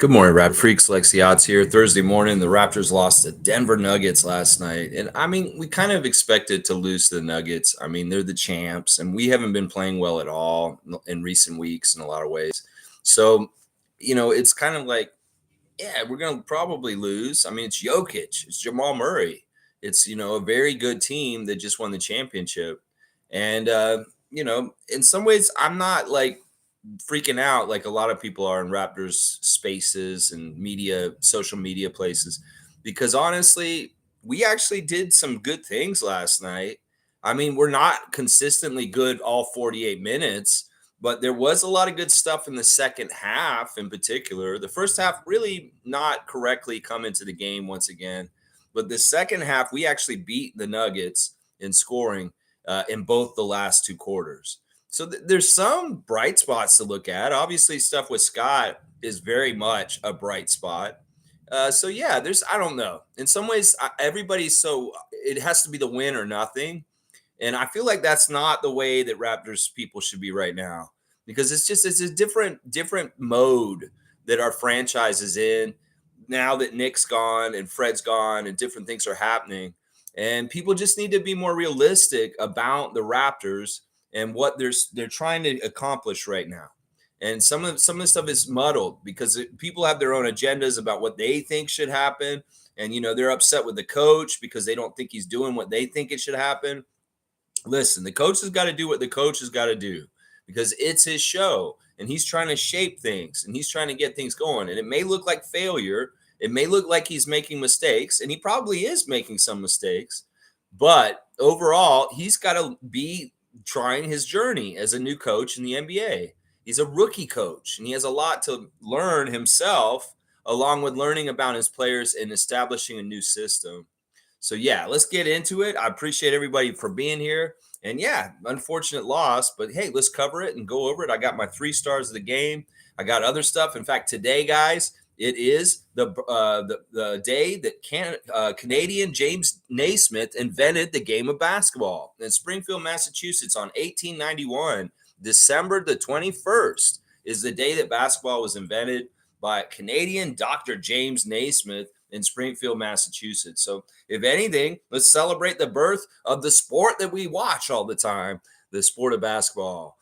Good morning, Rap Freaks. Lexi Otts here. Thursday morning, the Raptors lost to Denver Nuggets last night. And I mean, we kind of expected to lose to the Nuggets. I mean, they're the champs, and we haven't been playing well at all in recent weeks in a lot of ways. So, it's kind of like, yeah, we're going to probably lose. I mean, it's Jokic, it's Jamal Murray. It's, a very good team that just won the championship. And, in some ways, I'm not like, freaking out like a lot of people are in Raptors spaces and social media places, because honestly, we actually did some good things last night. I mean, we're not consistently good all 48 minutes, but there was a lot of good stuff in the second half in particular. The first half really not correctly come into the game once again, but the second half we actually beat the Nuggets in scoring in both the last two quarters. So there's some bright spots to look at. Obviously, stuff with Scott is very much a bright spot. So yeah, I don't know. In some ways, everybody's it has to be the win or nothing, and I feel like that's not the way that Raptors people should be right now, because it's a different mode that our franchise is in now that Nick's gone and Fred's gone and different things are happening, and people just need to be more realistic about the Raptors and what they're trying to accomplish right now. And some of the stuff is muddled because people have their own agendas about what they think should happen, and they're upset with the coach because they don't think he's doing what they think it should happen. Listen, the coach has got to do what the coach has got to do, because it's his show and he's trying to shape things and he's trying to get things going. And it may look like failure. It may look like he's making mistakes, and he probably is making some mistakes. But overall, he's got to be trying his journey as a new coach in the NBA. He's a rookie coach and he has a lot to learn himself, along with learning about his players and establishing a new system. So yeah, let's get into it. I appreciate everybody for being here. And yeah, unfortunate loss, but hey, let's cover it and go over it. I got my 3 stars of the game. I got other stuff. In fact, today, guys, it is the day that Canadian James Naismith invented the game of basketball in Springfield, Massachusetts, on 1891. December the 21st is the day that basketball was invented by Canadian Dr. James Naismith in Springfield, Massachusetts. So, if anything, let's celebrate the birth of the sport that we watch all the time, the sport of basketball.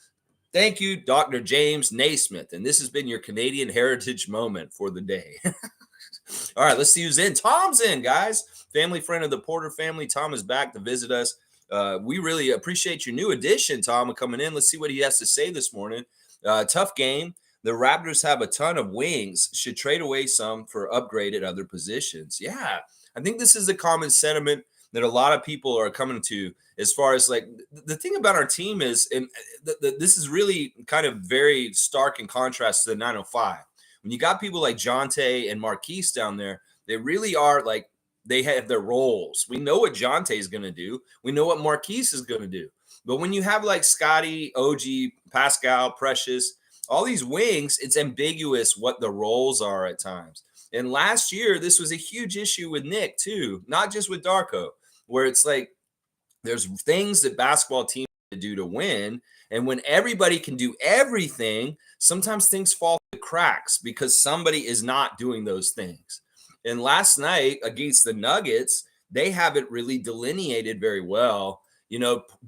Thank you, Dr. James Naismith. And this has been your Canadian Heritage moment for the day. All right, let's see who's in. Tom's in, guys. Family friend of the Porter family. Tom is back to visit us. We really appreciate your new addition, Tom, coming in. Let's see what he has to say this morning. Tough game. The Raptors have a ton of wings, should trade away some for upgrade at other positions. Yeah, I think this is the common sentiment that a lot of people are coming to, as far as like the thing about our team is, and this is really kind of very stark in contrast to the 905. When you got people like Jonte and Marquise down there, they really are like, they have their roles. We know what Jonte is going to do. We know what Marquise is going to do. But when you have like Scotty, OG, Pascal, Precious, all these wings, it's ambiguous what the roles are at times. And last year, this was a huge issue with Nick too, not just with Darko, where it's like there's things that basketball teams do to win. And when everybody can do everything, sometimes things fall through the cracks because somebody is not doing those things. And last night against the Nuggets, they haven't really delineated very well,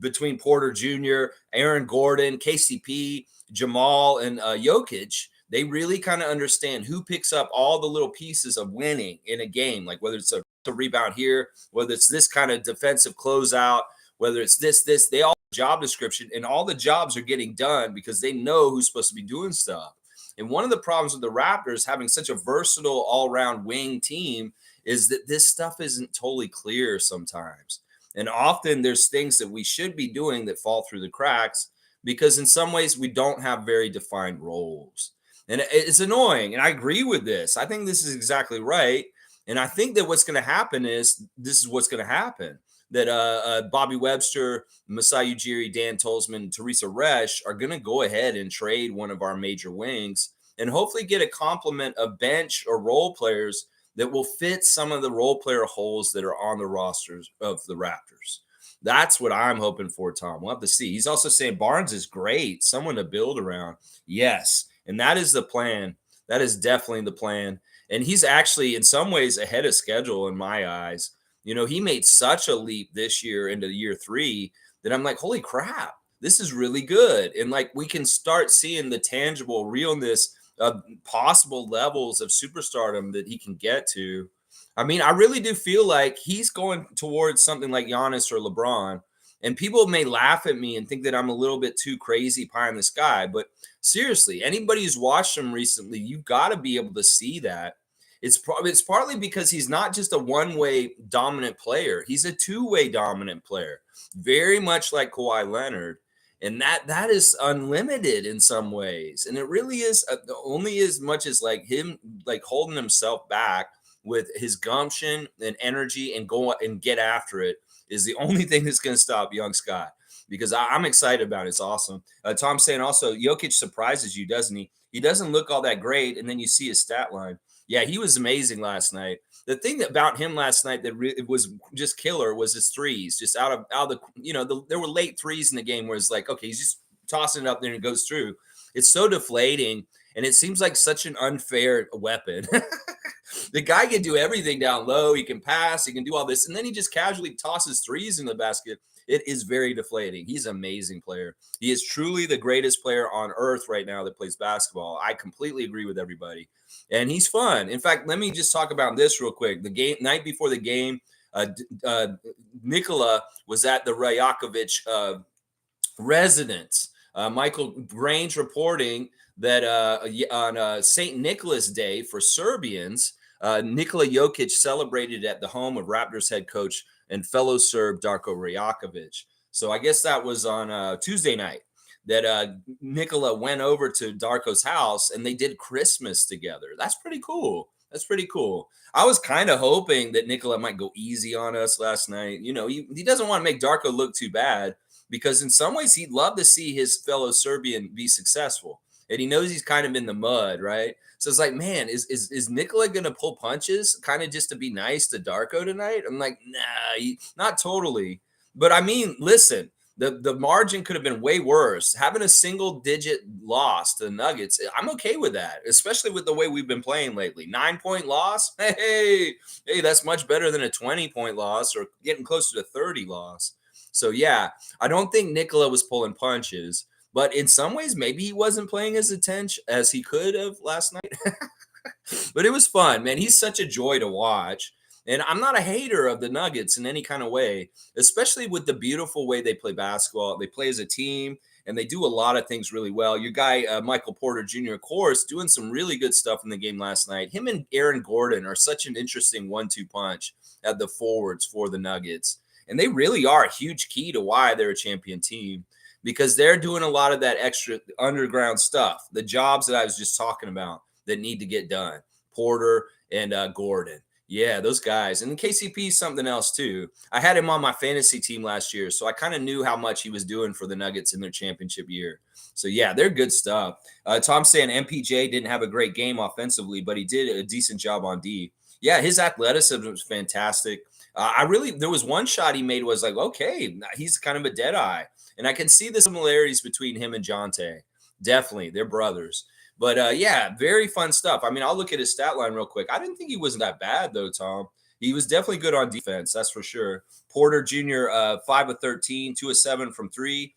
between Porter Jr., Aaron Gordon, KCP, Jamal, and Jokic. They really kind of understand who picks up all the little pieces of winning in a game, like whether it's a rebound here, whether it's this kind of defensive closeout, whether it's this, they all have a job description, and all the jobs are getting done because they know who's supposed to be doing stuff. And one of the problems with the Raptors having such a versatile all-around wing team is that this stuff isn't totally clear sometimes. And often there's things that we should be doing that fall through the cracks because in some ways we don't have very defined roles. And it's annoying. And I agree with this. I think this is exactly right. And I think that what's going to happen is this is what's going to happen. That Bobby Webster, Masai Ujiri, Dan Tolzman, Teresa Resch are going to go ahead and trade one of our major wings and hopefully get a complement of bench or role players that will fit some of the role player holes that are on the rosters of the Raptors. That's what I'm hoping for, Tom. We'll have to see. He's also saying Barnes is great, someone to build around. Yes, and that is the plan. That is definitely the plan. And he's actually, in some ways, ahead of schedule in my eyes. He made such a leap this year into year 3 that I'm like, holy crap, this is really good. And like, we can start seeing the tangible realness of possible levels of superstardom that he can get to. I mean, I really do feel like he's going towards something like Giannis or LeBron. And people may laugh at me and think that I'm a little bit too crazy pie in the sky. But seriously, anybody who's watched him recently, you've got to be able to see that. It's partly because he's not just a one-way dominant player. He's a two-way dominant player, very much like Kawhi Leonard. And that is unlimited in some ways. And it really is only as much as like him like holding himself back with his gumption and energy and go and get after it is the only thing that's going to stop young Scott, because I'm excited about it. It's awesome. Tom's saying also, Jokic surprises you, doesn't he? He doesn't look all that great, and then you see his stat line. Yeah, he was amazing last night. The thing about him last night that was just killer was his threes, just out of the there were late threes in the game where it's like, okay, he's just tossing it up there and it goes through. It's so deflating, and it seems like such an unfair weapon. The guy can do everything down low. He can pass. He can do all this. And then he just casually tosses threes in the basket. It is very deflating. He's an amazing player. He is truly the greatest player on earth right now that plays basketball. I completely agree with everybody. And he's fun. In fact, let me just talk about this real quick. The night before the game, Nikola was at the Rajakovic residence. Michael Grange reporting that on St. Nicholas Day for Serbians, Nikola Jokic celebrated at the home of Raptors head coach and fellow Serb Darko Rajakovic. So I guess that was on Tuesday night that Nikola went over to Darko's house and they did Christmas together. That's pretty cool. That's pretty cool. I was kind of hoping that Nikola might go easy on us last night. He doesn't want to make Darko look too bad, because in some ways he'd love to see his fellow Serbian be successful. And he knows he's kind of in the mud, right? So it's like, man, is Nikola going to pull punches kind of just to be nice to Darko tonight? I'm like, nah, not totally. But I mean, listen, the margin could have been way worse. Having a single digit loss to the Nuggets, I'm okay with that, especially with the way we've been playing lately. 9-point loss, hey, that's much better than a 20-point loss or getting closer to 30 loss. So yeah, I don't think Nikola was pulling punches, but in some ways, maybe he wasn't playing as attention as he could have last night. But it was fun, man. He's such a joy to watch. And I'm not a hater of the Nuggets in any kind of way, especially with the beautiful way they play basketball. They play as a team, and they do a lot of things really well. Your guy, Michael Porter Jr., of course, doing some really good stuff in the game last night. Him and Aaron Gordon are such an interesting 1-2 punch at the forwards for the Nuggets. And they really are a huge key to why they're a champion team, because they're doing a lot of that extra underground stuff, the jobs that I was just talking about that need to get done. Porter and Gordon. Yeah, those guys. And KCP is something else too. I had him on my fantasy team last year, so I kind of knew how much he was doing for the Nuggets in their championship year. So yeah, they're good stuff. Tom's saying MPJ didn't have a great game offensively, but he did a decent job on D. Yeah, his athleticism was fantastic. There was one shot he made was like, okay, he's kind of a dead eye. And I can see the similarities between him and Jonte. Definitely, they're brothers. But yeah, very fun stuff. I mean, I'll look at his stat line real quick. I didn't think he was that bad, though, Tom. He was definitely good on defense, that's for sure. Porter Jr., 5 of 13, 2 of 7 from 3,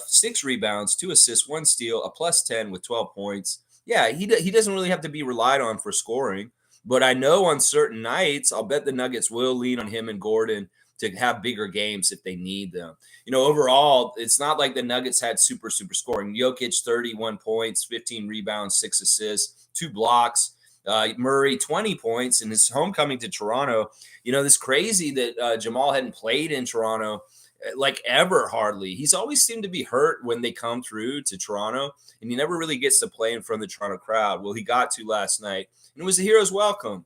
6 rebounds, 2 assists, 1 steal, a +10 with 12 points. Yeah, he doesn't really have to be relied on for scoring. But I know on certain nights, I'll bet the Nuggets will lean on him and Gordon to have bigger games if they need them. Overall, it's not like the Nuggets had super scoring. Jokic, 31 points, 15 rebounds, 6 assists, 2 blocks. Murray, 20 points in his homecoming to Toronto. This crazy that Jamal hadn't played in Toronto like ever, hardly. He's always seemed to be hurt when they come through to Toronto, and he never really gets to play in front of the Toronto crowd. Well, he got to last night, and it was a hero's welcome.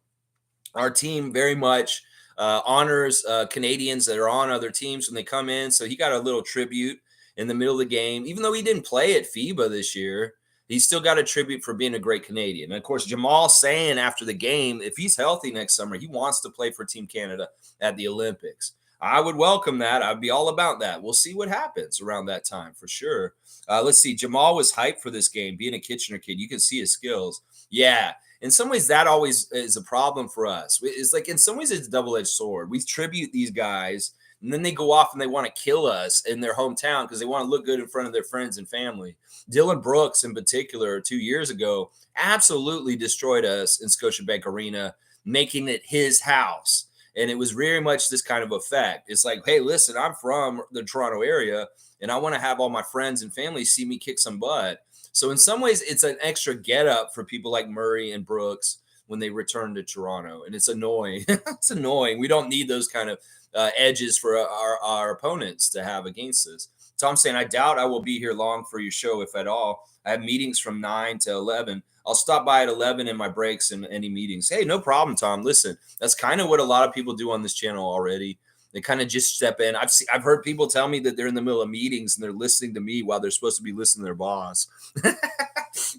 Our team very much honors Canadians that are on other teams when they come in. So he got a little tribute in the middle of the game. Even though he didn't play at FIBA this year, he still got a tribute for being a great Canadian. And, of course, Jamal saying after the game, if he's healthy next summer, he wants to play for Team Canada at the Olympics. I would welcome that. I'd be all about that. We'll see what happens around that time for sure. Let's see. Jamal was hyped for this game. Being a Kitchener kid, you can see his skills. Yeah. In some ways, that always is a problem for us. It's like, in some ways, it's a double edged sword. We tribute these guys, and then they go off and they want to kill us in their hometown because they want to look good in front of their friends and family. Dylan Brooks, in particular, 2 years ago, absolutely destroyed us in Scotiabank Arena, making it his house. And it was very much this kind of effect. It's like, hey, listen, I'm from the Toronto area and I want to have all my friends and family see me kick some butt. So in some ways, it's an extra get up for people like Murray and Brooks when they return to Toronto. And it's annoying. It's annoying. We don't need those kind of edges for our opponents to have against us. Tom saying, I doubt I will be here long for your show, if at all. I have meetings from 9 to 11. I'll stop by at 11 in my breaks and any meetings. Hey, no problem, Tom. Listen, that's kind of what a lot of people do on this channel already. They kind of just step in. I've heard people tell me that they're in the middle of meetings and they're listening to me while they're supposed to be listening to their boss.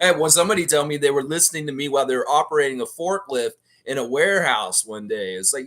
And when somebody told me they were listening to me while they were operating a forklift in a warehouse one day, it's like,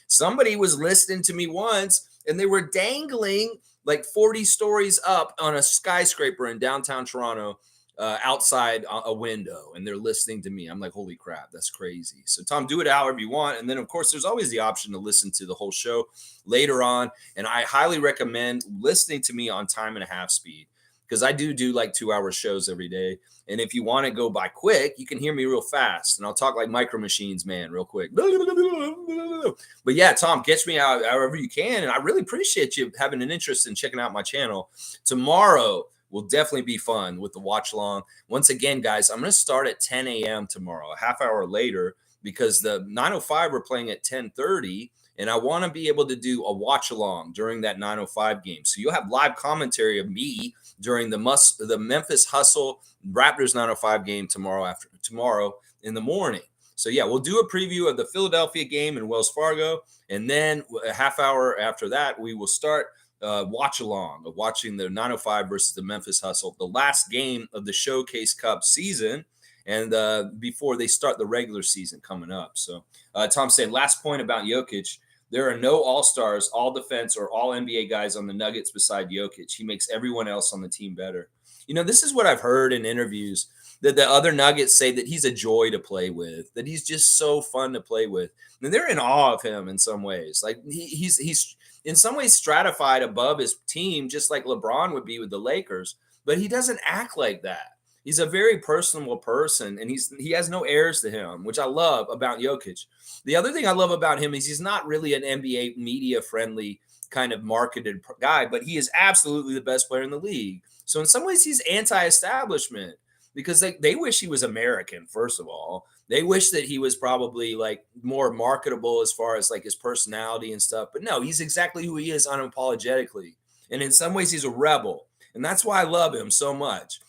somebody was listening to me once and they were dangling like 40 stories up on a skyscraper in downtown Toronto, outside a window, and they're listening to me. I'm like, holy crap, that's crazy. So Tom, do it however you want. And then of course, there's always the option to listen to the whole show later on. And I highly recommend listening to me on time and a half speed, because I do like 2 hour shows every day. And if you want to go by quick, you can hear me real fast. And I'll talk like Micro Machines, man, real quick. But yeah, Tom, catch me out however you can. And I really appreciate you having an interest in checking out my channel. Tomorrow will definitely be fun with the watch along. Once again, guys, I'm going to start at 10 a.m. tomorrow, a half hour later, because the 905 we're playing at 10:30. And I want to be able to do a watch along during that 905 game. So you'll have live commentary of me during the Memphis Hustle Raptors 905 game tomorrow in the morning. So yeah, we'll do a preview of the Philadelphia game in Wells Fargo. And then a half hour after that, we will start watch along of watching the 905 versus the Memphis Hustle, the last game of the Showcase Cup season, and before they start the regular season coming up. So Tom saying, last point about Jokic, there are no all-stars, all defense, or all NBA guys on the Nuggets beside Jokic. He makes everyone else on the team better. This is what I've heard in interviews, that the other Nuggets say that he's a joy to play with, that he's just so fun to play with. And they're in awe of him in some ways. Like he's in some ways stratified above his team, just like LeBron would be with the Lakers, but he doesn't act like that. He's a very personable person, and he has no airs to him, which I love about Jokic. The other thing I love about him is he's not really an NBA media friendly kind of marketed guy, but he is absolutely the best player in the league. So in some ways, he's anti-establishment, because they wish he was American, first of all. They wish that he was probably like more marketable as far as like his personality and stuff. But no, he's exactly who he is unapologetically. And in some ways, he's a rebel. And that's why I love him so much.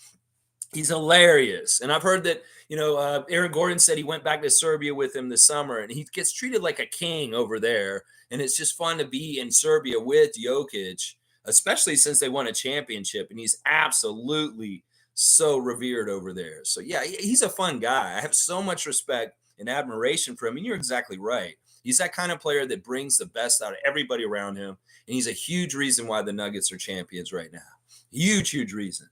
He's hilarious. And I've heard that, Aaron Gordon said he went back to Serbia with him this summer, and he gets treated like a king over there. And it's just fun to be in Serbia with Jokic, especially since they won a championship. And he's absolutely so revered over there. So yeah, he's a fun guy. I have so much respect and admiration for him. And you're exactly right. He's that kind of player that brings the best out of everybody around him. And he's a huge reason why the Nuggets are champions right now. Huge reason.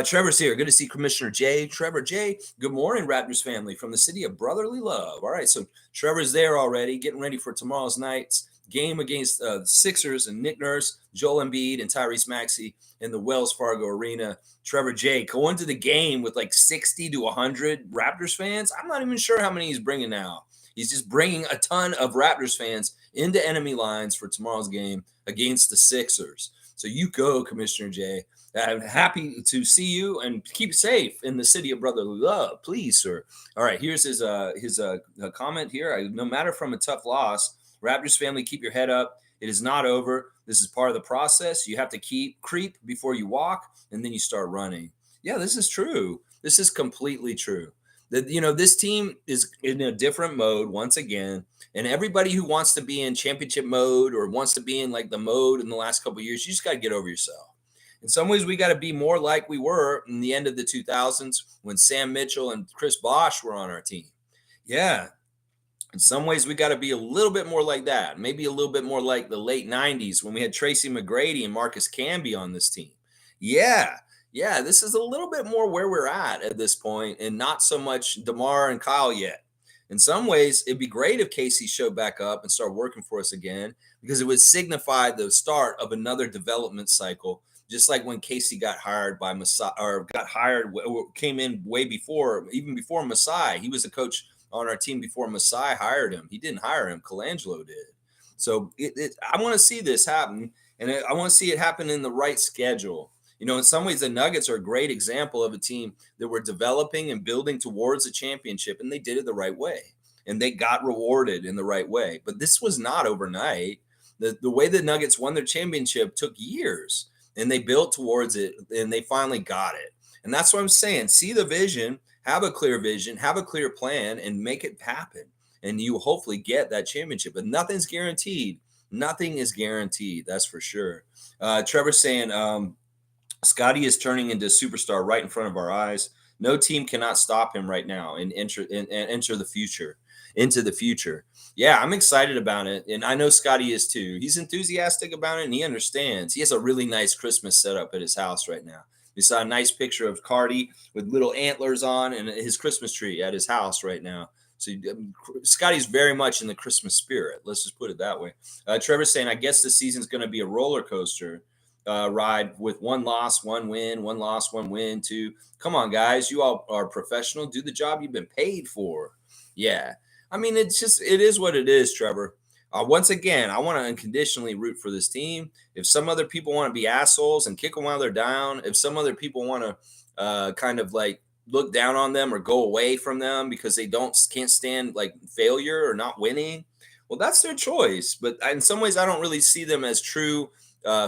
Trevor's here. Good to see Commissioner J. Trevor J. Good morning, Raptors family from the city of brotherly love. All right, so Trevor's there already, getting ready for tomorrow's night's game against the Sixers and Nick Nurse, Joel Embiid, and Tyrese Maxey in the Wells Fargo Arena. Trevor J. going to the game with like 60 to 100 Raptors fans. I'm not even sure how many he's bringing now. He's just bringing a ton of Raptors fans into enemy lines for tomorrow's game against the Sixers. So you go, Commissioner J. I'm happy to see you, and keep safe in the city of brotherly love, please, sir. All right, here's his comment here. No matter from a tough loss, Raptors family, keep your head up. It is not over. This is part of the process. You have to creep before you walk, and then you start running. Yeah, this is true. This is completely true. This team is in a different mode once again, and everybody who wants to be in championship mode or wants to be in like the mode in the last couple of years, you just got to get over yourself. In some ways, we got to be more like we were in the end of the 2000s when Sam Mitchell and Chris Bosh were on our team. Yeah. In some ways, we got to be a little bit more like that. Maybe a little bit more like the late 90s when we had Tracy McGrady and Marcus Camby on this team. Yeah. Yeah. This is a little bit more where we're at this point, and not so much DeMar and Kyle yet. In some ways, it'd be great if Casey showed back up and started working for us again, because it would signify the start of another development cycle. Just like when Casey got hired by Masai, or got hired, came in way before, even before Masai. He was a coach on our team before Masai hired him. He didn't hire him; Colangelo did. So I want to see this happen, and I want to see it happen in the right schedule. In some ways, the Nuggets are a great example of a team that were developing and building towards a championship, and they did it the right way, and they got rewarded in the right way. But this was not overnight. The way the Nuggets won their championship took years, and they built towards it, and they finally got it. And that's what I'm saying. See the vision, have a clear vision, have a clear plan, and make it happen. And you hopefully get that championship. But nothing's guaranteed. Nothing is guaranteed. That's for sure. Trevor's saying, Scotty is turning into a superstar right in front of our eyes. No team cannot stop him right now and enter the future, into the future. Yeah, I'm excited about it, and I know Scotty is too. He's enthusiastic about it, and he understands. He has a really nice Christmas setup at his house right now. We saw a nice picture of Cardi with little antlers on and his Christmas tree at his house right now. So Scotty's very much in the Christmas spirit. Let's just put it that way. Trevor's saying, I guess this season's going to be a roller coaster ride with one loss, one win, one loss, one win, two. Come on, guys. You all are professional. Do the job you've been paid for. Yeah. I mean, it is what it is, Trevor. Once again, I want to unconditionally root for this team. If some other people want to be assholes and kick them while they're down, if some other people want to kind of like look down on them or go away from them because they can't stand like failure or not winning, well, that's their choice. But in some ways, I don't really see them as true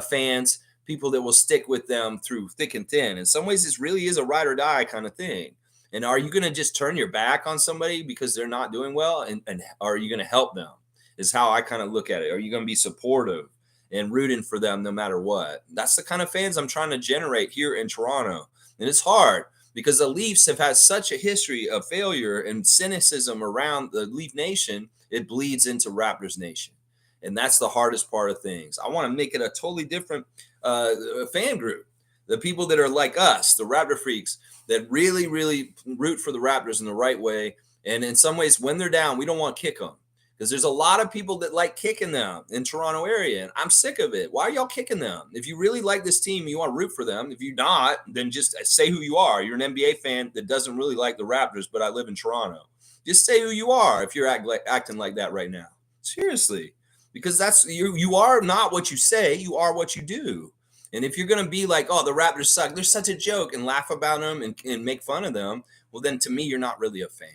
fans, people that will stick with them through thick and thin. In some ways, this really is a ride or die kind of thing. And are you going to just turn your back on somebody because they're not doing well? And are you going to help them? Is how I kind of look at it. Are you going to be supportive and rooting for them no matter what? That's the kind of fans I'm trying to generate here in Toronto. And it's hard because the Leafs have had such a history of failure and cynicism around the Leaf Nation. It bleeds into Raptors Nation. And that's the hardest part of things. I want to make it a totally different fan group. The people that are like us, the Raptor freaks, that really, really root for the Raptors in the right way. And in some ways, when they're down, we don't want to kick them. Because there's a lot of people that like kicking them in Toronto area. And I'm sick of it. Why are y'all kicking them? If you really like this team, you want to root for them. If you're not, then just say who you are. You're an NBA fan that doesn't really like the Raptors, but I live in Toronto. Just say who you are if you're acting like that right now. Seriously. Because that's you are not what you say. You are what you do. And if you're going to be like, oh, the Raptors suck, they're such a joke, and laugh about them and make fun of them, well, then to me, you're not really a fan.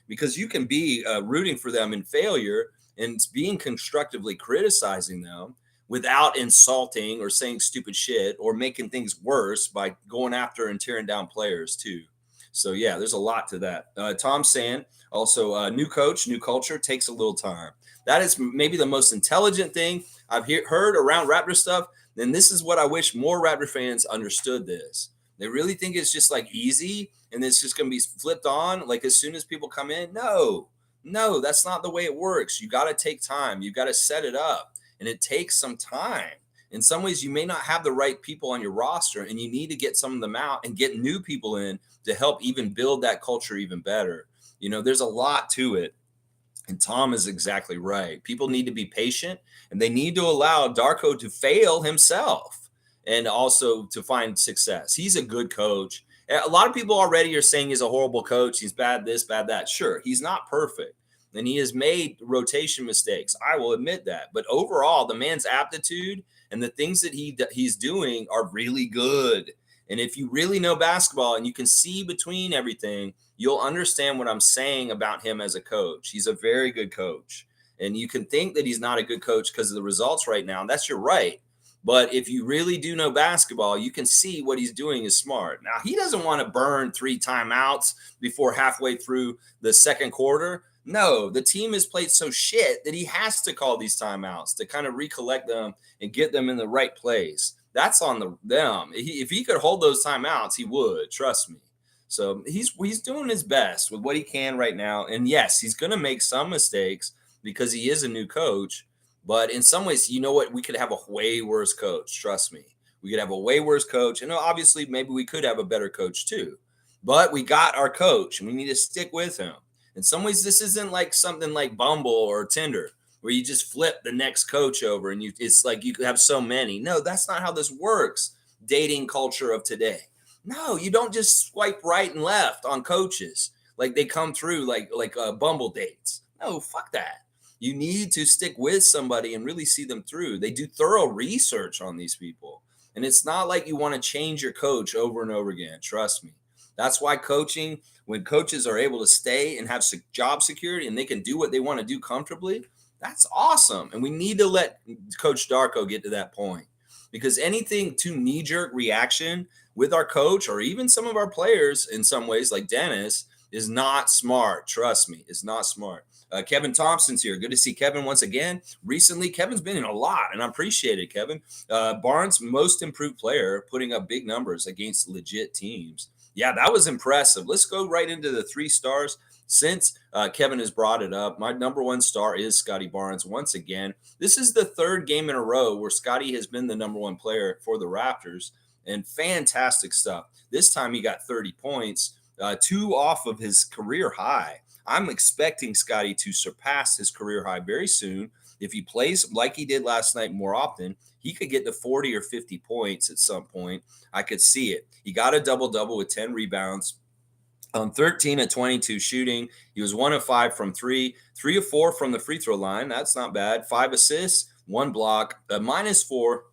Because you can be rooting for them in failure and being constructively criticizing them without insulting or saying stupid shit or making things worse by going after and tearing down players too. So, yeah, there's a lot to that. Tom saying also, new coach, new culture takes a little time. That is maybe the most intelligent thing I've heard around Raptor stuff. And this is what I wish more Raptor fans understood this. They really think it's just like easy and it's just going to be flipped on like as soon as people come in. No, that's not the way it works. You got to take time. You got to set it up, and it takes some time. In some ways, you may not have the right people on your roster, and you need to get some of them out and get new people in to help even build that culture even better. There's a lot to it. And Tom is exactly right. People need to be patient, and they need to allow Darko to fail himself and also to find success. He's a good coach. A lot of people already are saying he's a horrible coach. He's bad this, bad that. Sure, he's not perfect, and he has made rotation mistakes. I will admit that. But overall, the man's aptitude and the things that he's doing are really good. And if you really know basketball and you can see between everything, you'll understand what I'm saying about him as a coach. He's a very good coach. And you can think that he's not a good coach because of the results right now. And that's your right. But if you really do know basketball, you can see what he's doing is smart. Now, he doesn't want to burn 3 timeouts before halfway through the second quarter. No, the team has played so shit that he has to call these timeouts to kind of recollect them and get them in the right place. That's on them. If he could hold those timeouts, he would. Trust me. So he's doing his best with what he can right now. And yes, he's going to make some mistakes because he is a new coach. But in some ways, you know what? We could have a way worse coach. Trust me. We could have a way worse coach. And obviously, maybe we could have a better coach too. But we got our coach and we need to stick with him. In some ways, this isn't like something like Bumble or Tinder where you just flip the next coach over and it's like you have so many. No, that's not how this works. Dating culture of today. No, you don't just swipe right and left on coaches like they come through like Bumble dates. No, fuck that. You need to stick with somebody and really see them through. They do thorough research on these people. And it's not like you want to change your coach over and over again. Trust me. That's why coaching, when coaches are able to stay and have job security and they can do what they want to do comfortably, that's awesome. And we need to let Coach Darko get to that point because anything too knee jerk reaction with our coach or even some of our players in some ways, like Dennis, is not smart. Trust me, it's not smart. Kevin Thompson's here. Good to see Kevin once again. Recently, Kevin's been in a lot, and I appreciate it, Kevin. Barnes, most improved player, putting up big numbers against legit teams. Yeah, that was impressive. Let's go right into the 3 stars. Since Kevin has brought it up, my number 1 star is Scotty Barnes once again. This is the 3rd game in a row where Scotty has been the number 1 player for the Raptors, and fantastic stuff. This time he got 30 points, 2 off of his career high. I'm expecting Scotty to surpass his career high very soon. If he plays like he did last night more often, he could get to 40 or 50 points at some point. I could see it. He got a double-double with 10 rebounds on 13 of 22 shooting. He was 1 of 5 from 3, 3 of 4 from the free throw line. That's not bad. 5 assists, 1 block, -4,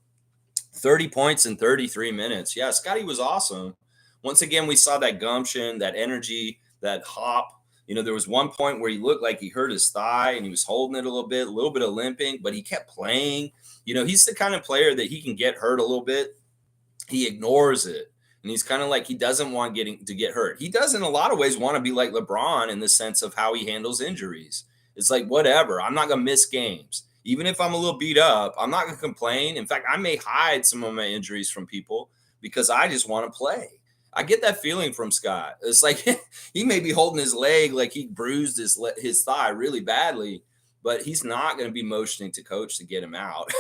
30 points in 33 minutes. Yeah, Scotty was awesome. Once again, we saw that gumption, that energy, that hop. You know, there was one point where he looked like he hurt his thigh and he was holding it a little bit of limping, but he kept playing. You know, he's the kind of player that he can get hurt a little bit. He ignores it. And he's kind of like he doesn't want to get hurt. He does in a lot of ways want to be like LeBron in the sense of how he handles injuries. It's like, whatever, I'm not going to miss games. Even if I'm a little beat up, I'm not going to complain. In fact, I may hide some of my injuries from people because I just want to play. I get that feeling from Scott. It's like he may be holding his leg like he bruised his thigh really badly, but he's not going to be motioning to coach to get him out.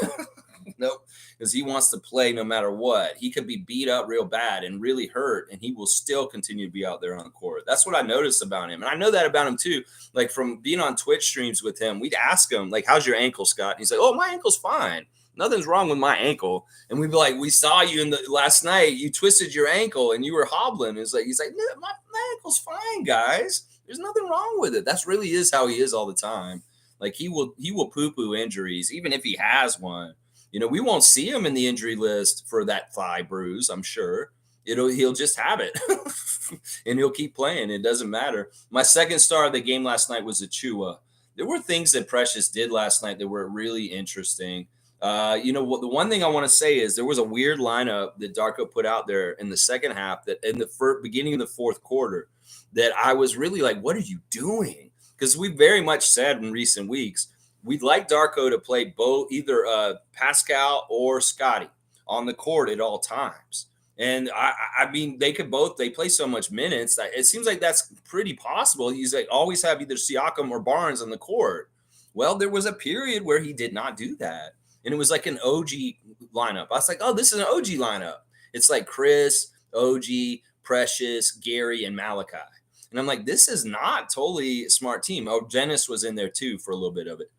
Nope, because he wants to play no matter what. He could be beat up real bad and really hurt, and he will still continue to be out there on the court. That's what I noticed about him. And I know that about him too. Like from being on Twitch streams with him, we'd ask him, like, how's your ankle, Scott? And he's like, oh, my ankle's fine. Nothing's wrong with my ankle. And we'd be like, we saw you in the last night. You twisted your ankle and you were hobbling. He's like, no, my ankle's fine, guys. There's nothing wrong with it. That's really is how he is all the time. Like he will poo-poo injuries, even if he has one. You know, we won't see him in the injury list for that thigh bruise, I'm sure. He'll just have it and he'll keep playing. It doesn't matter. My second star of the game last night was Achua. There were things that Precious did last night that were really interesting. You know what? The one thing I want to say is there was a weird lineup that Darko put out there in the second half that in the beginning of the fourth quarter that I was really like, what are you doing? Because we very much said in recent weeks, we'd like Darko to play both either Pascal or Scotty on the court at all times. And I mean, they play so much minutes that it seems like that's pretty possible. He's like always have either Siakam or Barnes on the court. Well, there was a period where he did not do that. And it was like an OG lineup. I was like, oh, this is an OG lineup. It's like Chris, OG, Precious, Gary, and Malachi. And I'm like, this is not totally a smart team. Oh, Dennis was in there too for a little bit of it.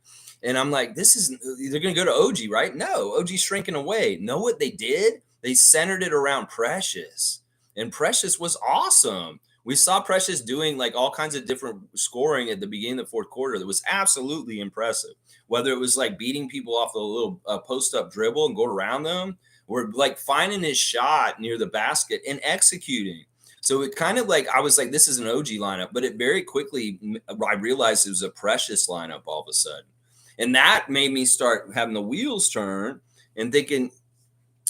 And I'm like, they're going to go to OG, right? No, OG's shrinking away. Know what they did? They centered it around Precious. And Precious was awesome. We saw Precious doing like all kinds of different scoring at the beginning of the fourth quarter that was absolutely impressive. Whether it was like beating people off a little post-up dribble and go around them, or like finding his shot near the basket and executing. So it kind of like, I was like, this is an OG lineup, but it very quickly, I realized it was a Precious lineup all of a sudden. And that made me start having the wheels turn and thinking,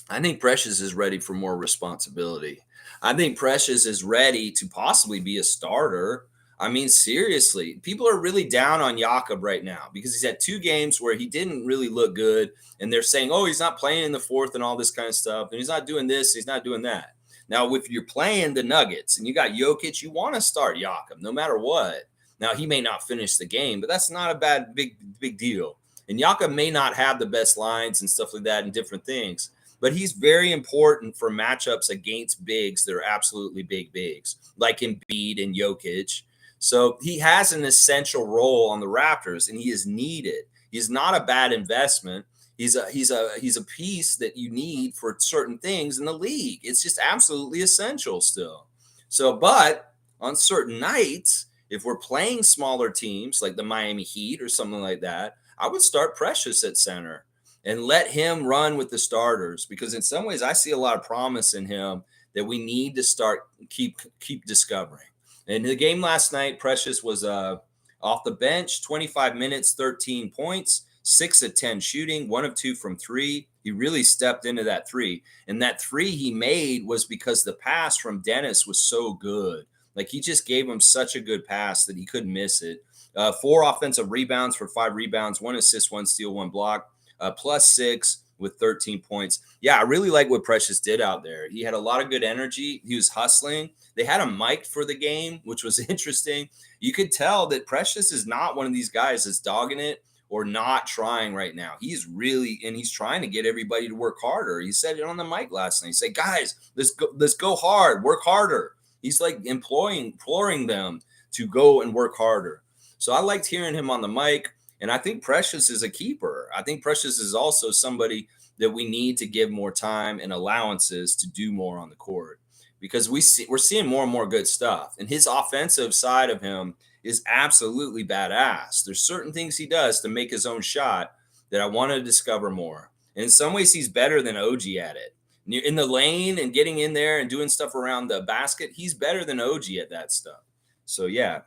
I think Precious is ready for more responsibility. I think Precious is ready to possibly be a starter. I mean, seriously, people are really down on Jakob right now because he's had 2 games where he didn't really look good. And they're saying, oh, he's not playing in the fourth and all this kind of stuff. And he's not doing this. He's not doing that. Now, if you're playing the Nuggets and you got Jokic, you want to start Jakob no matter what. Now, he may not finish the game, but that's not a big deal. And Jakob may not have the best lines and stuff like that and different things, but he's very important for matchups against bigs that are absolutely big bigs, like Embiid and Jokic. So he has an essential role on the Raptors, and he is needed. He's not a bad investment. He's a piece that you need for certain things in the league. It's just absolutely essential still. So, but on certain nights, if we're playing smaller teams like the Miami Heat or something like that, I would start Precious at center and let him run with the starters, because in some ways I see a lot of promise in him that we need to start keep discovering. In the game last night, Precious was off the bench, 25 minutes, 13 points, 6 of 10 shooting, 1 of 2 from 3. He really stepped into that 3. And that 3 he made was because the pass from Dennis was so good. Like, he just gave him such a good pass that he couldn't miss it. 4 offensive rebounds for 5 rebounds, 1 assist, 1 steal, 1 block, +6 with 13 points. Yeah, I really like what Precious did out there. He had a lot of good energy. He was hustling. They had him mic'd for the game, which was interesting. You could tell that Precious is not one of these guys that's dogging it or not trying right now. He's trying to get everybody to work harder. He said it on the mic last night. He said, guys, let's go hard, work harder. He's like imploring them to go and work harder. So I liked hearing him on the mic. And I think Precious is a keeper. I think Precious is also somebody that we need to give more time and allowances to do more on the court, because we're seeing more and more good stuff. And his offensive side of him is absolutely badass. There's certain things he does to make his own shot that I want to discover more. And in some ways, he's better than OG at it. In the lane and getting in there and doing stuff around the basket, he's better than OG at that stuff. So, yeah.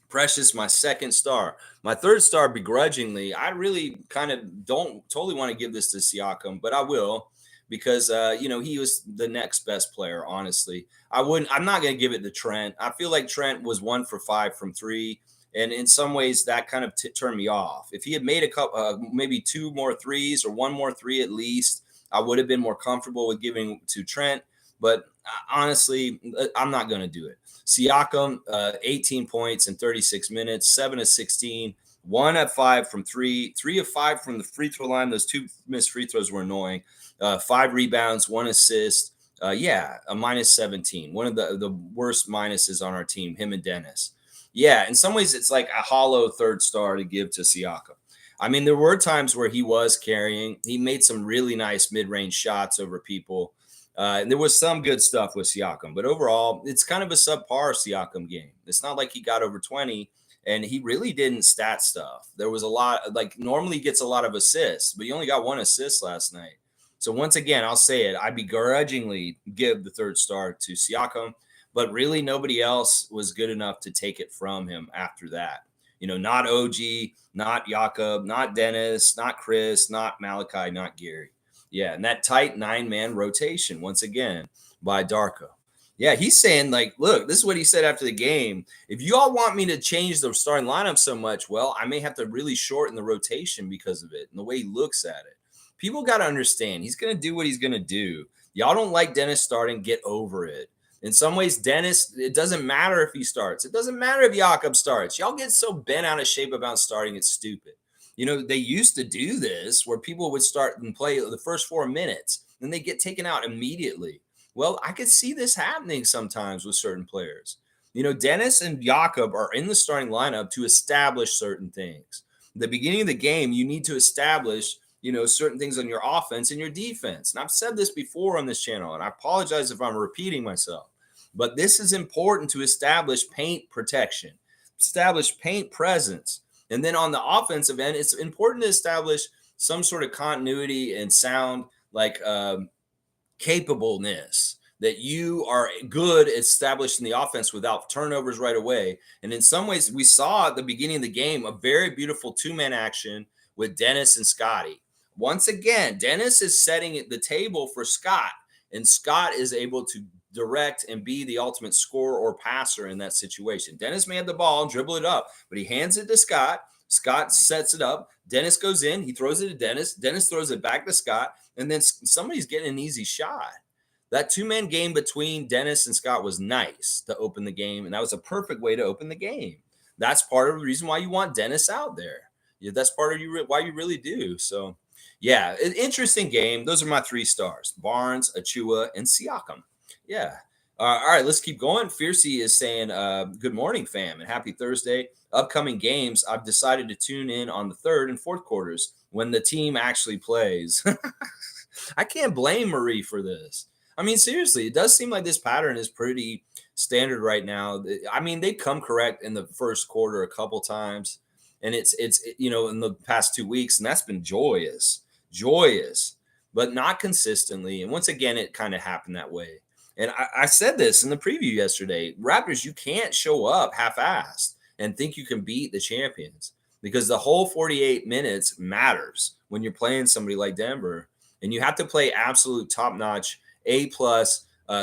Precious, my second star. My third star, begrudgingly, I really kind of don't totally want to give this to Siakam, but I will, because he was the next best player. Honestly, I'm not going to give it to Trent. I feel like Trent was 1 for 5 from 3, and in some ways that kind of turned me off. If he had made a couple, maybe 2 more threes or 1 more 3 at least, I would have been more comfortable with giving to Trent. But honestly, I'm not going to do it. Siakam, 18 points in 36 minutes, 7 of 16, 1 of 5 from 3, 3 of 5 from the free throw line. Those 2 missed free throws were annoying. 5 rebounds, 1 assist. A -17. One of the worst minuses on our team, him and Dennis. Yeah, in some ways, it's like a hollow third star to give to Siakam. I mean, there were times where he was carrying. He made some really nice mid-range shots over people. And there was some good stuff with Siakam, but overall, it's kind of a subpar Siakam game. It's not like he got over 20, and he really didn't stat stuff. There was a lot, like, normally he gets a lot of assists, but he only got 1 assist last night. So once again, I'll say it, I begrudgingly give the third star to Siakam, but really nobody else was good enough to take it from him after that. Not OG, not Jakob, not Dennis, not Chris, not Malachi, not Gary. Yeah, and that tight 9-man rotation, once again, by Darko. Yeah, he's saying, like, look, this is what he said after the game. If you all want me to change the starting lineup so much, well, I may have to really shorten the rotation because of it and the way he looks at it. People got to understand, he's going to do what he's going to do. Y'all don't like Dennis starting, get over it. In some ways, Dennis, it doesn't matter if he starts. It doesn't matter if Jakob starts. Y'all get so bent out of shape about starting, it's stupid. They used to do this where people would start and play the first 4 minutes, then they get taken out immediately. Well, I could see this happening sometimes with certain players. Dennis and Jakob are in the starting lineup to establish certain things. At the beginning of the game, you need to establish, certain things on your offense and your defense. And I've said this before on this channel, and I apologize if I'm repeating myself, but this is important to establish paint protection, establish paint presence. And then on the offensive end, it's important to establish some sort of continuity and sound, like capableness, that you are good at establishing the offense without turnovers right away. And in some ways, we saw at the beginning of the game a very beautiful 2-man action with Dennis and Scotty. Once again, Dennis is setting the table for Scott, and Scott is able to direct and be the ultimate scorer or passer in that situation. Dennis may have the ball, dribble it up, but he hands it to Scott. Scott sets it up. Dennis goes in. He throws it to Dennis. Dennis throws it back to Scott. And then somebody's getting an easy shot. That two-man game between Dennis and Scott was nice to open the game, and that was a perfect way to open the game. That's part of the reason why you want Dennis out there. Yeah, that's part of why you really do. So, yeah, an interesting game. Those are my 3 stars: Barnes, Achua, and Siakam. Yeah. All right, let's keep going. Fiercey is saying, "Good morning, fam, and happy Thursday. Upcoming games. I've decided to tune in on the third and fourth quarters when the team actually plays." I can't blame Marie for this. I mean, seriously, it does seem like this pattern is pretty standard right now. I mean, they come correct in the first quarter a couple times, and it's in the past 2 weeks, and that's been joyous, but not consistently. And once again, it kind of happened that way. And I said this in the preview yesterday: Raptors, you can't show up half-assed and think you can beat the champions, because the whole 48 minutes matters when you're playing somebody like Denver, and you have to play absolute top-notch A+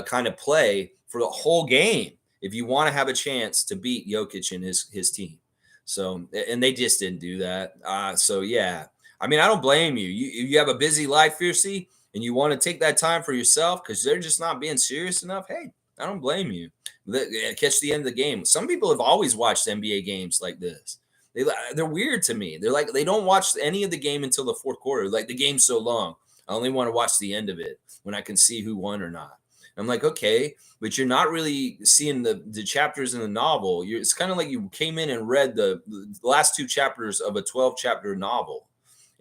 kind of play for the whole game if you want to have a chance to beat Jokic and his team. So, and they just didn't do that. So yeah, I mean, I don't blame you. You have a busy life, Fiercey, and you want to take that time for yourself because they're just not being serious enough. Hey, I don't blame you. Catch the end of the game. Some people have always watched NBA games like this. They're weird to me. They're like, they don't watch any of the game until the fourth quarter. Like, the game's so long, I only want to watch the end of it when I can see who won or not. I'm like, okay, but you're not really seeing the chapters in the novel. It's kind of like you came in and read the last 2 chapters of a 12-chapter novel,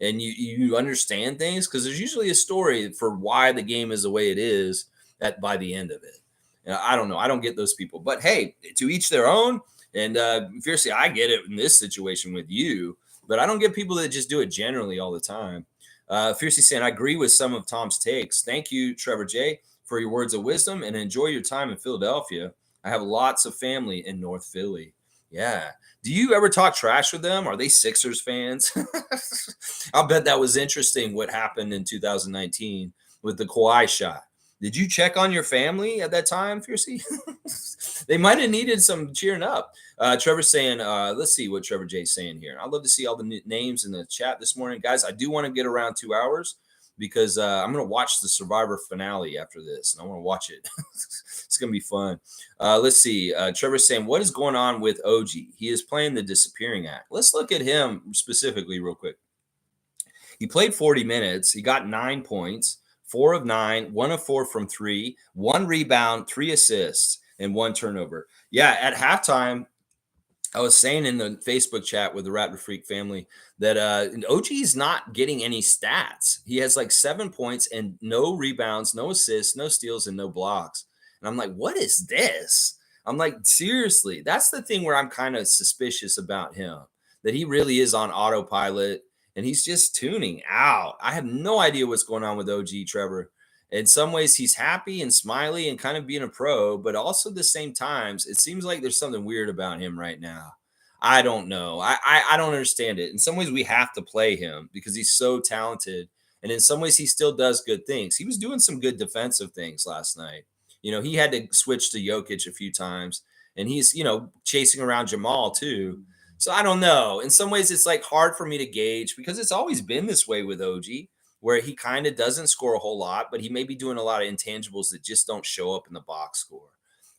and you understand things because there's usually a story for why the game is the way it is by the end of it. And I don't know. I don't get those people, but hey, to each their own. And Fiercely, I get it in this situation with you, but I don't get people that just do it generally all the time. Fiercely saying, I agree with some of Tom's takes. Thank you, Trevor J, for your words of wisdom, and enjoy your time in Philadelphia. I have lots of family in North Philly. Yeah. Do you ever talk trash with them? Are they Sixers fans? I'll bet that was interesting what happened in 2019 with the Kawhi shot. Did you check on your family at that time, Fiercey? They might have needed some cheering up. Trevor's saying, let's see what Trevor J's saying here. I'd love to see all the names in the chat this morning. Guys, I do want to get around 2 hours because I'm going to watch the Survivor finale after this, and I want to watch it. It's going to be fun. Let's see. Trevor's saying, what is going on with OG? He is playing the disappearing act. Let's look at him specifically real quick. He played 40 minutes. He got 9 points, 4 of 9, 1 of 4 from 3, 1 rebound, 3 assists, and 1 turnover. Yeah, at halftime, I was saying in the Facebook chat with the Raptor Freak family that OG's not getting any stats. He has like 7 points and no rebounds, no assists, no steals, and no blocks. And I'm like, what is this? I'm like, seriously, that's the thing where I'm kind of suspicious about him, that he really is on autopilot and he's just tuning out. I have no idea what's going on with OG, Trevor. In some ways, he's happy and smiley and kind of being a pro, but also at the same times, it seems like there's something weird about him right now. I don't know. I don't understand it. In some ways, we have to play him because he's so talented. And in some ways, he still does good things. He was doing some good defensive things last night. He had to switch to Jokic a few times, and he's, chasing around Jamal too. So I don't know. In some ways, it's like hard for me to gauge because it's always been this way with OG, where he kind of doesn't score a whole lot, but he may be doing a lot of intangibles that just don't show up in the box score.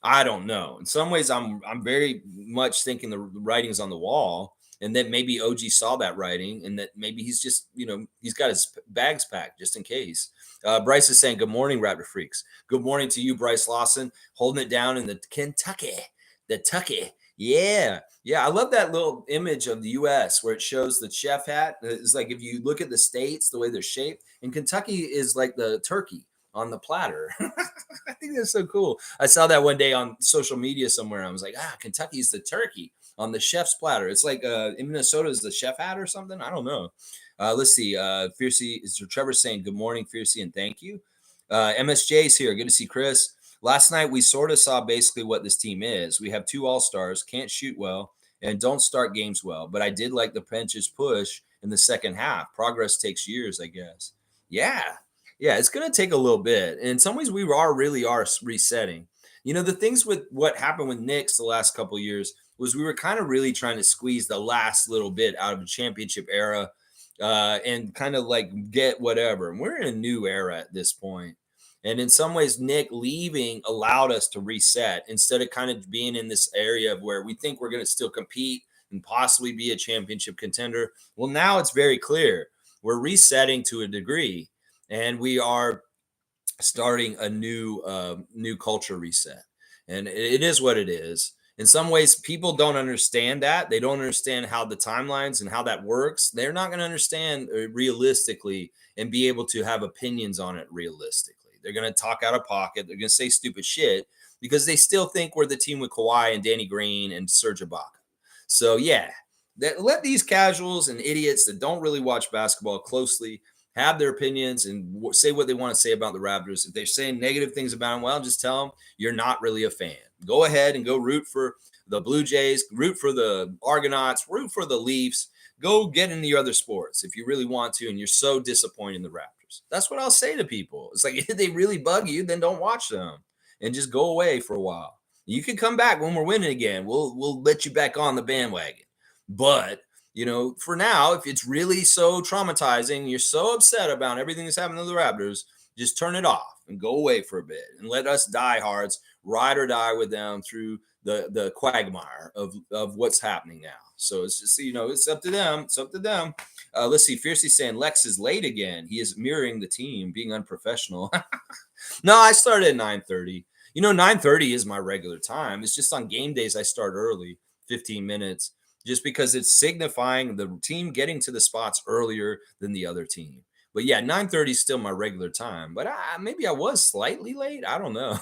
I don't know. In some ways, I'm very much thinking the writing's on the wall, and that maybe OG saw that writing, and that maybe he's just, he's got his bags packed just in case. Bryce is saying, good morning, Raptor Freaks. Good morning to you, Bryce Lawson, holding it down in the Kentucky. Yeah. I love that little image of the U.S. where it shows the chef hat. It's like if you look at the states, the way they're shaped, and Kentucky is like the turkey on the platter. I think that's so cool. I saw that one day on social media somewhere. I was like, Kentucky's the turkey on the chef's platter. It's like in Minnesota is the chef hat or something. I don't know. Let's see. Fiercey is Trevor saying, good morning, Fiercey, and thank you. MSJ's here. Good to see Chris. Last night, we sort of saw basically what this team is. We have 2 all-stars, can't shoot well, and don't start games well. But I did like the bench's push in the second half. Progress takes years, I guess. Yeah, it's going to take a little bit. And in some ways, we really are resetting. The things with what happened with Knicks the last couple of years was we were kind of really trying to squeeze the last little bit out of a championship era and kind of like get whatever. And we're in a new era at this point. And in some ways, Nick leaving allowed us to reset instead of kind of being in this area of where we think we're going to still compete and possibly be a championship contender. Well, now it's very clear we're resetting to a degree, and we are starting a new culture reset. And it is what it is. In some ways, people don't understand that. They don't understand how the timelines and how that works. They're not going to understand realistically and be able to have opinions on it realistically. They're going to talk out of pocket. They're going to say stupid shit because they still think we're the team with Kawhi and Danny Green and Serge Ibaka. So yeah, let these casuals and idiots that don't really watch basketball closely have their opinions and say what they want to say about the Raptors. If they're saying negative things about them, well, just tell them you're not really a fan. Go ahead and go root for the Blue Jays, root for the Argonauts, root for the Leafs. Go get into your other sports if you really want to, and you're so disappointed in the Raptors. That's what I'll say to people. It's like, if they really bug you, then don't watch them and just go away for a while. You can come back when we're winning again. We'll let you back on the bandwagon. But for now, if it's really so traumatizing, you're so upset about everything that's happened to the Raptors, just turn it off and go away for a bit and let us diehards ride or die with them through the quagmire of what's happening now. So it's just, it's up to them. It's up to them. Let's see. Fiercely saying Lex is late again. He is mirroring the team, being unprofessional. No, I started at 9:30. 9:30 is my regular time. It's just on game days I start early, 15 minutes, just because it's signifying the team getting to the spots earlier than the other team. But yeah, 9:30 is still my regular time. But maybe I was slightly late. I don't know.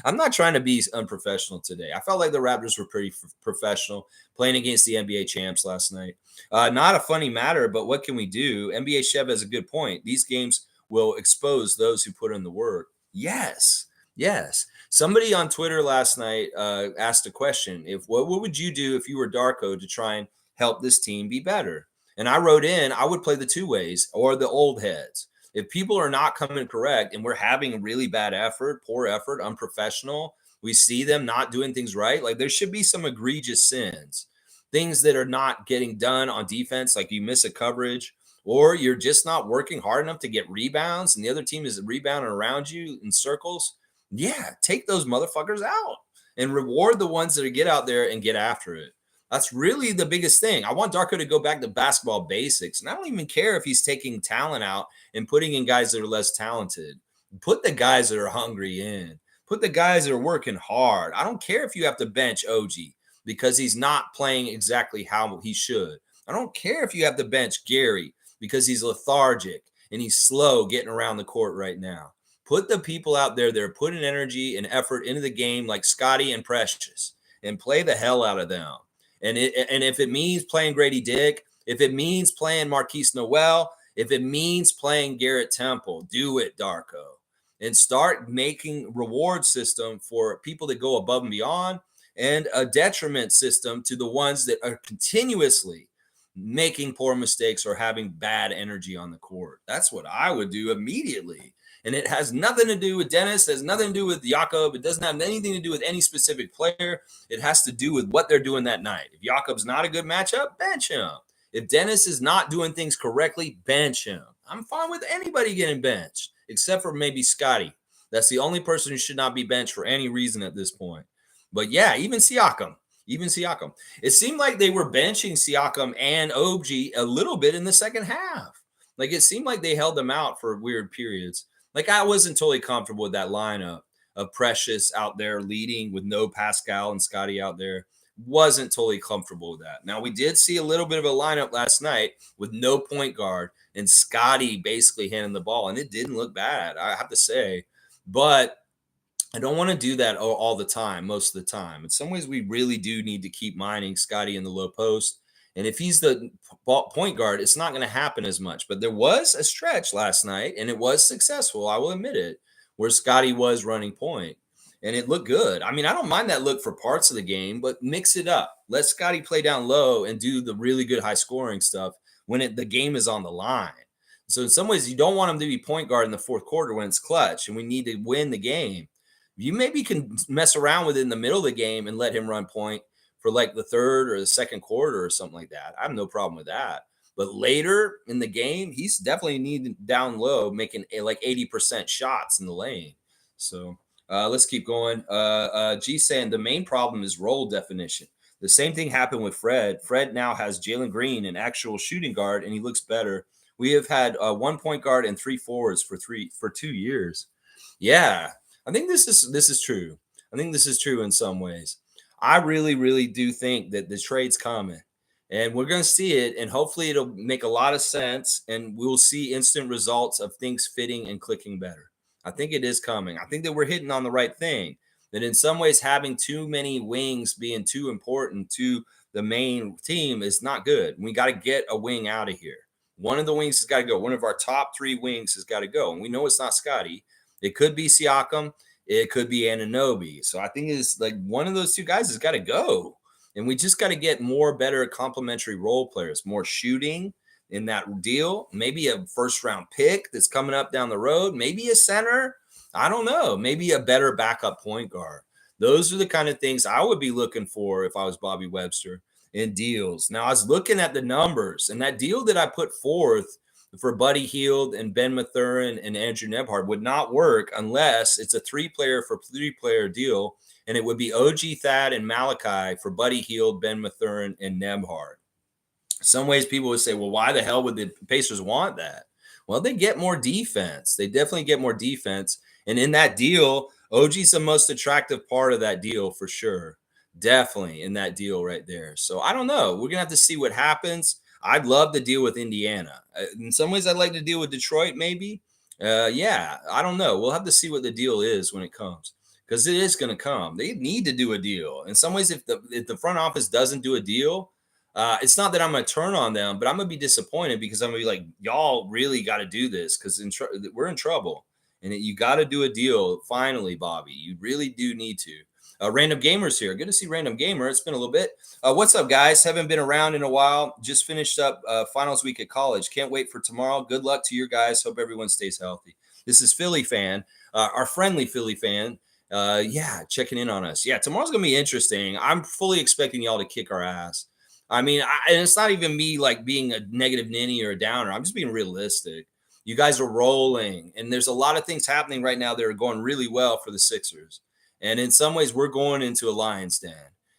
I'm not trying to be unprofessional today. I felt like the Raptors were pretty professional playing against the NBA champs last night. Not a funny matter, but what can we do? NBA Chev has a good point. These games will expose those who put in the work. Yes. Yes. Somebody on Twitter last night asked a question. What would you do if you were Darko to try and help this team be better? And I wrote in, I would play the two ways or the old heads. If people are not coming correct and we're having a really bad effort, poor effort, unprofessional, we see them not doing things right. Like there should be some egregious sins, things that are not getting done on defense, like you miss a coverage or you're just not working hard enough to get rebounds and the other team is rebounding around you in circles. Yeah, take those motherfuckers out and reward the ones that get out there and get after it. That's really the biggest thing. I want Darko to go back to basketball basics. And I don't even care if he's taking talent out and putting in guys that are less talented. Put the guys that are hungry in. Put the guys that are working hard. I don't care if you have to bench OG because he's not playing exactly how he should. I don't care if you have to bench Gary because he's lethargic and he's slow getting around the court right now. Put the people out there that are putting energy and effort into the game like Scotty and Precious and play the hell out of them. And if it means playing Grady Dick, if it means playing Marquise Noel, if it means playing Garrett Temple, do it, Darko. And start making reward system for people that go above and beyond and a detriment system to the ones that are continuously making poor mistakes or having bad energy on the court. That's what I would do immediately. And it has nothing to do with Dennis. It has nothing to do with Jakob. It doesn't have anything to do with any specific player. It has to do with what they're doing that night. If Jakob's not a good matchup, bench him. If Dennis is not doing things correctly, bench him. I'm fine with anybody getting benched, except for maybe Scotty. That's the only person who should not be benched for any reason at this point. But yeah, even Siakam. It seemed like they were benching Siakam and OG a little bit in the second half. Like it seemed like they held them out for weird periods. Like I wasn't totally comfortable with that lineup of Precious out there leading with no Pascal and Scotty out there. Wasn't totally comfortable with that. Now we did see a little bit of a lineup last night with no point guard and Scotty basically handing the ball, and it didn't look bad, I have to say. But I don't want to do that all the time, most of the time. In some ways, we really do need to keep mining Scotty in the low post. And if he's the point guard, it's not going to happen as much. But there was a stretch last night, and it was successful, I will admit it, where Scotty was running point. And it looked good. I mean, I don't mind that look for parts of the game, but mix it up. Let Scotty play down low and do the really good high scoring stuff when the game is on the line. So in some ways, you don't want him to be point guard in the fourth quarter when it's clutch and we need to win the game. You maybe can mess around with it in the middle of the game and let him run point for like the third or the second quarter or something like that. I have no problem with that. But later in the game, he's definitely needed down low, making like 80% shots in the lane. So let's keep going. G saying the main problem is role definition. The same thing happened with Fred. Fred now has Jalen Green, an actual shooting guard, and he looks better. We have had 1 point guard and 3 forwards for 2 years. Yeah, I think this is true. I think this is true in some ways. I really, really do think that the trade's coming, and we're going to see it, and hopefully it'll make a lot of sense, and we'll see instant results of things fitting and clicking better. I think it is coming. I think that we're hitting on the right thing. That in some ways, having too many wings being too important to the main team is not good. We got to get a wing out of here. One of the wings has got to go. One of our top 3 wings has got to go. And we know it's not Scotty. It could be Siakam. It could be Anunoby. So I think it's like one of those 2 guys has got to go. And we just got to get more better complementary role players, more shooting in that deal. Maybe a first round pick that's coming up down the road. Maybe a center. I don't know. Maybe a better backup point guard. Those are the kind of things I would be looking for if I was Bobby Webster in deals. Now, I was looking at the numbers, and that deal that I put forth for Buddy Hield and Ben Mathurin and Andrew Nembhard would not work unless it's a 3-player for 3-player deal, and it would be OG Thad and Malachi for Buddy Hield, Ben Mathurin, and Nembhard. Some ways people would say, well, why the hell would the Pacers want that? Well, they get more defense. They definitely get more defense. And in that deal, OG's the most attractive part of that deal for sure. Definitely in that deal right there. So I don't know. We're going to have to see what happens. I'd love to deal with Indiana. In some ways, I'd like to deal with Detroit, maybe. Yeah, I don't know. We'll have to see what the deal is when it comes, because it is going to come. They need to do a deal. In some ways, if the front office doesn't do a deal, it's not that I'm going to turn on them, but I'm going to be disappointed, because I'm going to be like, y'all really got to do this, because we're in trouble. And you got to do a deal finally, Bobby. You really do need to. Random Gamers here. Good to see Random Gamer. It's been a little bit. What's up, guys? Haven't been around in a while. Just finished up finals week at college. Can't wait for tomorrow. Good luck to you guys. Hope everyone stays healthy. This is Philly fan, our friendly Philly fan. Yeah, checking in on us. Yeah, tomorrow's going to be interesting. I'm fully expecting y'all to kick our ass. I mean, and it's not even me like being a negative ninny or a downer. I'm just being realistic. You guys are rolling, and there's a lot of things happening right now that are going really well for the Sixers. And in some ways, we're going into a lion's den.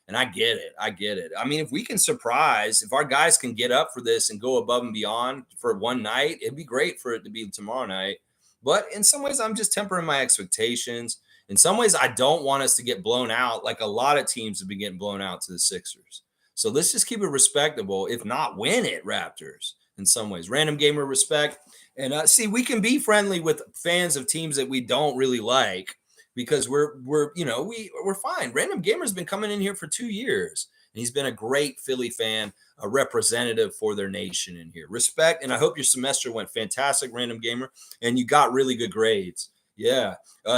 And I get it. I get it. I mean, if we can surprise, if our guys can get up for this and go above and beyond for one night, it'd be great for it to be tomorrow night. But in some ways, I'm just tempering my expectations. In some ways, I don't want us to get blown out like a lot of teams have been getting blown out to the Sixers. So let's just keep it respectable, if not win it, Raptors, in some ways. Random Gamer respect. And see, we can be friendly with fans of teams that we don't really like, because we're fine. Random Gamer's been coming in here for 2 years, and he's been a great Philly fan, a representative for their nation in here. Respect, and I hope your semester went fantastic, Random Gamer, and you got really good grades. Yeah.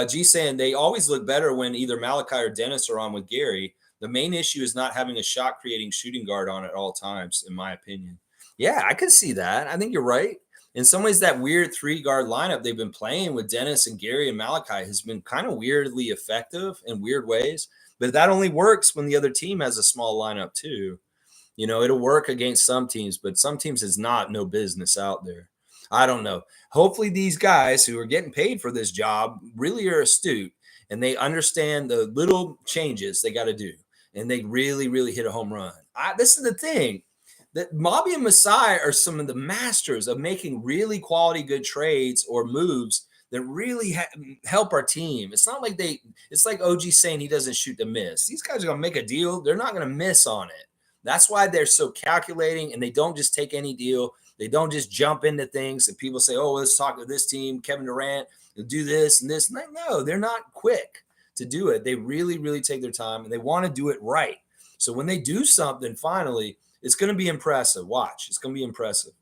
G saying they always look better when either Malachi or Dennis are on with Gary. The main issue is not having a shot-creating shooting guard on at all times, in my opinion. Yeah, I can see that. I think you're right. In some ways, that weird 3-guard lineup they've been playing with Dennis and Gary and Malachi has been kind of weirdly effective in weird ways. But that only works when the other team has a small lineup too. You know, it'll work against some teams, but some teams is not no business out there. I don't know. Hopefully these guys who are getting paid for this job really are astute, and they understand the little changes they got to do, and they really, really hit a home run. This is the thing. That Bobby and Masai are some of the masters of making really quality good trades or moves that really help our team. It's not like it's like OG saying he doesn't shoot to miss. These guys are going to make a deal. They're not going to miss on it. That's why they're so calculating, and they don't just take any deal. They don't just jump into things and people say, oh, let's talk to this team, Kevin Durant, do this and this. No, they're not quick to do it. They really, really take their time, and they want to do it right. So when they do something finally, it's going to be impressive. Watch. It's going to be impressive.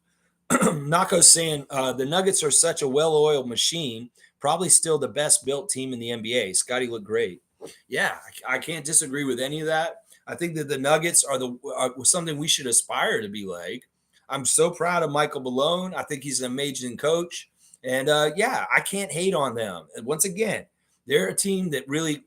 Nako's saying the Nuggets are such a well-oiled machine, probably still the best-built team in the NBA. Scotty looked great. Yeah, I can't disagree with any of that. I think that the Nuggets are something we should aspire to be like. I'm so proud of Michael Malone. I think he's an amazing coach. And, yeah, I can't hate on them. And once again, they're a team that really,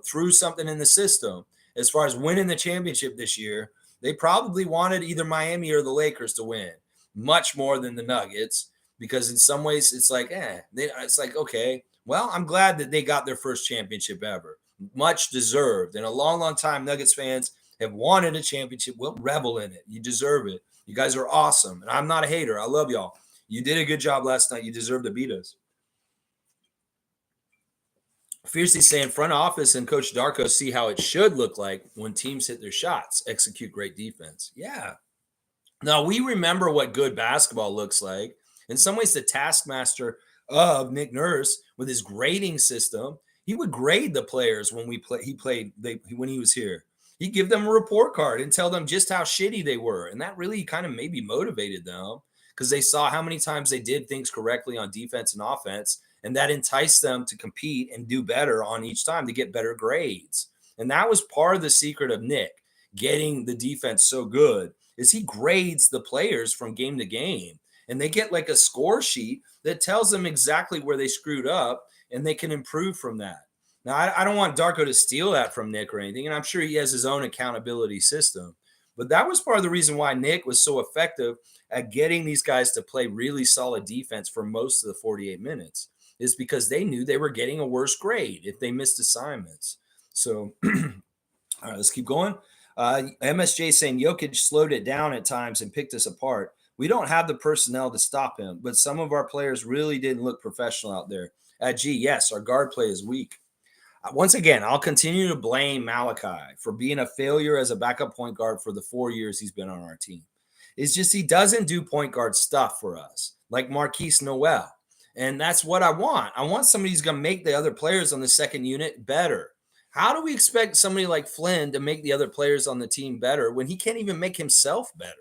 threw something in the system as far as winning the championship this year. They probably wanted either Miami or the Lakers to win. much more than the Nuggets, because in some ways it's like, it's like, okay, well, I'm glad that they got their first championship ever. Much deserved. In a long, long time, Nuggets fans have wanted a championship. We'll revel in it. You deserve it. You guys are awesome. And I'm not a hater. I love y'all. You did a good job last night. You deserve to beat us. Fiercely saying front office and Coach Darko see how it should look like when teams hit their shots, execute great defense. Yeah. Now we remember what good basketball looks like. In some ways, the taskmaster of Nick Nurse with his grading system, he would grade the players when when he was here. He'd give them a report card and tell them just how shitty they were. And that really kind of maybe motivated them because they saw how many times they did things correctly on defense and offense. And that enticed them to compete and do better on each time to get better grades. And that was part of the secret of Nick getting the defense so good is he grades the players from game to game. And they get like a score sheet that tells them exactly where they screwed up and they can improve from that. Now, I don't want Darko to steal that from Nick or anything, and I'm sure he has his own accountability system. But that was part of the reason why Nick was so effective at getting these guys to play really solid defense for most of the 48 minutes, is because they knew they were getting a worse grade if they missed assignments. So, all right, let's keep going. MSJ saying Jokic slowed it down at times and picked us apart. We don't have the personnel to stop him, but some of our players really didn't look professional out there. Yes, our guard play is weak. Once again, I'll continue to blame Malachi for being a failure as a backup point guard for the 4 years he's been on our team. It's just he doesn't do point guard stuff for us, like Marquise Noel. And that's what I want. I want somebody who's going to make the other players on the second unit better. How do we expect somebody like Flynn to make the other players on the team better when he can't even make himself better?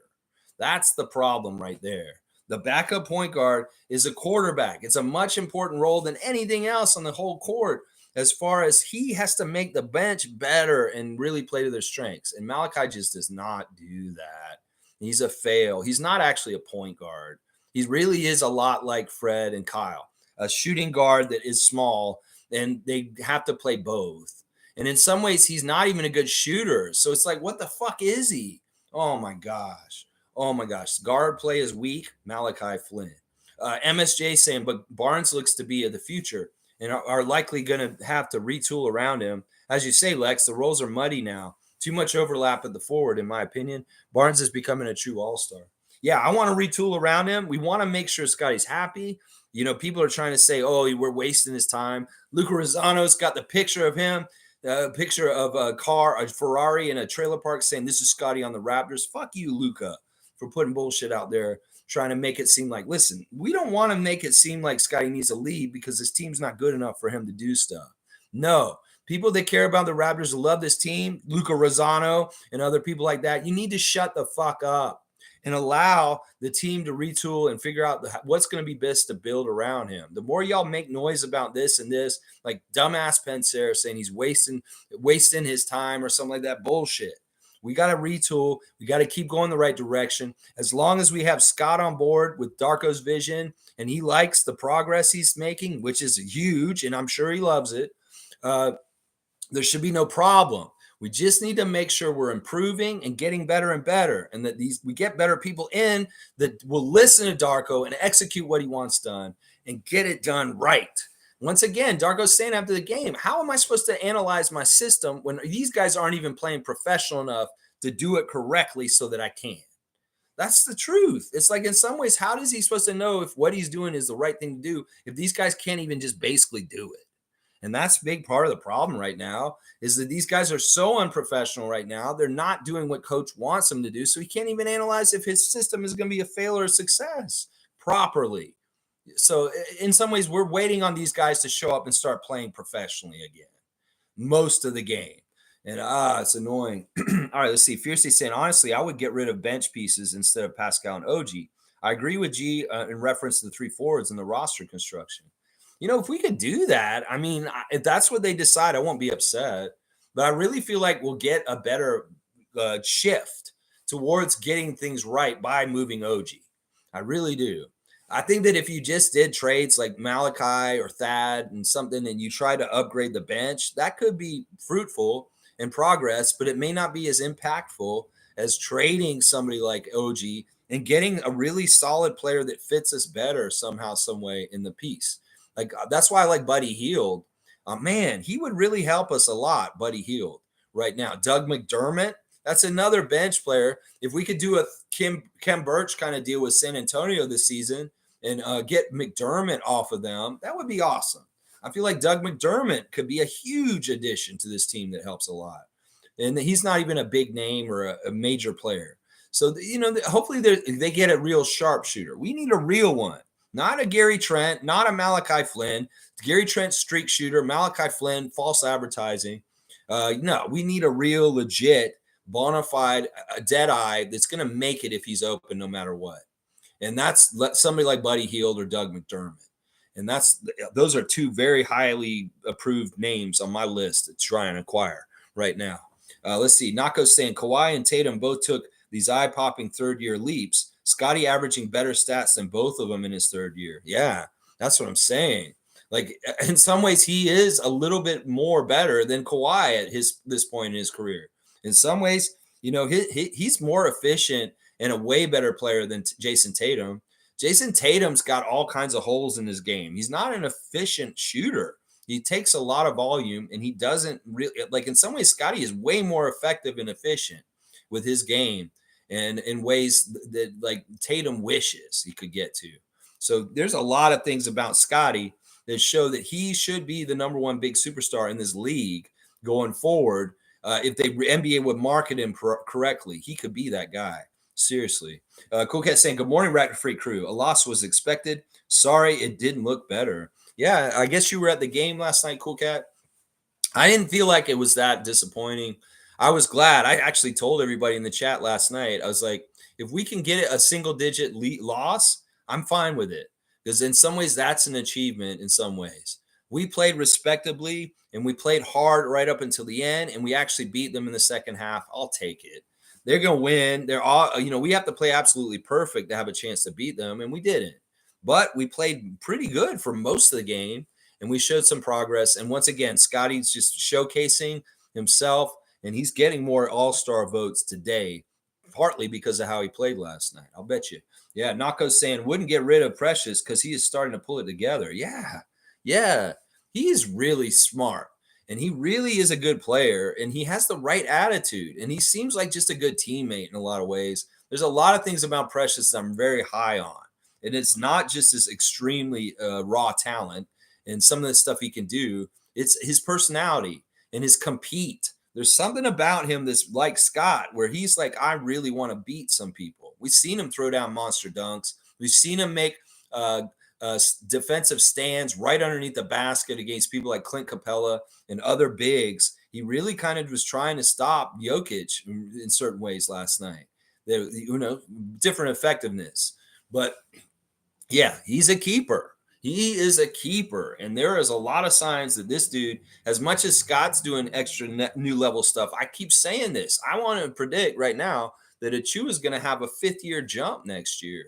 That's the problem right there. The backup point guard is a quarterback. It's a much important role than anything else on the whole court, as far as he has to make the bench better and really play to their strengths. And Malachi just does not do that. He's a fail. He's not actually a point guard. He really is a lot like Fred and Kyle, a shooting guard that is small, and they have to play both. And in some ways, he's not even a good shooter. So it's like, what the fuck is he? Oh my gosh. Oh my gosh. Guard play is weak. Malachi Flynn. MSJ saying, but Barnes looks to be the future and are likely going to have to retool around him. As you say, Lex, the roles are muddy now. Too much overlap at the forward, in my opinion. Barnes is becoming a true all-star. Yeah, I want to retool around him. We want to make sure Scotty's happy. You know, people are trying to say, oh, we're wasting his time. Luca Rosano's got the picture of him, a picture of a car, a Ferrari in a trailer park saying, this is Scotty on the Raptors. Fuck you, Luca, for putting bullshit out there, trying to make it seem like, listen, we don't want to make it seem like Scotty needs a lead because his team's not good enough for him to do stuff. No. People that care about the Raptors love this team, Luca Rosano and other people like that. You need to shut the fuck up and allow the team to retool and figure out what's going to be best to build around him. The more y'all make noise about this and this, like dumbass Pensar saying he's wasting his time or something like that, bullshit. We got to retool. We got to keep going the right direction. As long as we have Scott on board with Darko's vision and he likes the progress he's making, which is huge, and I'm sure he loves it, there should be no problem. We just need to make sure we're improving and getting better and better, and that we get better people in that will listen to Darko and execute what he wants done and get it done right. Once again, Darko's saying after the game, how am I supposed to analyze my system when these guys aren't even playing professional enough to do it correctly so that I can? That's the truth. It's like in some ways, how is he supposed to know if what he's doing is the right thing to do if these guys can't even just basically do it? And that's a big part of the problem right now is that these guys are so unprofessional right now. They're not doing what coach wants them to do. So he can't even analyze if his system is going to be a fail or a success properly. So in some ways, we're waiting on these guys to show up and start playing professionally again most of the game. And it's annoying. All right, let's see. Fiercely saying, honestly, I would get rid of bench pieces instead of Pascal and OG. I agree with G in reference to the three forwards and the roster construction. You know, if we could do that, I mean, if that's what they decide, I won't be upset. But I really feel like we'll get a better shift towards getting things right by moving OG. I really do. I think that if you just did trades like Malachi or Thad and something and you try to upgrade the bench, that could be fruitful and progress, but it may not be as impactful as trading somebody like OG and getting a really solid player that fits us better somehow, some way in the piece. Like that's why I like Buddy Hield. Man, he would really help us a lot, Buddy Hield, right now. Doug McDermott, that's another bench player. If we could do a Kem Birch kind of deal with San Antonio this season and get McDermott off of them, that would be awesome. I feel like Doug McDermott could be a huge addition to this team that helps a lot. And he's not even a big name or a major player. So, hopefully they get a real sharpshooter. We need a real one, not a Gary Trent, not a Malachi Flynn. Gary Trent, streak shooter, Malachi Flynn, false advertising. No, we need a real, legit, bona fide, dead eye that's going to make it if he's open no matter what. And that's somebody like Buddy Hield or Doug McDermott. And those are two very highly approved names on my list to try and acquire right now. Let's see. Nako's saying Kawhi and Tatum both took these eye-popping third-year leaps. Scotty averaging better stats than both of them in his third year. Yeah, that's what I'm saying. Like in some ways, he is a little bit more better than Kawhi at this point in his career. In some ways, he's more efficient and a way better player than Jason Tatum. Jason Tatum's got all kinds of holes in his game. He's not an efficient shooter. He takes a lot of volume, and he doesn't really like. In some ways, Scotty is way more effective and efficient with his game, and in ways that like Tatum wishes he could get to. So there's a lot of things about Scotty that show that he should be the number one big superstar in this league going forward. If the NBA would market him correctly, he could be that guy. Seriously. Cool Cat saying, good morning, Raptor Freak crew. A loss was expected. Sorry, it didn't look better. Yeah, I guess you were at the game last night, Cool Cat. I didn't feel like it was that disappointing. I was glad. I actually told everybody in the chat last night, I was like, if we can get a single-digit loss, I'm fine with it. Because in some ways, that's an achievement in some ways. We played respectably, and we played hard right up until the end, and we actually beat them in the second half. I'll take it. They're going to win. They're all, we have to play absolutely perfect to have a chance to beat them, and we didn't. But we played pretty good for most of the game, and we showed some progress. And once again, Scotty's just showcasing himself, and he's getting more all-star votes today, partly because of how he played last night. I'll bet you. Yeah, Nako's saying wouldn't get rid of Precious because he is starting to pull it together. Yeah, he's really smart. And he really is a good player, and he has the right attitude, and he seems like just a good teammate in a lot of ways. There's a lot of things about Precious that I'm very high on, and it's not just his extremely raw talent and some of the stuff he can do. It's his personality and his compete. There's something about him that's like Scott, where he's like, I really want to beat some people. We've seen him throw down monster dunks. We've seen him make defensive stands right underneath the basket against people like Clint Capella and other bigs. He really kind of was trying to stop Jokic in certain ways last night. Different effectiveness. But yeah, he's a keeper. He is a keeper. And there is a lot of signs that this dude, as much as Scott's doing extra new level stuff, I keep saying this. I want to predict right now that Achua is going to have a fifth-year jump next year.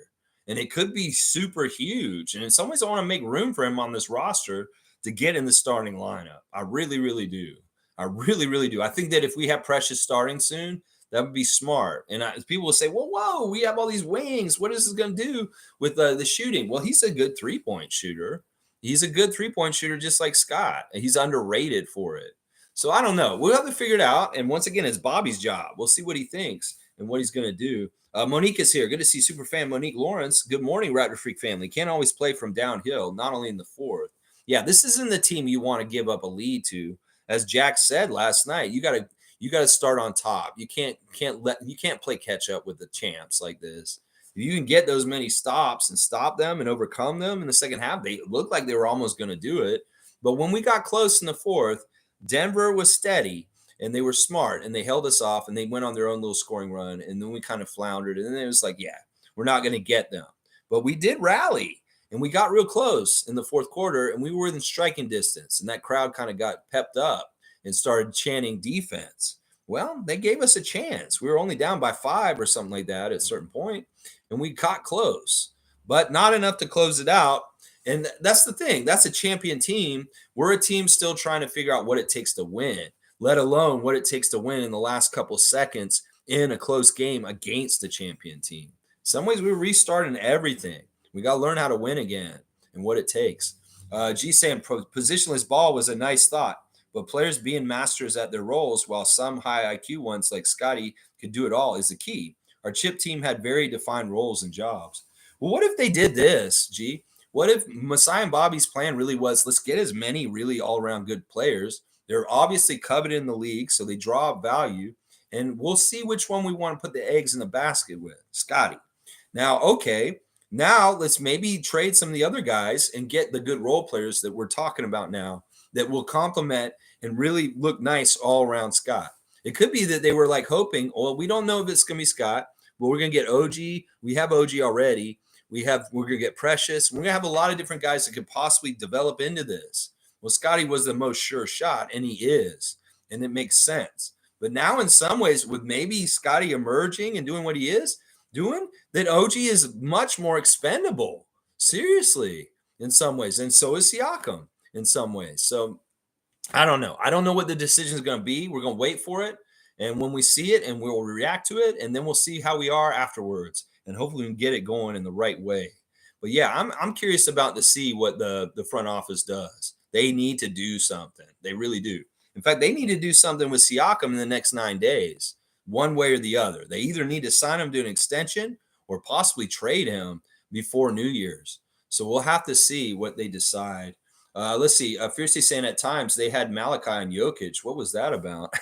And it could be super huge. And in some ways, I want to make room for him on this roster to get in the starting lineup. I really, really do. I really, really do. I think that if we have Precious starting soon, that would be smart. And people will say, well, whoa, we have all these wings. What is this going to do with the shooting? Well, he's a good three-point shooter. He's a good three-point shooter just like Scott. And he's underrated for it. So I don't know. We'll have to figure it out. And once again, it's Bobby's job. We'll see what he thinks and what he's going to do. Monique is here. Good to see Superfan Monique Lawrence. Good morning, Raptor Freak family. Can't always play from downhill, not only in the fourth. Yeah, this isn't the team you want to give up a lead to. As Jack said last night, you got to start on top. You can't play catch up with the champs like this. If you can get those many stops and stop them and overcome them in the second half, they looked like they were almost going to do it. But when we got close in the fourth, Denver was steady. And they were smart, and they held us off, and they went on their own little scoring run, and then we kind of floundered, and then it was like, yeah, we're not going to get them. But we did rally, and we got real close in the fourth quarter, and we were in striking distance, and that crowd kind of got pepped up and started chanting defense. Well, they gave us a chance. We were only down by 5 or something like that at a certain point, and we got close, but not enough to close it out. And that's the thing. That's a champion team. We're a team still trying to figure out what it takes to win, let alone what it takes to win in the last couple seconds in a close game against the champion team. Some ways we're restarting everything. We got to learn how to win again and what it takes. G saying positionless ball was a nice thought, but players being masters at their roles while some high IQ ones like Scotty could do it all is the key. Our chip team had very defined roles and jobs. Well, what if they did this, G? What if Masai and Bobby's plan really was let's get as many really all around good players? They're obviously coveted in the league, so they draw up value, and we'll see which one we want to put the eggs in the basket with. Scotty. Now, okay, now let's maybe trade some of the other guys and get the good role players that we're talking about now that will complement and really look nice all around Scott. It could be that they were like hoping, well, we don't know if it's going to be Scott, but we're going to get OG. We have OG already. We're going to get Precious. We're going to have a lot of different guys that could possibly develop into this. Well, Scotty was the most sure shot, and he is, and it makes sense. But now, in some ways, with maybe Scotty emerging and doing what he is doing, that OG is much more expendable. Seriously, in some ways, and so is Siakam in some ways. So I don't know. I don't know what the decision is going to be. We're going to wait for it, and when we see it, and we'll react to it, and then we'll see how we are afterwards, and hopefully we can get it going in the right way. But yeah, I'm curious about to see what the front office does. They need to do something. They really do. In fact, they need to do something with Siakam in the next 9 days, one way or the other. They either need to sign him to an extension or possibly trade him before New Year's. So we'll have to see what they decide. Let's see. Fiercely saying at times they had Malachi and Jokic. What was that about?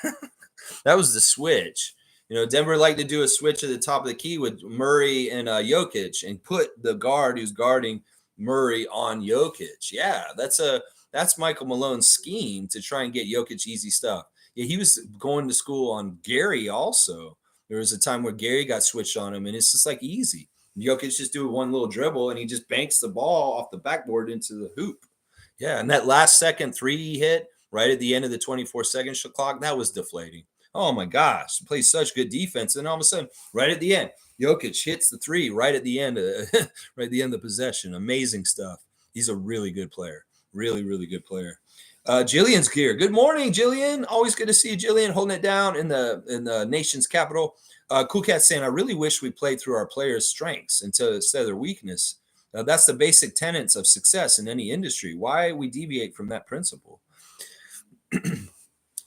That was the switch. Denver liked to do a switch at the top of the key with Murray and Jokic and put the guard who's guarding Murray on Jokic. Yeah, that's Michael Malone's scheme to try and get Jokic easy stuff. Yeah, he was going to school on Gary also. There was a time where Gary got switched on him, and it's just like easy. Jokic just do one little dribble, and he just banks the ball off the backboard into the hoop. Yeah, and that last second three he hit right at the end of the 24-second shot clock, that was deflating. Oh my gosh, plays such good defense, and all of a sudden, right at the end, Jokic hits the three right at the end of right at the end of the possession. Amazing stuff. He's a really good player. Really, really good player. Jillian's here. Good morning, Jillian. Always good to see you, Jillian, holding it down in the nation's capital. Cool Cat saying, I really wish we played through our players' strengths instead of their weakness. That's the basic tenets of success in any industry. Why we deviate from that principle?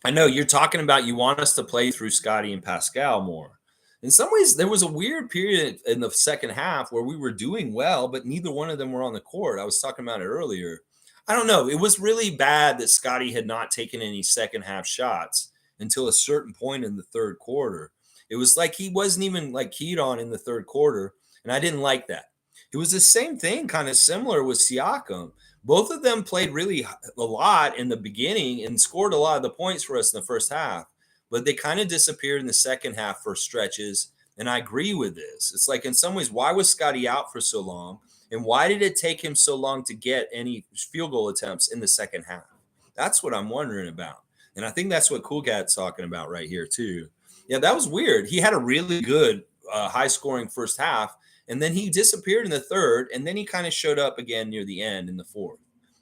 I know you're talking about you want us to play through Scotty and Pascal more. In some ways, there was a weird period in the second half where we were doing well, but neither one of them were on the court. I was talking about it earlier. I don't know. It was really bad that Scotty had not taken any second half shots until a certain point in the third quarter. It was like he wasn't even like keyed on in the third quarter, and I didn't like that. It was the same thing, kind of similar with Siakam. Both of them played really a lot in the beginning and scored a lot of the points for us in the first half, but they kind of disappeared in the second half for stretches. And I agree with this. It's like in some ways, why was Scotty out for so long? And why did it take him so long to get any field goal attempts in the second half? That's what I'm wondering about. And I think that's what Cool Cat's talking about right here, too. Yeah, that was weird. He had a really good high scoring first half, and then he disappeared in the third, and then he kind of showed up again near the end in the fourth.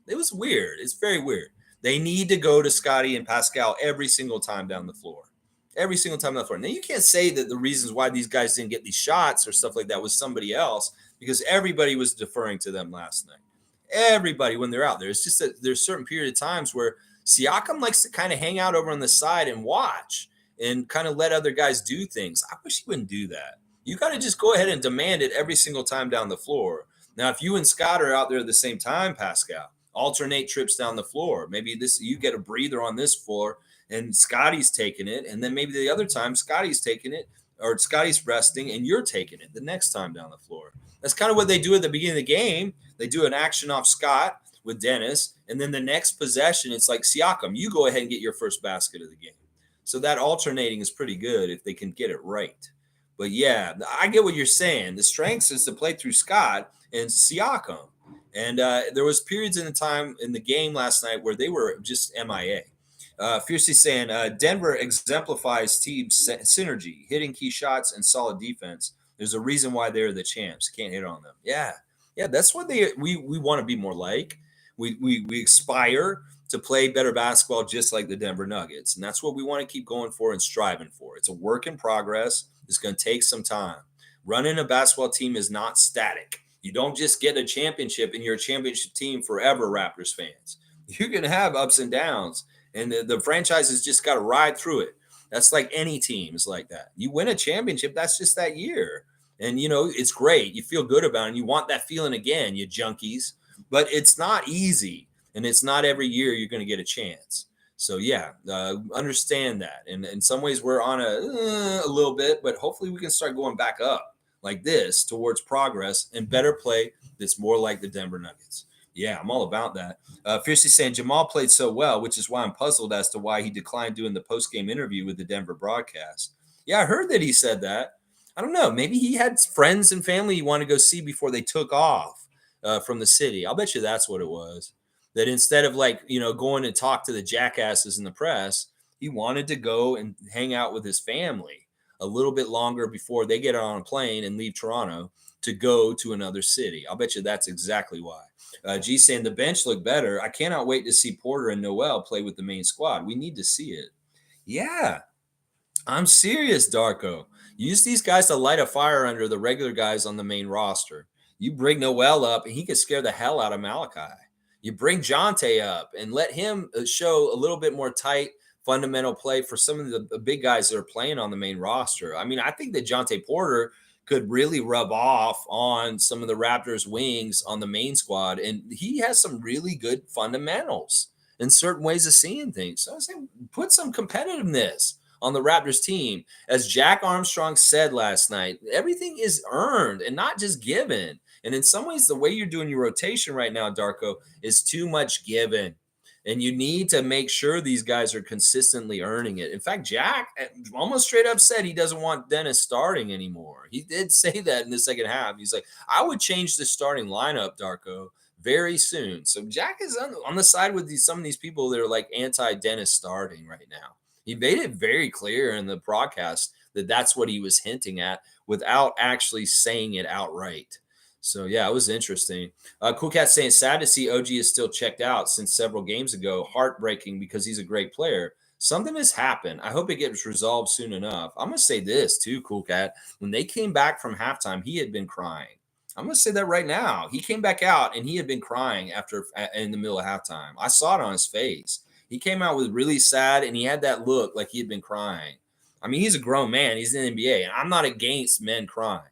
It was weird. It's very weird. They need to go to Scotty and Pascal every single time down the floor. Every single time down the floor. Now, you can't say that the reasons why these guys didn't get these shots or stuff like that was somebody else, because everybody was deferring to them last night. Everybody, when they're out there. It's just that there's certain period of times where Siakam likes to kind of hang out over on the side and watch and kind of let other guys do things. I wish he wouldn't do that. You got to just go ahead and demand it every single time down the floor. Now, if you and Scott are out there at the same time, Pascal, alternate trips down the floor. Maybe you get a breather on this floor and Scotty's taking it. And then maybe the other time Scotty's taking it or Scotty's resting and you're taking it the next time down the floor. That's kind of what they do at the beginning of the game. They do an action off Scott with Dennis. And then the next possession, it's like Siakam, you go ahead and get your first basket of the game. So that alternating is pretty good if they can get it right. But yeah, I get what you're saying. The strength is to play through Scott and Siakam. And there was periods in the time in the game last night where they were just MIA. Fiercely saying, Denver exemplifies team synergy, hitting key shots and solid defense. There's a reason why they're the champs. Can't hit on them. Yeah, that's what we want to be more like. We aspire to play better basketball just like the Denver Nuggets. And that's what we want to keep going for and striving for. It's a work in progress. It's going to take some time. Running a basketball team is not static. You don't just get a championship and you're a championship team forever, Raptors fans. You're going to have ups and downs, and the franchise has just got to ride through it. That's like any team is like that. You win a championship, that's just that year. And, it's great. You feel good about it. And you want that feeling again, you junkies. But it's not easy. And it's not every year you're going to get a chance. So, yeah, understand that. And in some ways, we're on a little bit, but hopefully we can start going back up like this towards progress and better play that's more like the Denver Nuggets. Yeah, I'm all about that. Fiercely saying Jamal played so well, which is why I'm puzzled as to why he declined doing the post-game interview with the Denver broadcast. Yeah, I heard that he said that. I don't know. Maybe he had friends and family he wanted to go see before they took off from the city. I'll bet you that's what it was. That instead of going to talk to the jackasses in the press, he wanted to go and hang out with his family a little bit longer before they get on a plane and leave Toronto to go to another city. I'll bet you that's exactly why. G saying the bench looked better. I cannot wait to see Porter and Noel play with the main squad. We need to see it. Yeah, I'm serious, Darko. Use these guys to light a fire under the regular guys on the main roster. You bring Noel up, and he could scare the hell out of Malachi. You bring Jonte up and let him show a little bit more tight fundamental play for some of the big guys that are playing on the main roster. I mean, I think that Jonte Porter could really rub off on some of the Raptors wings on the main squad. And he has some really good fundamentals and certain ways of seeing things. So I say put some competitiveness on the Raptors team. As Jack Armstrong said last night, everything is earned and not just given. And in some ways, the way you're doing your rotation right now, Darko, is too much given. And you need to make sure these guys are consistently earning it. In fact, Jack almost straight up said he doesn't want Dennis starting anymore. He did say that in the second half. He's like, I would change the starting lineup, Darko, very soon. So Jack is on the side with some of these people that are like anti-Dennis starting right now. He made it very clear in the broadcast that that's what he was hinting at without actually saying it outright. So, yeah, it was interesting. Cool Cat saying, sad to see OG is still checked out since several games ago. Heartbreaking because he's a great player. Something has happened. I hope it gets resolved soon enough. I'm going to say this too, Cool Cat. When they came back from halftime, he had been crying. I'm going to say that right now. He came back out and he had been crying in the middle of halftime. I saw it on his face. He came out with really sad and he had that look like he had been crying. I mean, he's a grown man. He's in the NBA, and I'm not against men crying,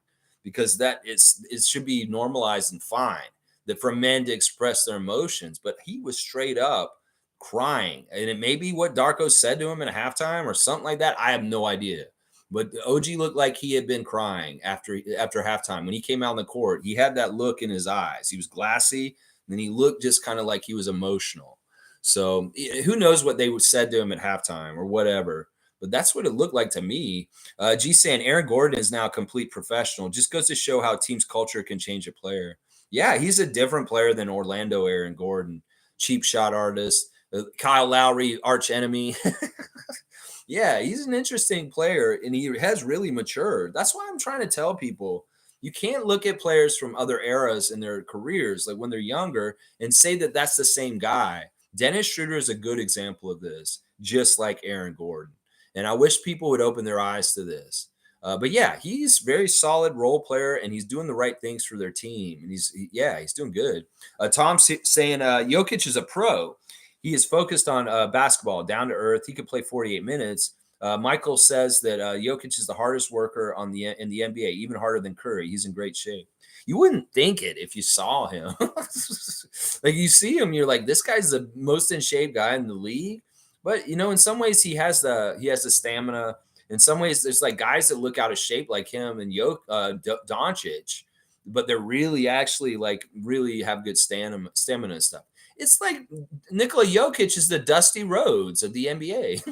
because it should be normalized and fine that for men to express their emotions. But he was straight up crying. And it may be what Darko said to him in a halftime or something like that. I have no idea. But OG looked like he had been crying after halftime. When he came out on the court, he had that look in his eyes. He was glassy, and then he looked just kind of like he was emotional. So who knows what they said to him at halftime or whatever. But that's what it looked like to me. G saying Aaron Gordon is now a complete professional. Just goes to show how team's culture can change a player. Yeah, he's a different player than Orlando Aaron Gordon. Cheap shot artist. Kyle Lowry, arch enemy. Yeah, he's an interesting player, and he has really matured. That's why I'm trying to tell people, you can't look at players from other eras in their careers, like when they're younger, and say that that's the same guy. Dennis Schroeder is a good example of this, just like Aaron Gordon. And I wish people would open their eyes to this. But yeah, he's very solid role player, and he's doing the right things for their team. And he's doing good. Tom's saying Jokic is a pro. He is focused on basketball, down to earth. He could play 48 minutes. Michael says that Jokic is the hardest worker in the NBA, even harder than Curry. He's in great shape. You wouldn't think it if you saw him. Like you see him, you're like, this guy's the most in shape guy in the league. But in some ways he has the stamina. In some ways, there's like guys that look out of shape like him and Doncic, but they're really actually like really have good stamina and stuff. It's like Nikola Jokic is the Dusty Rhodes of the NBA.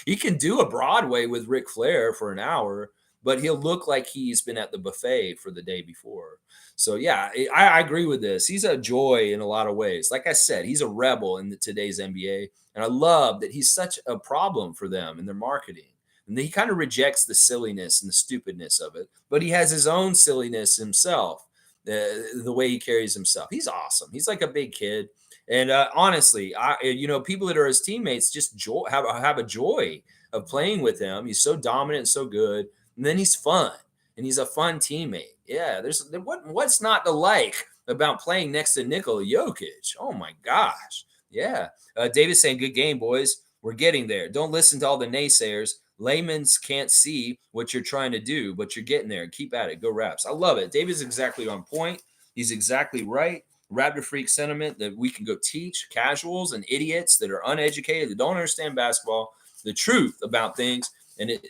He can do a Broadway with Ric Flair for an hour, but he'll look like he's been at the buffet for the day before. So, yeah, I agree with this. He's a joy in a lot of ways. Like I said, he's a rebel in today's NBA, and I love that he's such a problem for them in their marketing. And he kind of rejects the silliness and the stupidness of it, but he has his own silliness himself, the way he carries himself. He's awesome. He's like a big kid. And honestly, people that are his teammates just have a joy of playing with him. He's so dominant and so good. And then he's fun. and he's a fun teammate. Yeah, what's not to like about playing next to Nikola Jokic? Oh my gosh. Yeah. David's saying, good game, boys. We're getting there. Don't listen to all the naysayers. Layman's can't see what you're trying to do, but you're getting there. Keep at it. Go Raps. I love it. David's exactly on point. He's exactly right. Raptor Freak sentiment that we can go teach casuals and idiots that are uneducated, that don't understand basketball, the truth about things. And,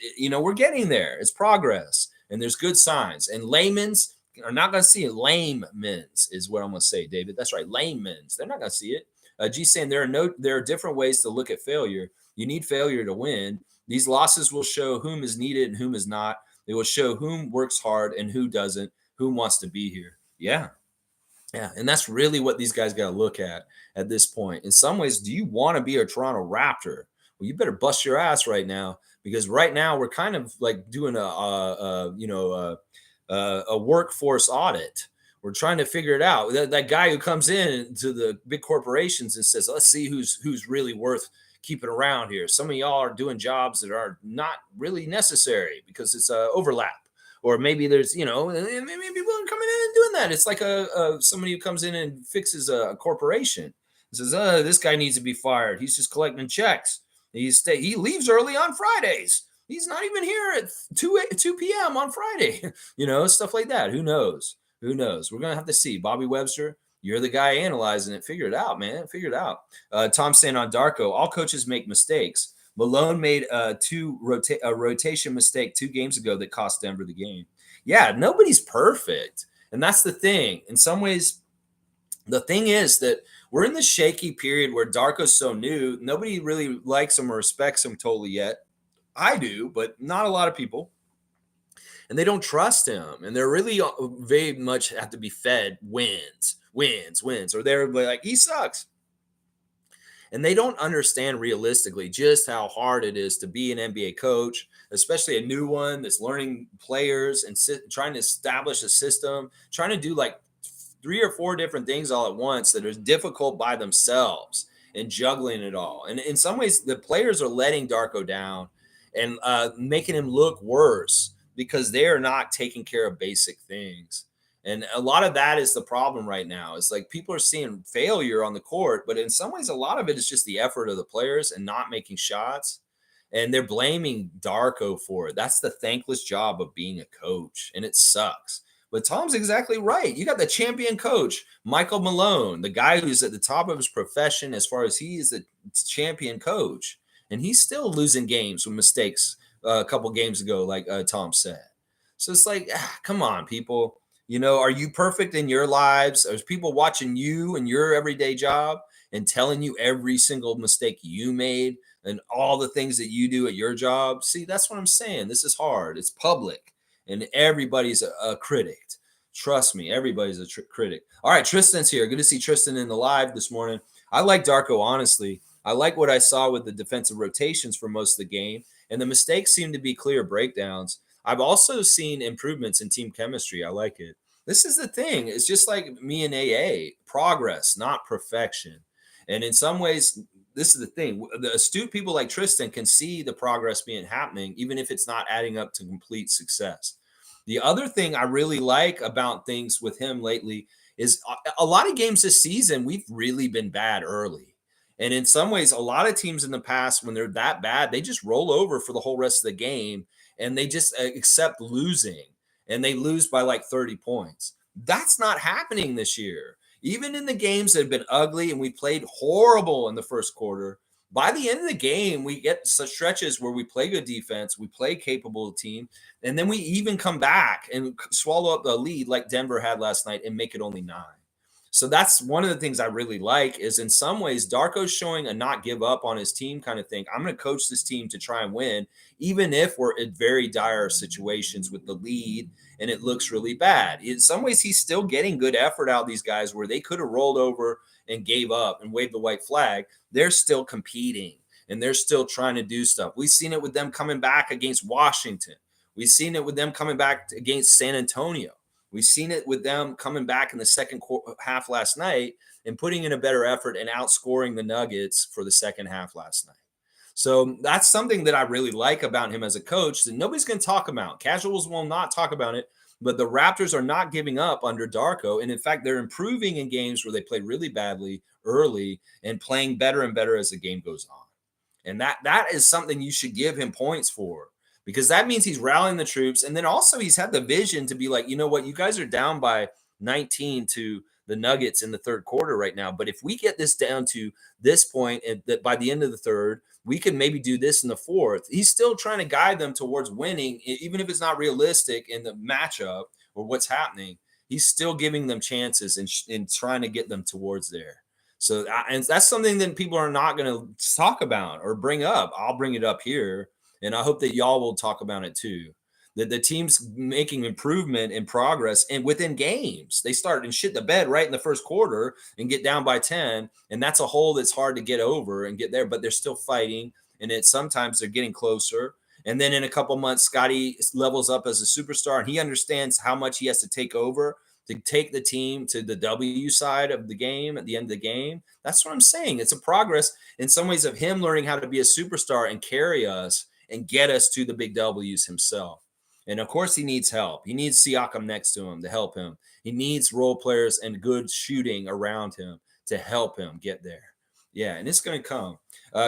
we're getting there. It's progress. And there's good signs. And layman's are not going to see it. Layman's is what I'm going to say, David. That's right. Layman's. They're not going to see it. G saying there are different ways to look at failure. You need failure to win. These losses will show whom is needed and whom is not. They will show whom works hard and who doesn't, who wants to be here. Yeah. Yeah. And that's really what these guys got to look at this point. In some ways, do you want to be a Toronto Raptor? Well, you better bust your ass right now, because right now we're kind of like doing a workforce audit. We're trying to figure it out. That guy who comes in to the big corporations and says, let's see who's really worth keeping around here. Some of y'all are doing jobs that are not really necessary because it's a overlap. Or maybe there's, maybe people are coming in and doing that. It's like somebody who comes in and fixes a corporation and says, this guy needs to be fired. He's just collecting checks. He leaves early on Fridays. He's not even here at 2 p.m. on Friday. Stuff like that. Who knows? We're going to have to see. Bobby Webster, you're the guy analyzing it. Figure it out, man. Figure it out. Tom saying on Darko, all coaches make mistakes. Malone made a rotation mistake 2 games ago that cost Denver the game. Yeah, nobody's perfect. And that's the thing. In some ways, the thing is that we're in the shaky period where Darko's so new. Nobody really likes him or respects him totally yet. I do, but not a lot of people. And they don't trust him. And they're really very much have to be fed wins. Or they're like, he sucks. And they don't understand realistically just how hard it is to be an NBA coach, especially a new one that's learning players and trying to establish a system, trying to do like 3 or 4 different things all at once that are difficult by themselves and juggling it all. And in some ways, the players are letting Darko down and making him look worse because they are not taking care of basic things. And a lot of that is the problem right now. It's like people are seeing failure on the court, but in some ways, a lot of it is just the effort of the players and not making shots. And they're blaming Darko for it. That's the thankless job of being a coach, and it sucks. But Tom's exactly right. You got the champion coach, Michael Malone, the guy who's at the top of his profession as far as he is the champion coach. And he's still losing games with mistakes a couple games ago, like Tom said. So it's like, come on, people. Are you perfect in your lives? There's people watching you and your everyday job and telling you every single mistake you made and all the things that you do at your job. See, that's what I'm saying. This is hard. It's public and everybody's a critic. Trust me, everybody's a critic. All right, Tristan's here. Good to see Tristan in the live this morning. I like Darko, honestly. I like what I saw with the defensive rotations for most of the game, and the mistakes seem to be clear breakdowns. I've also seen improvements in team chemistry. I like it. This is the thing. It's just like me and AA, progress, not perfection. And in some ways, this is the thing. The astute people like Tristan can see the progress being happening, even if it's not adding up to complete success. The other thing I really like about things with him lately is a lot of games this season, we've really been bad early. And in some ways, a lot of teams in the past, when they're that bad, they just roll over for the whole rest of the game and they just accept losing and they lose by like 30 points. That's not happening this year. Even in the games that have been ugly and we played horrible in the first quarter, by the end of the game, we get such stretches where we play good defense, we play capable team, and then we even come back and swallow up the lead like Denver had last night and make it only 9. So that's one of the things I really like is in some ways, Darko's showing a not give up on his team kind of thing. I'm going to coach this team to try and win, even if we're in very dire situations with the lead and it looks really bad. In some ways, he's still getting good effort out of these guys where they could have rolled over and gave up and waved the white flag. They're still competing and they're still trying to do stuff. We've seen it with them coming back against Washington. We've seen it with them coming back against San Antonio. We've seen it with them coming back in the second half last night and putting in a better effort and outscoring the Nuggets for the second half last night. So that's something that I really like about him as a coach that nobody's going to talk about. Casuals will not talk about it, but the Raptors are not giving up under Darko. And in fact, they're improving in games where they play really badly early and playing better and better as the game goes on. And that is something you should give him points for, because that means he's rallying the troops. And then also he's had the vision to be like, you know what, you guys are down by 19 to the Nuggets in the third quarter right now. But if we get this down to this point, and that by the end of the third, we can maybe do this in the fourth. He's still trying to guide them towards winning, even if it's not realistic in the matchup or what's happening. He's still giving them chances and trying to get them towards there. So, and that's something that people are not going to talk about or bring up. I'll bring it up here, and I hope that y'all will talk about it too. That the team's making improvement and progress, and within games, they start and shit the bed right in the first quarter and get down by 10, and that's a hole that's hard to get over and get there. But they're still fighting, and it sometimes they're getting closer. And then in a couple months, Scotty levels up as a superstar, and he understands how much he has to take over to take the team to the W side of the game at the end of the game. That's what I'm saying. It's a progress in some ways of him learning how to be a superstar and carry us and get us to the big W's himself. And of course, he needs help. He needs Siakam next to him to help him. He needs role players and good shooting around him to help him get there. Yeah, and it's going to come.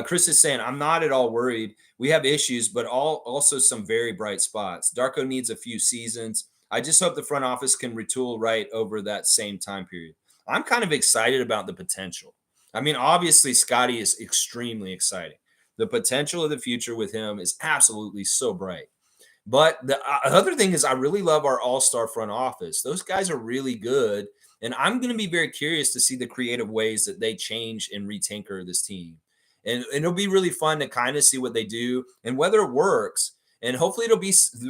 Chris is saying, I'm not at all worried. We have issues, but also some very bright spots. Darko needs a few seasons. I just hope the front office can retool right over that same time period. I'm kind of excited about the potential. I mean, obviously, Scotty is extremely exciting. The potential of the future with him is absolutely so bright. But the other thing is, I really love our all-star front office. Those guys are really good, and I'm going to be very curious to see the creative ways that they change and retinker this team. And it'll be really fun to kind of see what they do and whether it works. And hopefully there'll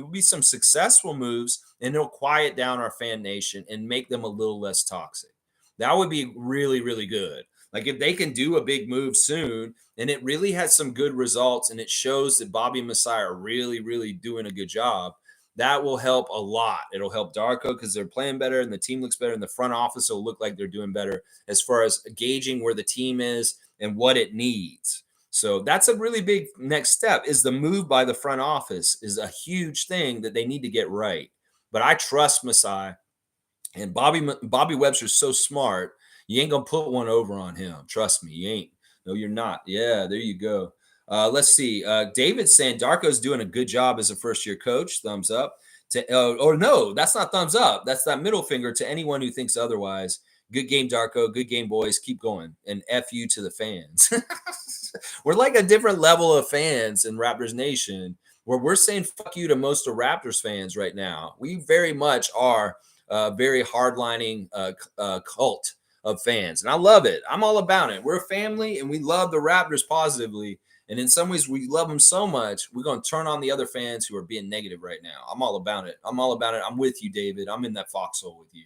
be some successful moves, and it'll quiet down our fan nation and make them a little less toxic. That would be really, really good. Like if they can do a big move soon and it really has some good results and it shows that Bobby and Masai are really, really doing a good job, that will help a lot. It'll help Darko because they're playing better and the team looks better, and the front office will look like they're doing better as far as gauging where the team is and what it needs. So that's a really big next step. Is the move by the front office is a huge thing that they need to get right. But I trust Masai, and Bobby Webster's so smart. You ain't gonna put one over on him. Trust me, you ain't. No, you're not. Yeah, there you go. Let's see. David's saying Darko's doing a good job as a first year coach. Thumbs up. Or no, that's not thumbs up. That's that middle finger to anyone who thinks otherwise. Good game, Darko. Good game, boys. Keep going. And F you to the fans. We're like a different level of fans in Raptors Nation, where we're saying fuck you to most of Raptors fans right now. We very much are very hardlining cult of fans. And I love it. I'm all about it. We're a family and we love the Raptors positively. And in some ways, we love them so much, we're going to turn on the other fans who are being negative right now. I'm all about it. I'm all about it. I'm with you, David. I'm in that foxhole with you.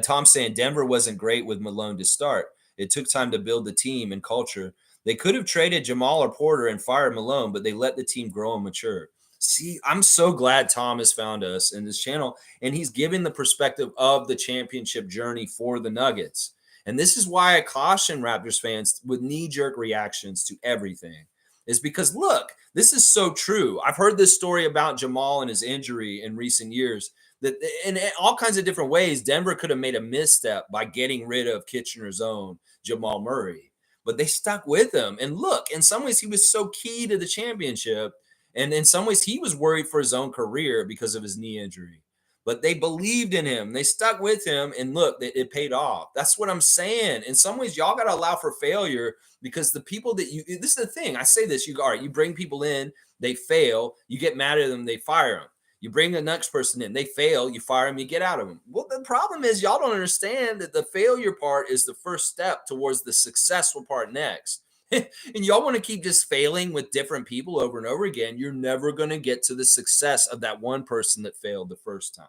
Tom's saying Denver wasn't great with Malone to start. It took time to build the team and culture. They could have traded Jamal or Porter and fired Malone, but they let the team grow and mature. See, I'm so glad Tom has found us in this channel, and he's giving the perspective of the championship journey for the Nuggets. And this is why I caution Raptors fans with knee-jerk reactions to everything, is because, look, this is so true. I've heard this story about Jamal and his injury in recent years, that in all kinds of different ways, Denver could have made a misstep by getting rid of Kitchener's own Jamal Murray. But they stuck with him. And look, in some ways, he was so key to the championship. And in some ways, he was worried for his own career because of his knee injury. But they believed in him. They stuck with him. And look, it paid off. That's what I'm saying. In some ways, y'all got to allow for failure, because the people that this is the thing. I say this, all right, you bring people in, they fail. You get mad at them, they fire them. You bring the next person in, they fail, you fire them, you get out of them. Well, the problem is y'all don't understand that the failure part is the first step towards the successful part next. And y'all want to keep just failing with different people over and over again. You're never going to get to the success of that one person that failed the first time.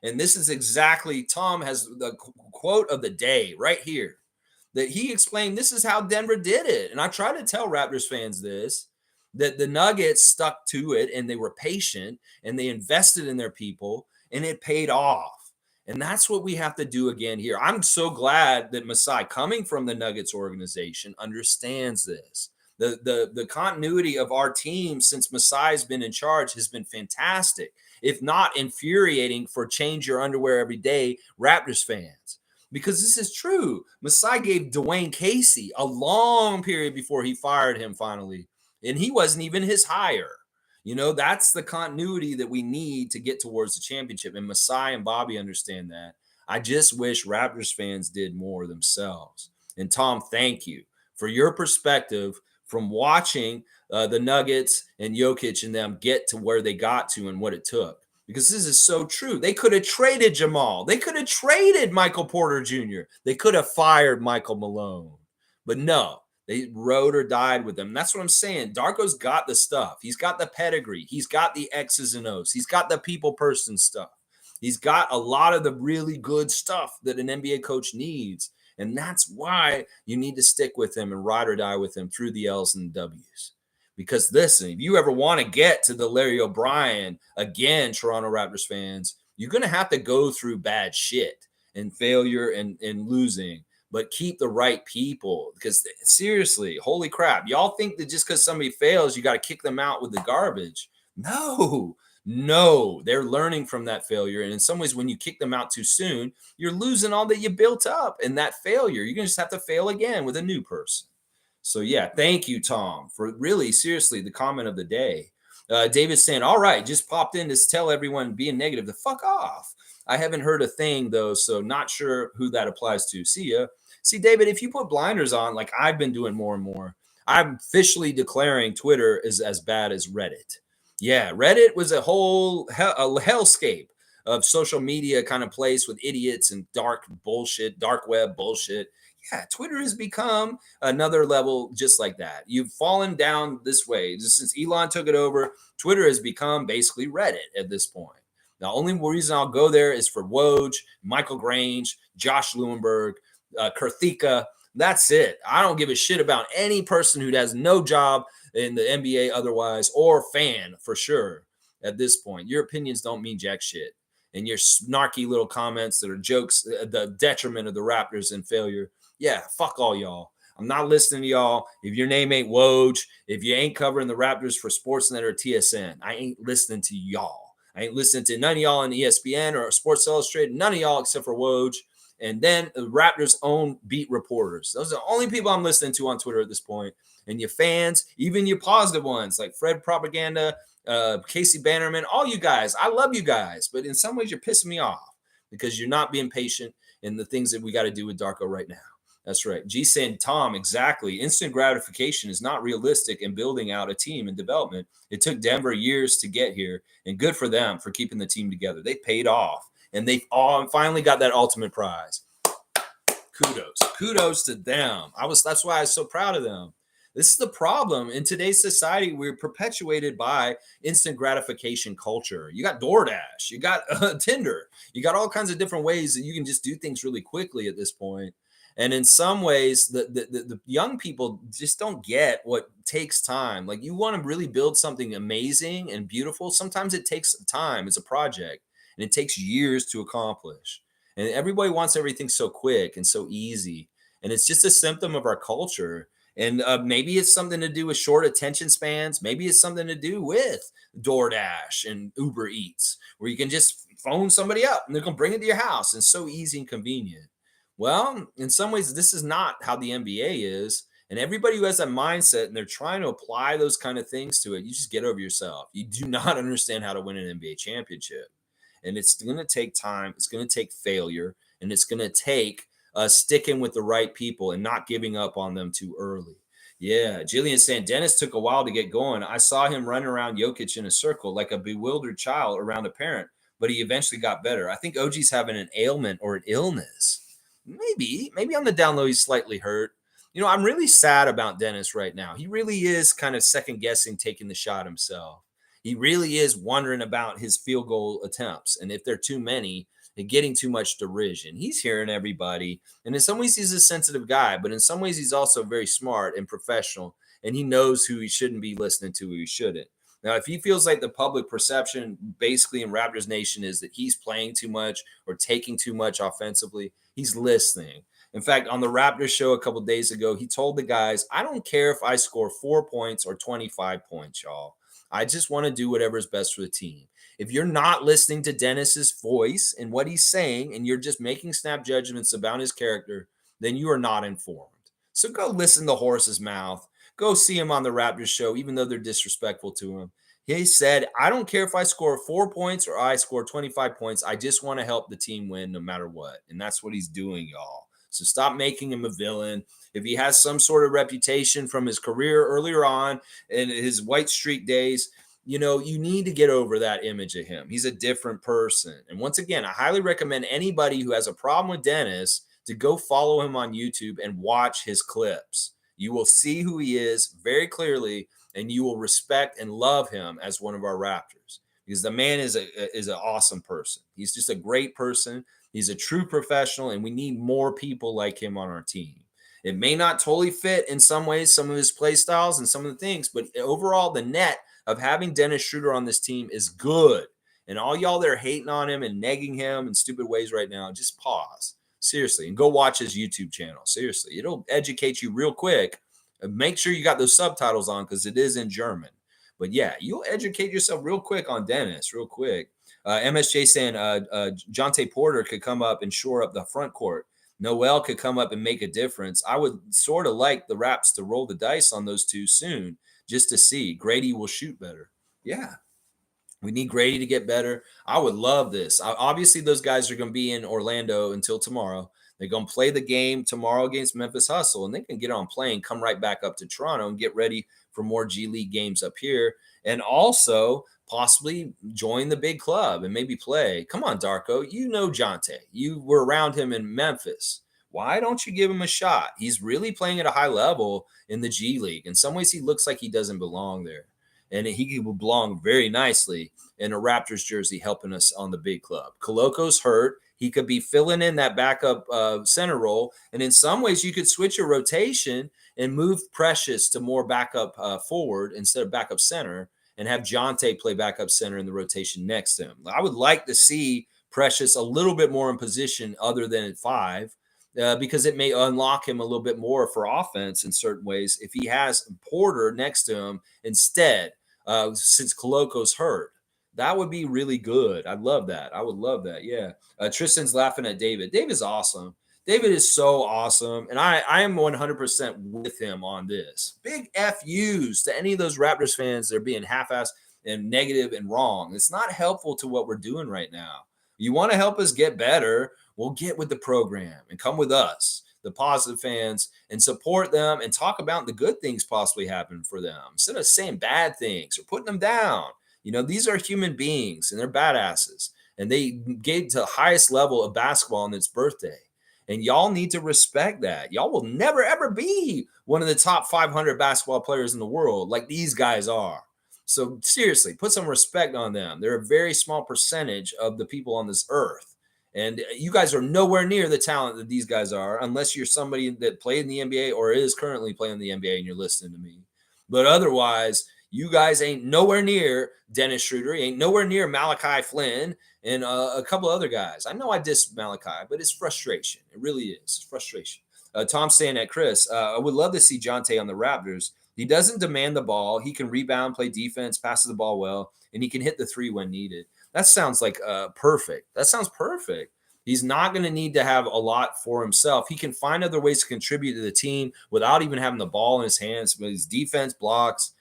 And this is exactly, Tom has the quote of the day right here, that he explained this is how Denver did it. And I try to tell Raptors fans this, that the Nuggets stuck to it and they were patient and they invested in their people and it paid off. And that's what we have to do again here. I'm so glad that Masai, coming from the Nuggets organization, understands this, The continuity of our team since Masai's been in charge has been fantastic, if not infuriating for change your underwear every day Raptors fans. Because this is true. Masai gave Dwayne Casey a long period before he fired him finally, and he wasn't even his hire. That's the continuity that we need to get towards the championship. And Masai and Bobby understand that. I just wish Raptors fans did more themselves. And Tom, thank you for your perspective from watching the Nuggets and Jokic and them get to where they got to and what it took. Because this is so true. They could have traded Jamal. They could have traded Michael Porter Jr. They could have fired Michael Malone. But no, they rode or died with them. And that's what I'm saying. Darko's got the stuff. He's got the pedigree. He's got the X's and O's. He's got the people person stuff. He's got a lot of the really good stuff that an NBA coach needs. And that's why you need to stick with him and ride or die with him through the L's and the W's. Because listen, if you ever want to get to the Larry O'Brien, again, Toronto Raptors fans, you're going to have to go through bad shit and failure and losing, but keep the right people. Because seriously, holy crap, y'all think that just because somebody fails, you got to kick them out with the garbage. No, they're learning from that failure. And in some ways, when you kick them out too soon, you're losing all that you built up in that failure. You're going to just have to fail again with a new person. So, yeah, thank you, Tom, for really, seriously, the comment of the day. David's saying, all right, just popped in to tell everyone being negative to fuck off. I haven't heard a thing, though, so not sure who that applies to. See ya. See, David, if you put blinders on, like I've been doing more and more, I'm officially declaring Twitter is as bad as Reddit. Yeah, Reddit was a whole hellscape of social media kind of place with idiots and dark bullshit, dark web bullshit. Yeah, Twitter has become another level just like that. You've fallen down this way. Just since Elon took it over, Twitter has become basically Reddit at this point. The only reason I'll go there is for Woj, Michael Grange, Josh Lewenberg, Karthika. That's it. I don't give a shit about any person who has no job in the NBA otherwise, or fan for sure at this point. Your opinions don't mean jack shit. And your snarky little comments that are jokes, the detriment of the Raptors and failure. Yeah, fuck all y'all. I'm not listening to y'all. If your name ain't Woj, if you ain't covering the Raptors for Sportsnet or TSN, I ain't listening to y'all. I ain't listening to none of y'all on ESPN or Sports Illustrated, none of y'all except for Woj. And then the Raptors' own beat reporters. Those are the only people I'm listening to on Twitter at this point. And your fans, even your positive ones like Fred Propaganda, Casey Bannerman, all you guys, I love you guys. But in some ways, you're pissing me off because you're not being patient in the things that we got to do with Darko right now. That's right. G saying, Tom, exactly. Instant gratification is not realistic in building out a team and development. It took Denver years to get here, and good for them for keeping the team together. They paid off, and they all finally got that ultimate prize. Kudos to them. That's why I was so proud of them. This is the problem. In today's society, we're perpetuated by instant gratification culture. You got DoorDash, you got Tinder, you got all kinds of different ways that you can just do things really quickly at this point. And in some ways, the young people just don't get what takes time. Like, you want to really build something amazing and beautiful. Sometimes it takes time. It's a project, and it takes years to accomplish. And everybody wants everything so quick and so easy. And it's just a symptom of our culture. And maybe it's something to do with short attention spans. Maybe it's something to do with DoorDash and Uber Eats, where you can just phone somebody up and they're going to bring it to your house. And so easy and convenient. Well, in some ways, this is not how the NBA is. And everybody who has that mindset and they're trying to apply those kind of things to it, you just get over yourself. You do not understand how to win an NBA championship. And it's going to take time. It's going to take failure. And it's going to take sticking with the right people and not giving up on them too early. Yeah, Jillian saying, Dennis took a while to get going. I saw him run around Jokic in a circle like a bewildered child around a parent, but he eventually got better. I think OG's having an ailment or an illness. Maybe on the down low, he's slightly hurt. I'm really sad about Dennis right now. He really is kind of second guessing taking the shot himself. He really is wondering about his field goal attempts. And if they're too many, and getting too much derision. He's hearing everybody. And in some ways, he's a sensitive guy, but in some ways, he's also very smart and professional. And he knows who he shouldn't be listening to, who he shouldn't. Now, if he feels like the public perception basically in Raptors Nation is that he's playing too much or taking too much offensively, he's listening. In fact, on the Raptors show a couple days ago, he told the guys, I don't care if I score 4 points or 25 points, y'all. I just want to do whatever is best for the team. If you're not listening to Dennis's voice and what he's saying, and you're just making snap judgments about his character, then you are not informed. So go listen to Horace's mouth. Go see him on the Raptors show, even though they're disrespectful to him. He said, I don't care if I score 4 points or I score 25 points. I just want to help the team win no matter what. And that's what he's doing, y'all. So stop making him a villain. If he has some sort of reputation from his career earlier on in his White Streak days, you need to get over that image of him. He's a different person. And once again, I highly recommend anybody who has a problem with Dennis to go follow him on YouTube and watch his clips. You will see who he is very clearly, and you will respect and love him as one of our Raptors, because the man is an awesome person. He's just a great person. He's a true professional, and we need more people like him on our team. It may not totally fit in some ways, some of his play styles and some of the things, but overall, the net of having Dennis Schroeder on this team is good. And all y'all that are hating on him and negging him in stupid ways right now, just pause. Seriously, and go watch his YouTube channel. Seriously, it'll educate you real quick. Make sure you got those subtitles on because it is in German. But yeah, you'll educate yourself real quick on Dennis, real quick. MSJ saying Jonte Porter could come up and shore up the front court. Noel could come up and make a difference. I would sort of like the Raps to roll the dice on those two soon just to see. Grady will shoot better. Yeah. We need Grady to get better. I would love this. Obviously, those guys are going to be in Orlando until tomorrow. They're going to play the game tomorrow against Memphis Hustle, and they can get on plane, come right back up to Toronto, and get ready for more G League games up here, and also possibly join the big club and maybe play. Come on, Darko. You know Jonte. You were around him in Memphis. Why don't you give him a shot? He's really playing at a high level in the G League. In some ways, he looks like he doesn't belong there. And he would belong very nicely in a Raptors jersey helping us on the big club. Koloko's hurt. He could be filling in that backup center role. And in some ways, you could switch a rotation and move Precious to more backup forward instead of backup center and have Jonte play backup center in the rotation next to him. I would like to see Precious a little bit more in position other than at 5. Because it may unlock him a little bit more for offense in certain ways if he has Porter next to him instead, since Koloko's hurt. That would be really good. I'd love that. I would love that. Yeah. Tristan's laughing at David. David's awesome. David is so awesome. And I am 100% with him on this. Big FUs to any of those Raptors fans that are being half-assed and negative and wrong. It's not helpful to what we're doing right now. You want to help us get better, we'll get with the program and come with us, the positive fans, and support them and talk about the good things possibly happen for them instead of saying bad things or putting them down. These are human beings and they're badasses, and they get to the highest level of basketball on its birthday. And y'all need to respect that. Y'all will never, ever be one of the top 500 basketball players in the world like these guys are. So seriously, put some respect on them. They're a very small percentage of the people on this earth. And you guys are nowhere near the talent that these guys are, unless you're somebody that played in the NBA or is currently playing in the NBA and you're listening to me. But otherwise, you guys ain't nowhere near Dennis Schroeder. You ain't nowhere near Malachi Flynn and a couple other guys. I know I diss Malachi, but it's frustration. It really is. It's frustration. Tom's saying that, Chris, I would love to see Jonte on the Raptors. He doesn't demand the ball. He can rebound, play defense, passes the ball well, and he can hit the three when needed. That sounds like perfect. That sounds perfect. He's not going to need to have a lot for himself. He can find other ways to contribute to the team without even having the ball in his hands. But his defense blocks,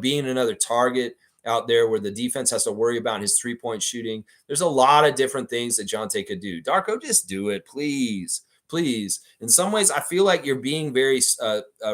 being another target out there where the defense has to worry about his three-point shooting. There's a lot of different things that Jonte could do. Darko, just do it, please. Please. In some ways, I feel like you're being very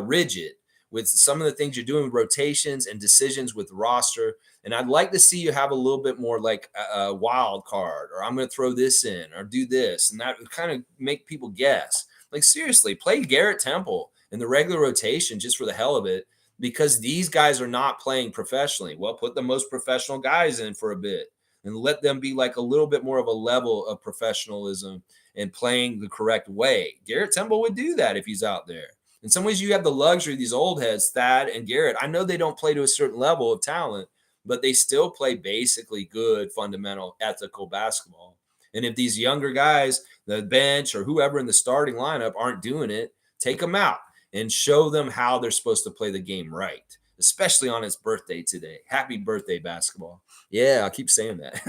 rigid with some of the things you're doing with rotations and decisions with the roster. And I'd like to see you have a little bit more like a wild card, or I'm going to throw this in or do this. And that would kind of make people guess. Like, seriously, play Garrett Temple in the regular rotation just for the hell of it, because these guys are not playing professionally. Well, put the most professional guys in for a bit and let them be like a little bit more of a level of professionalism and playing the correct way. Garrett Temple would do that if he's out there. In some ways, you have the luxury of these old heads, Thad and Garrett. I know they don't play to a certain level of talent, but they still play basically good, fundamental, ethical basketball. And if these younger guys, the bench or whoever in the starting lineup aren't doing it, take them out and show them how they're supposed to play the game right, especially on his birthday today. Happy birthday, basketball. Yeah, I'll keep saying that.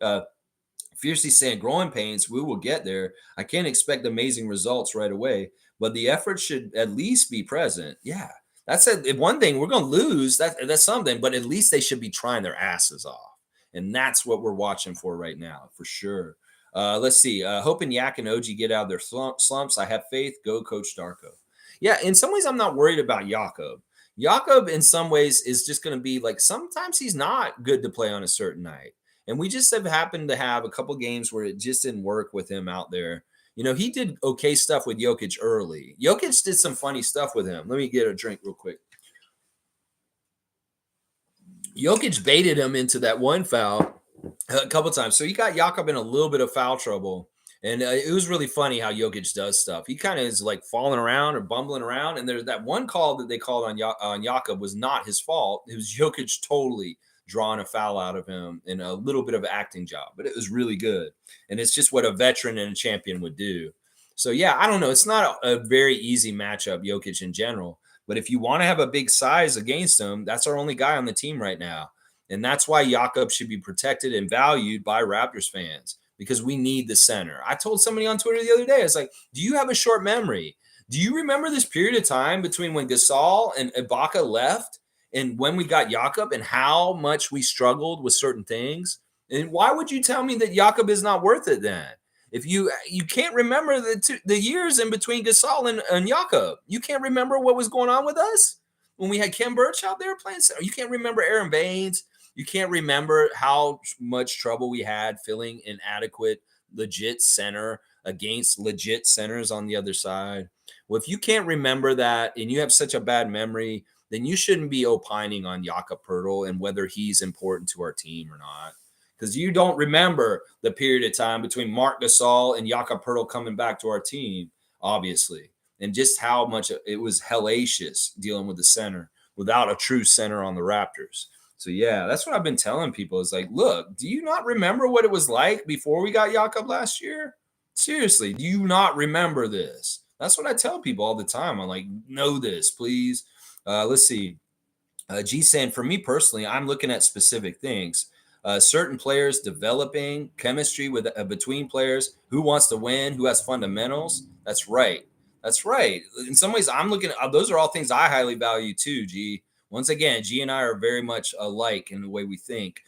uh, Fiercely saying, growing pains, we will get there. I can't expect amazing results right away, but the effort should at least be present. Yeah, that's one thing. We're going to lose. That's something, but at least they should be trying their asses off. And that's what we're watching for right now, for sure. Let's see. Hoping Yak and OG get out of their slumps. I have faith. Go, Coach Darko. Yeah, in some ways, I'm not worried about Jakob. Jakob, in some ways, is just going to be like sometimes he's not good to play on a certain night. And we just have happened to have a couple games where it just didn't work with him out there. You know, he did okay stuff with Jokic early. Jokic did some funny stuff with him. Let me get a drink real quick. Jokic baited him into that one foul a couple times. So he got Jakob in a little bit of foul trouble. And it was really funny how Jokic does stuff. He kind of is like falling around or bumbling around. And there's that one call that they called on Jakob was not his fault. It was Jokic totally drawing a foul out of him in a little bit of acting job, but it was really good. And it's just what a veteran and a champion would do. So, yeah, I don't know. It's not a very easy matchup, Jokic in general. But if you want to have a big size against him, that's our only guy on the team right now. And that's why Jakob should be protected and valued by Raptors fans because we need the center. I told somebody on Twitter the other day, I was like, do you have a short memory? Do you remember this period of time between when Gasol and Ibaka left and when we got Jakob and how much we struggled with certain things? And why would you tell me that Jakob is not worth it then? If you can't remember the years in between Gasol and Jakob, you can't remember what was going on with us when we had Ken Birch out there playing center. You can't remember Aaron Baines. You can't remember how much trouble we had filling inadequate, legit center against legit centers on the other side. Well, if you can't remember that and you have such a bad memory, then you shouldn't be opining on Jakob Poeltl and whether he's important to our team or not. Because you don't remember the period of time between Marc Gasol and Jakob Poeltl coming back to our team, obviously, and just how much it was hellacious dealing with the center without a true center on the Raptors. So, yeah, that's what I've been telling people is like, look, do you not remember what it was like before we got Jakob last year? Seriously, do you not remember this? That's what I tell people all the time. I'm like, know this, please. Let's see. G saying, for me personally, I'm looking at specific things. Certain players developing chemistry with between players, who wants to win, who has fundamentals. That's right. That's right. In some ways, I'm looking at those are all things I highly value too, G. Once again, G and I are very much alike in the way we think.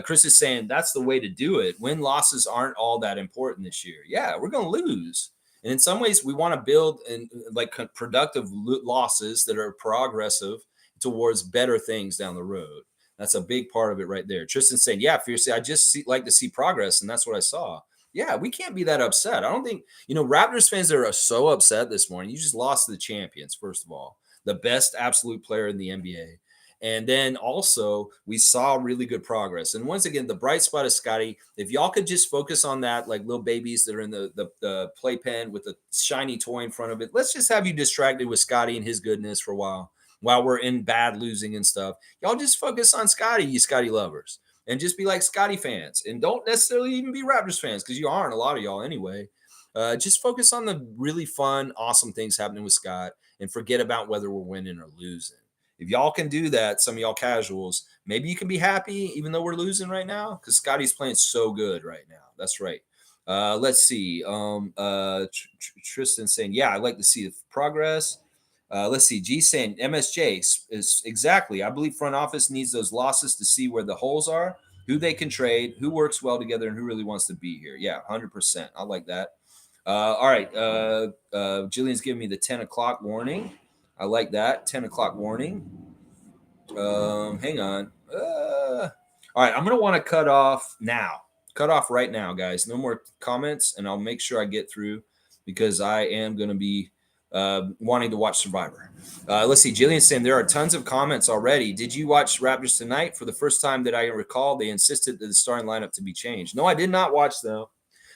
Chris is saying that's the way to do it. Win losses aren't all that important this year. Yeah, we're going to lose. And in some ways, we want to build in like productive losses that are progressive towards better things down the road. That's a big part of it right there. Tristan saying, yeah, fiercely, I just like to see progress. And that's what I saw. Yeah, we can't be that upset. I don't think, Raptors fans that are so upset this morning, you just lost to the champions, first of all, the best absolute player in the NBA. And then also we saw really good progress. And once again, the bright spot is Scotty. If y'all could just focus on that, like little babies that are in the playpen with a shiny toy in front of it, let's just have you distracted with Scotty and his goodness for a while we're in bad losing and stuff. Y'all just focus on Scotty, you Scotty lovers, and just be like Scotty fans. And don't necessarily even be Raptors fans because you aren't, a lot of y'all anyway. Just focus on the really fun, awesome things happening with Scott and forget about whether we're winning or losing. If y'all can do that, some of y'all casuals, maybe you can be happy even though we're losing right now because Scotty's playing so good right now. That's right. Let's see. Tristan saying, yeah, I'd like to see the progress. Let's see. G saying MSJ is exactly. I believe front office needs those losses to see where the holes are, who they can trade, who works well together, and who really wants to be here. Yeah, 100%. I like that. All right. Jillian's giving me the 10 o'clock warning. I like that. 10 o'clock warning. Hang on. All right. I'm going to want to cut off now. Cut off right now, guys. No more comments, and I'll make sure I get through because I am going to be wanting to watch Survivor. Let's see. Jillian's saying there are tons of comments already. Did you watch Raptors tonight? For the first time that I recall, they insisted that the starting lineup to be changed. No, I did not watch, though.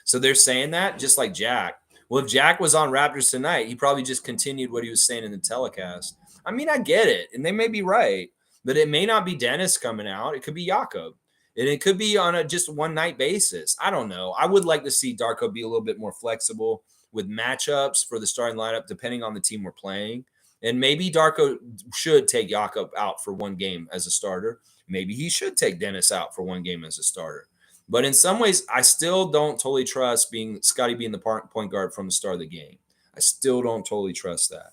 So they're saying that just like Jack. Well, if Jack was on Raptors tonight, he probably just continued what he was saying in the telecast. I mean, I get it, and they may be right, but it may not be Dennis coming out. It could be Jakob. And it could be on a just one night basis. I don't know. I would like to see Darko be a little bit more flexible with matchups for the starting lineup, depending on the team we're playing. And maybe Darko should take Jakob out for one game as a starter. Maybe he should take Dennis out for one game as a starter. But in some ways, I still don't totally trust being Scotty being the point guard from the start of the game. I still don't totally trust that.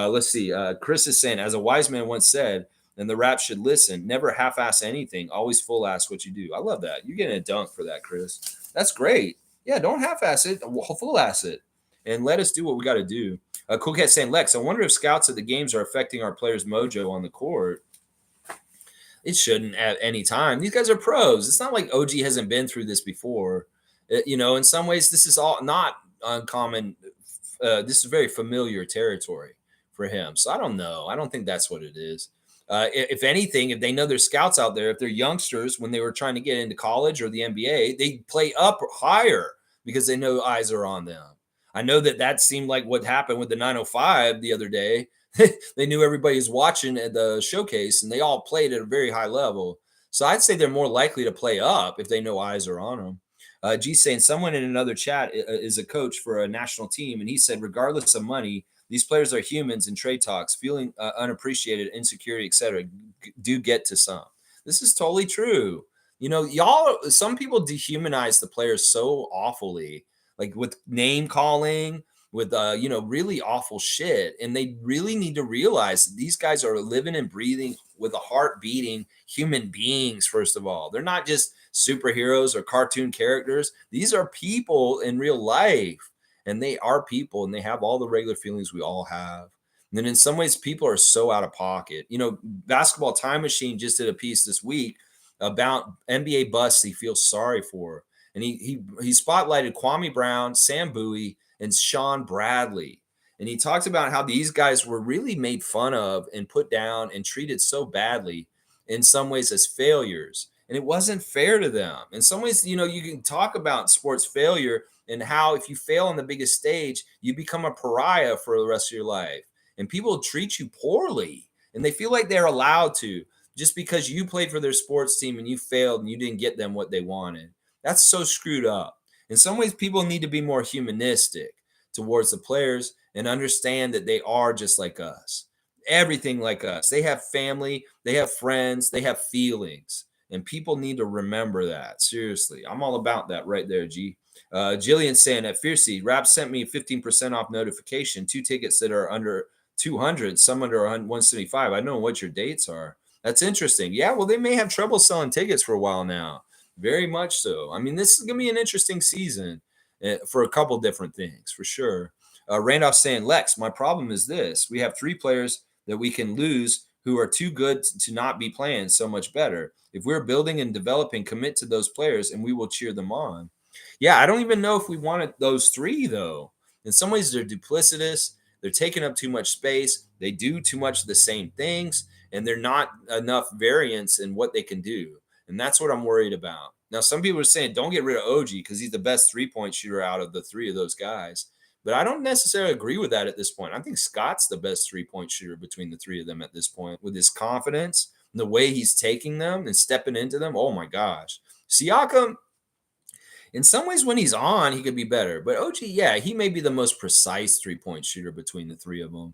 Let's see. Chris is saying, as a wise man once said, and the Raps should listen, never half-ass anything, always full-ass what you do. I love that. You're getting a dunk for that, Chris. That's great. Yeah, don't half-ass it, full-ass it, and let us do what we got to do. Cool Cat saying, Lex, I wonder if scouts at the games are affecting our players' mojo on the court. It shouldn't at any time. These guys are pros. It's not like OG hasn't been through this before. In some ways, this is all not uncommon. This is very familiar territory for him. So I don't know. I don't think that's what it is. If anything, if they know there's scouts out there, if they're youngsters when they were trying to get into college or the NBA, they play up higher because they know eyes are on them. I know that seemed like what happened with the 905 the other day. They knew everybody was watching at the showcase and they all played at a very high level. So I'd say they're more likely to play up if they know eyes are on them. G saying someone in another chat is a coach for a national team, and he said, regardless of money, these players are humans in trade talks, feeling unappreciated, insecurity, etc. Do get to some. This is totally true. Some people dehumanize the players so awfully, like with name calling, with really awful shit, and they really need to realize that these guys are living and breathing with a heart beating human beings. First of all, they're not just superheroes or cartoon characters. These are people in real life, and they are people, and they have all the regular feelings we all have. And then in some ways, people are so out of pocket. Basketball Time Machine just did a piece this week about NBA busts he feels sorry for, and he spotlighted Kwame Brown, Sam Bowie, and Sean Bradley. And he talks about how these guys were really made fun of and put down and treated so badly in some ways as failures. And it wasn't fair to them. In some ways, you can talk about sports failure and how if you fail on the biggest stage, you become a pariah for the rest of your life. And people treat you poorly and they feel like they're allowed to just because you played for their sports team and you failed and you didn't get them what they wanted. That's so screwed up. In some ways, people need to be more humanistic towards the players and understand that they are just like us, everything like us. They have family, they have friends, they have feelings, and people need to remember that. Seriously, I'm all about that right there, G. Jillian saying at Fiercey, Rap sent me a 15% off notification, 2 tickets that are under 200, some under 175. I don't know what your dates are. That's interesting. Yeah, well, they may have trouble selling tickets for a while now. Very much so. I mean, this is going to be an interesting season for a couple different things, for sure. Randolph saying, Lex, my problem is this. We have 3 players that we can lose who are too good to not be playing so much better. If we're building and developing, commit to those players and we will cheer them on. Yeah, I don't even know if we wanted those 3, though. In some ways, they're duplicitous. They're taking up too much space. They do too much of the same things, and they're not enough variance in what they can do. And that's what I'm worried about. Now, some people are saying, don't get rid of OG because he's the best 3-point shooter out of the 3 of those guys. But I don't necessarily agree with that at this point. I think Scott's the best 3-point shooter between the 3 of them at this point with his confidence and the way he's taking them and stepping into them. Oh, my gosh. Siakam, in some ways, when he's on, he could be better. But OG, yeah, he may be the most precise 3-point shooter between the 3 of them.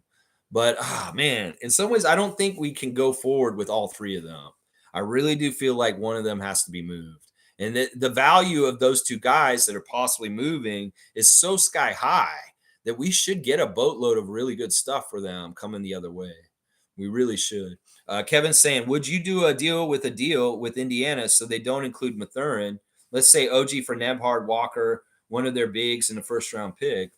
But, man, in some ways, I don't think we can go forward with all 3 of them. I really do feel like one of them has to be moved. And the value of those 2 guys that are possibly moving is so sky high that we should get a boatload of really good stuff for them coming the other way. We really should. Kevin's saying, would you do a deal with Indiana so they don't include Mathurin? Let's say OG for Nembhard, Walker, one of their bigs in the first-round pick.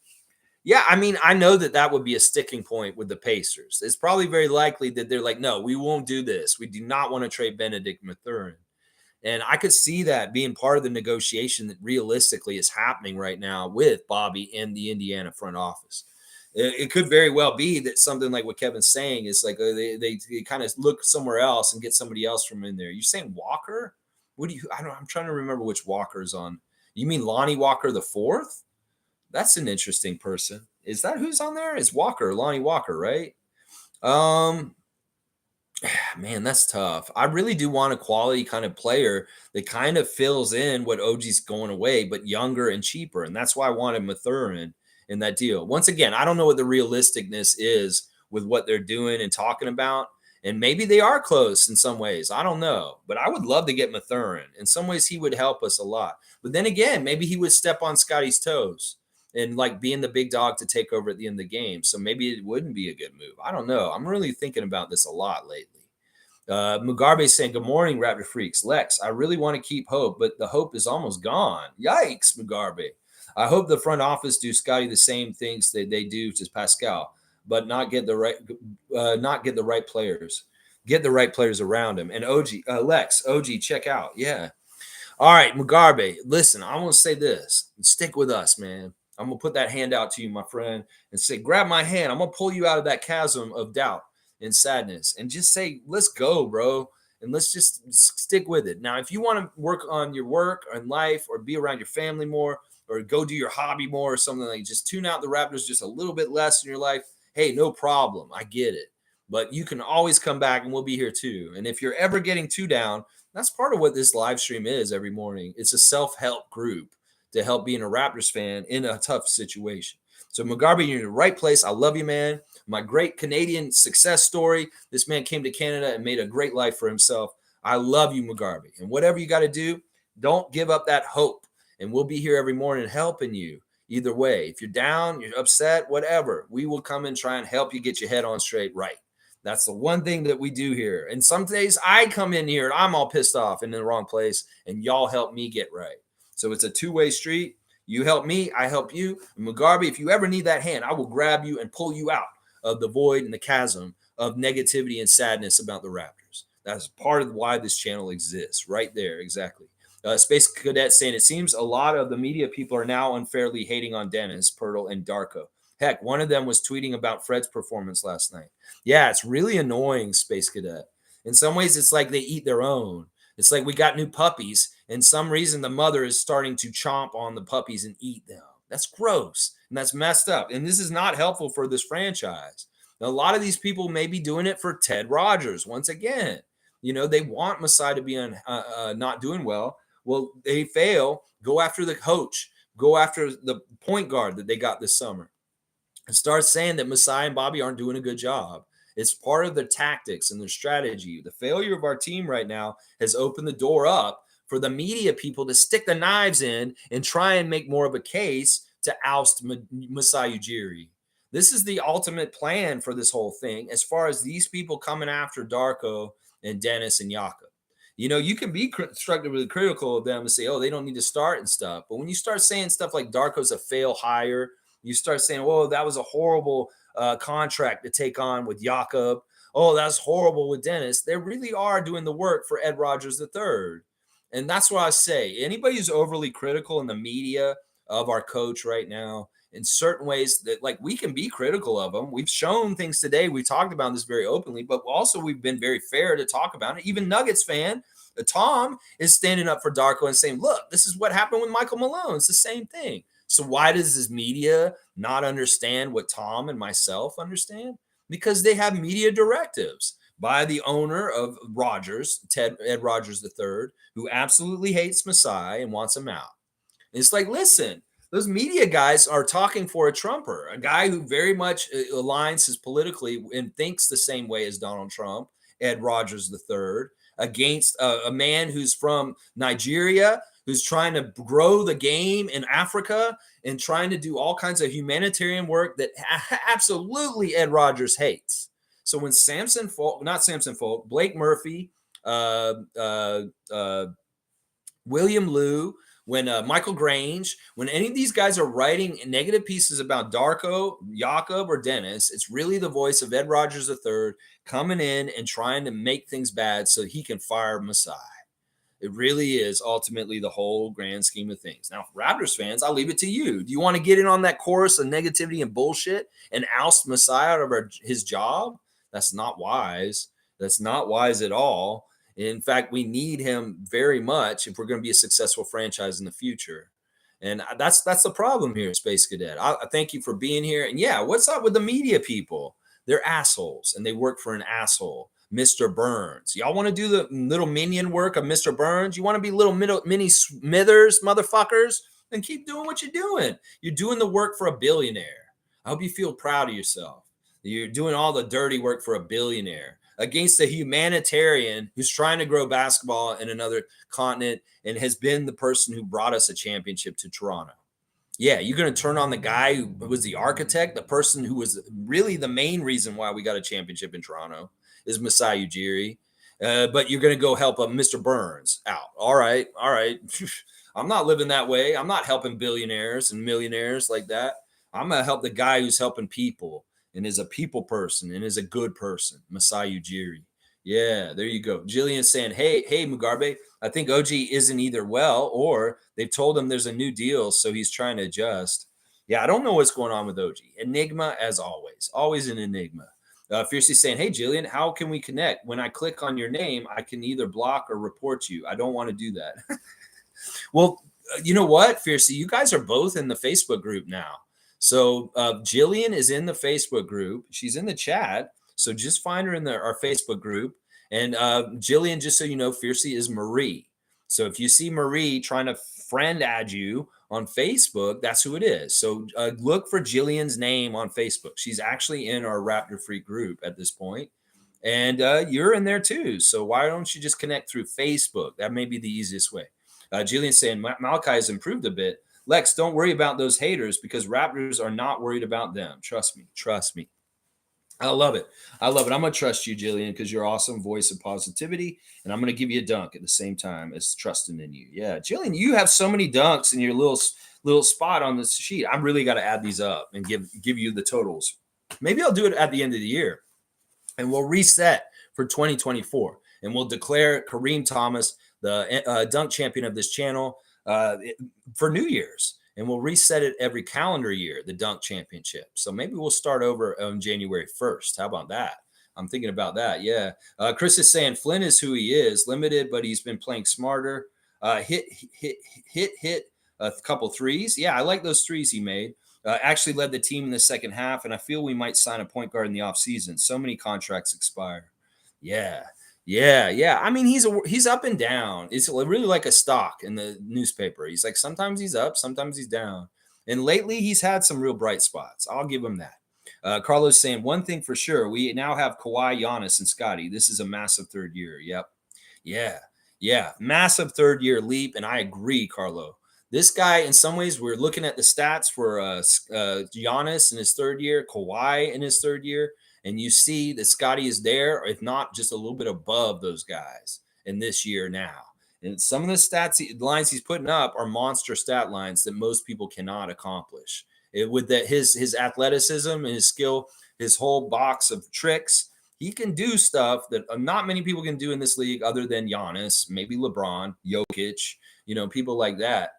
Yeah, I mean, I know that would be a sticking point with the Pacers. It's probably very likely that they're like, no, we won't do this. We do not want to trade Benedict Mathurin. And I could see that being part of the negotiation that realistically is happening right now with Bobby and the Indiana front office. It could very well be that something like what Kevin's saying is like they kind of look somewhere else and get somebody else from in there. You're saying Walker? I'm trying to remember which Walker's on. You mean Lonnie Walker the 4th? That's an interesting person. Is that who's on there? It's Walker, Lonnie Walker, right? Man, that's tough. I really do want a quality kind of player that kind of fills in what OG's going away, but younger and cheaper. And that's why I wanted Mathurin in that deal. Once again, I don't know what the realisticness is with what they're doing and talking about. And maybe they are close in some ways. I don't know. But I would love to get Mathurin. In some ways, he would help us a lot. But then again, maybe he would step on Scotty's toes and like being the big dog to take over at the end of the game. So maybe it wouldn't be a good move. I don't know. I'm really thinking about this a lot lately. Mugarbe saying, "Good morning, Raptor Freaks. Lex, I really want to keep hope, but the hope is almost gone. Yikes, Mugarbe. I hope the front office do Scotty the same things that they do to Pascal, but not get the right players. Get the right players around him. And OG, Lex, OG, check out. Yeah. All right, Mugarbe. Listen, I want to say this. Stick with us, man. I'm gonna put that hand out to you, my friend, and say, grab my hand. I'm gonna pull you out of that chasm of doubt and sadness and just say, let's go, bro. And let's just stick with it. Now, if you want to work on your work and life or be around your family more or go do your hobby more or something like just tune out the Raptors just a little bit less in your life, hey, no problem. I get it. But you can always come back and we'll be here too. And if you're ever getting too down, that's part of what this live stream is every morning. It's a self-help group to help being a Raptors fan in a tough situation. So Mugarbe, you're in the right place. I love you, man. My great Canadian success story. This man came to Canada and made a great life for himself. I love you, Mugarbe. And whatever you got to do, don't give up that hope. And we'll be here every morning helping you either way. If you're down, you're upset, whatever, we will come and try and help you get your head on straight right. That's the one thing that we do here. And some days I come in here and I'm all pissed off and in the wrong place, and y'all help me get right. So it's a two-way street. You help me, I help you. And Mugarbe, if you ever need that hand, I will grab you and pull you out of the void and the chasm of negativity and sadness about the Raptors. That's part of why this channel exists, right there, exactly. Space Cadet saying it seems a lot of the media people are now unfairly hating on Dennis, Pirtle, and Darko. Heck, one of them was tweeting about Fred's performance last night. Yeah, it's really annoying, Space Cadet. In some ways, it's like they eat their own. It's like we got new puppies, and some reason the mother is starting to chomp on the puppies and eat them. That's gross and that's messed up. And this is not helpful for this franchise. Now, a lot of these people may be doing it for Ted Rogers. Once again, you know, they want Masai to be not doing well. Well, they fail. Go after the coach. Go after the point guard that they got this summer and start saying that Masai and Bobby aren't doing a good job. It's part of their tactics and their strategy. The failure of our team right now has opened the door up for the media people to stick the knives in and try and make more of a case to oust Masai Ujiri. This is the ultimate plan for this whole thing as far as these people coming after Darko and Dennis and Jakob. You know, you can be constructively critical of them and say, oh, they don't need to start and stuff. But when you start saying stuff like Darko's a fail hire, you start saying, "Oh, that was a horrible contract to take on with Jakob. Oh, that's horrible with Dennis." They really are doing the work for Ed Rogers III, and that's what I say. Anybody who's overly critical in the media of our coach right now, in certain ways, that like we can be critical of them. We've shown things today. We talked about this very openly, but also we've been very fair to talk about it. Even Nuggets fan. Tom is standing up for Darko and saying, look, this is what happened with Michael Malone. It's the same thing. So why does this media not understand what Tom and myself understand? Because they have media directives by the owner of Rogers, Ed Rogers III, who absolutely hates Masai and wants him out. And it's like, listen, those media guys are talking for a Trumper, a guy who very much aligns his politically and thinks the same way as Donald Trump, Ed Rogers III, against a man who's from Nigeria, who's trying to grow the game in Africa and trying to do all kinds of humanitarian work that absolutely Ed Rogers hates. So when Blake Murphy, uh, uh, uh, William Liu, when Michael Grange, when any of these guys are writing negative pieces about Darko, Jakob, or Dennis, it's really the voice of Ed Rogers III coming in and trying to make things bad so he can fire Masai. It really is ultimately the whole grand scheme of things. Now, Raptors fans, I'll leave it to you. Do you want to get in on that chorus of negativity and bullshit and oust Masai out of his job? That's not wise. That's not wise at all. In fact, we need him very much if we're going to be a successful franchise in the future. And that's the problem here, Space Cadet. I thank you for being here. And yeah, what's up with the media people? They're assholes and they work for an asshole. Mr. Burns. Y'all want to do the little minion work of Mr. Burns? You want to be little mini Smithers, motherfuckers? Then keep doing what you're doing. You're doing the work for a billionaire. I hope you feel proud of yourself. You're doing all the dirty work for a billionaire against a humanitarian who's trying to grow basketball in another continent and has been the person who brought us a championship to Toronto. Yeah, you're going to turn on the guy who was the architect, the person who was really the main reason why we got a championship in Toronto is Masai Ujiri. But you're going to go help Mr. Burns out. All right. I'm not living that way. I'm not helping billionaires and millionaires like that. I'm going to help the guy who's helping people and is a people person and is a good person, Masai Ujiri. Yeah, there you go. Jillian's saying, hey, Mugabe, I think OG isn't either well, or they've told him there's a new deal, so he's trying to adjust. Yeah, I don't know what's going on with OG. Enigma, as always an enigma. Fiercely saying, hey, Jillian, how can we connect? When I click on your name, I can either block or report you. I don't want to do that. Well, you know what, Fiercely? You guys are both in the Facebook group now. So Jillian is in the Facebook group. She's in the chat. So just find her in our Facebook group. And Jillian, just so you know, Fiercely is Marie. So if you see Marie trying to friend add you on Facebook, that's who it is. So look for Jillian's name on Facebook. She's actually in our Raptor Freak group at this point. And you're in there too. So why don't you just connect through Facebook? That may be the easiest way. Jillian's saying Malachi has improved a bit. Lex, don't worry about those haters because Raptors are not worried about them. Trust me. I love it. I'm going to trust you, Jillian, because you're awesome voice of positivity. And I'm going to give you a dunk at the same time as trusting in you. Yeah, Jillian, you have so many dunks in your little spot on this sheet. I really got to add these up and give you the totals. Maybe I'll do it at the end of the year. And we'll reset for 2024. And we'll declare Kareem Thomas the dunk champion of this channel for New Year's. And we'll reset it every calendar year, the dunk championship. So maybe we'll start over on January 1st. How about that? I'm thinking about that. Yeah. Chris is saying Flynn is who he is, limited, but he's been playing smarter. Hit a couple threes. Yeah, I like those threes he made. Actually led the team in the second half, and I feel we might sign a point guard in the offseason. So many contracts expire. Yeah. I mean, he's up and down. It's really like a stock in the newspaper. He's like, sometimes he's up, sometimes he's down. And lately he's had some real bright spots. I'll give him that. Carlos saying one thing for sure. We now have Kawhi, Giannis, and Scotty. This is a massive third year. Yep. Yeah. Massive third year leap. And I agree, Carlo. This guy, in some ways, we're looking at the stats for Giannis in his third year, Kawhi in his third year. And you see that Scotty is there, if not just a little bit above those guys in this year now. And some of the lines he's putting up are monster stat lines that most people cannot accomplish. With that, his athleticism and his skill, his whole box of tricks, he can do stuff that not many people can do in this league other than Giannis, maybe LeBron, Jokic, people like that.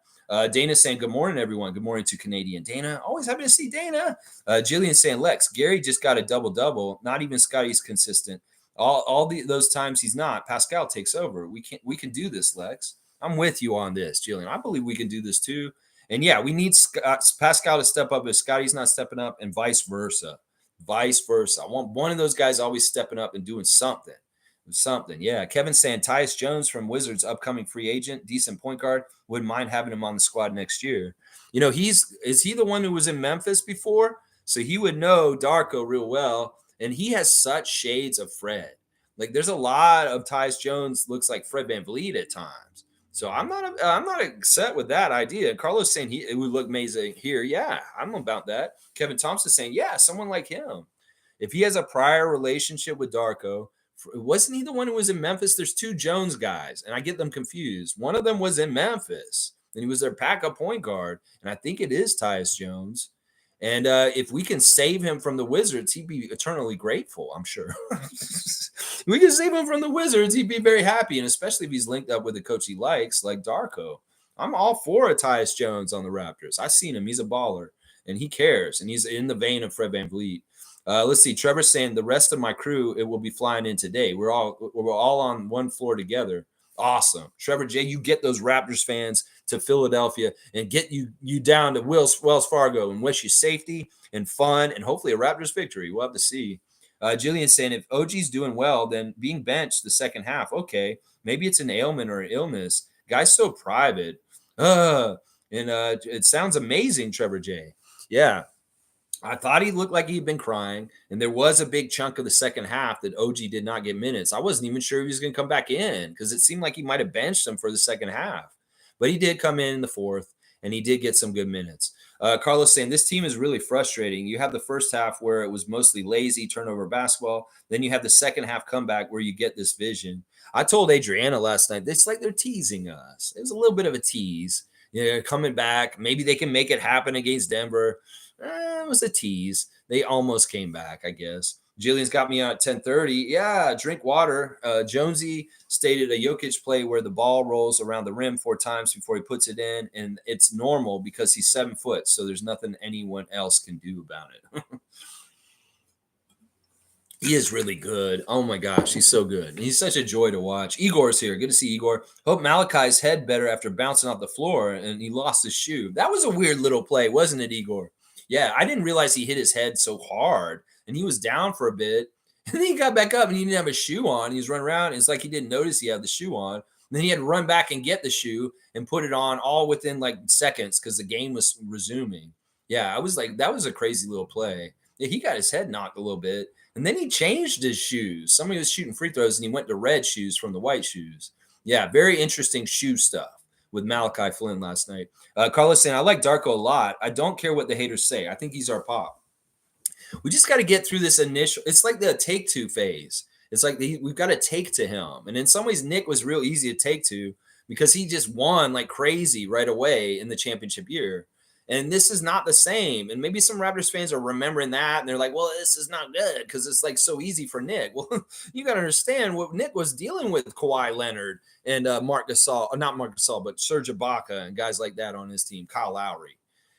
Dana saying, good morning, everyone. Good morning to Canadian Dana. Always happy to see Dana. Jillian saying, Lex, Gary just got a double-double. Not even Scotty's consistent. All those times he's not, Pascal takes over. We can do this, Lex. I'm with you on this, Jillian. I believe we can do this too. And yeah, we need Pascal to step up if Scotty's not stepping up, and vice versa. I want one of those guys always stepping up and doing something. Yeah. Kevin saying Tyus Jones from Wizards, upcoming free agent, decent point guard. Wouldn't mind having him on the squad next year. Is he the one who was in Memphis before? So he would know Darko real well. And he has such shades of Fred. Like there's a lot of Tyus Jones looks like Fred VanVleet at times. So I'm not upset with that idea. Carlos saying it would look amazing here. Yeah, I'm about that. Kevin Thompson saying, yeah, someone like him. If he has a prior relationship with Darko, wasn't he the one who was in Memphis? There's two Jones guys, and I get them confused. One of them was in Memphis, and he was their backup point guard, and I think it is Tyus Jones. And if we can save him from the Wizards, he'd be eternally grateful, I'm sure. We can save him from the Wizards, he'd be very happy, and especially if he's linked up with a coach he likes, like Darko. I'm all for a Tyus Jones on the Raptors. I've seen him. He's a baller, and he cares, and he's in the vein of Fred VanVleet. Let's see. Trevor saying the rest of my crew, it will be flying in today. We're all on one floor together. Awesome. Trevor J, you get those Raptors fans to Philadelphia and get you down to Wells Fargo and wish you safety and fun and hopefully a Raptors victory. We'll have to see. Jillian's saying if OG's doing well, then being benched the second half, okay, maybe it's an ailment or an illness. Guy's so private. It sounds amazing, Trevor J. Yeah, I thought he looked like he'd been crying, and there was a big chunk of the second half that OG did not get minutes. I wasn't even sure he was going to come back in because it seemed like he might have benched him for the second half. But he did come in the fourth, and he did get some good minutes. Carlos saying this team is really frustrating. You have the first half where it was mostly lazy turnover basketball. Then you have the second half comeback where you get this vision. I told Adriana last night, it's like they're teasing us. It was a little bit of a tease. Coming back. Maybe they can make it happen against Denver. It was a tease. They almost came back, I guess. Jillian's got me out at 10:30. Yeah, drink water. Jonesy stated a Jokic play where the ball rolls around the rim 4 times before he puts it in, and it's normal because he's 7 foot, so there's nothing anyone else can do about it. He is really good. Oh my gosh, he's so good. And he's such a joy to watch. Igor's here. Good to see Igor. Hope Malachi's head better after bouncing off the floor and he lost his shoe. That was a weird little play, wasn't it, Igor? Yeah, I didn't realize he hit his head so hard and he was down for a bit. And then he got back up and he didn't have a shoe on. He was running around. And it's like he didn't notice he had the shoe on. And then he had to run back and get the shoe and put it on all within like seconds because the game was resuming. Yeah, I was like, that was a crazy little play. Yeah, he got his head knocked a little bit. And then he changed his shoes. Somebody was shooting free throws and he went to red shoes from the white shoes. Yeah, very interesting shoe stuff with Malachi Flynn last night. Carlos saying, I like Darko a lot. I don't care what the haters say. I think he's our pop. We just got to get through this initial. It's like the take to phase. It's like we've got to take to him. And in some ways, Nick was real easy to take to because he just won like crazy right away in the championship year. And this is not the same. And maybe some Raptors fans are remembering that and they're like, well, this is not good because it's like so easy for Nick. Well, you got to understand what Nick was dealing with Kawhi Leonard and Marc Gasol, not Marc Gasol, but Serge Ibaka and guys like that on his team, Kyle Lowry.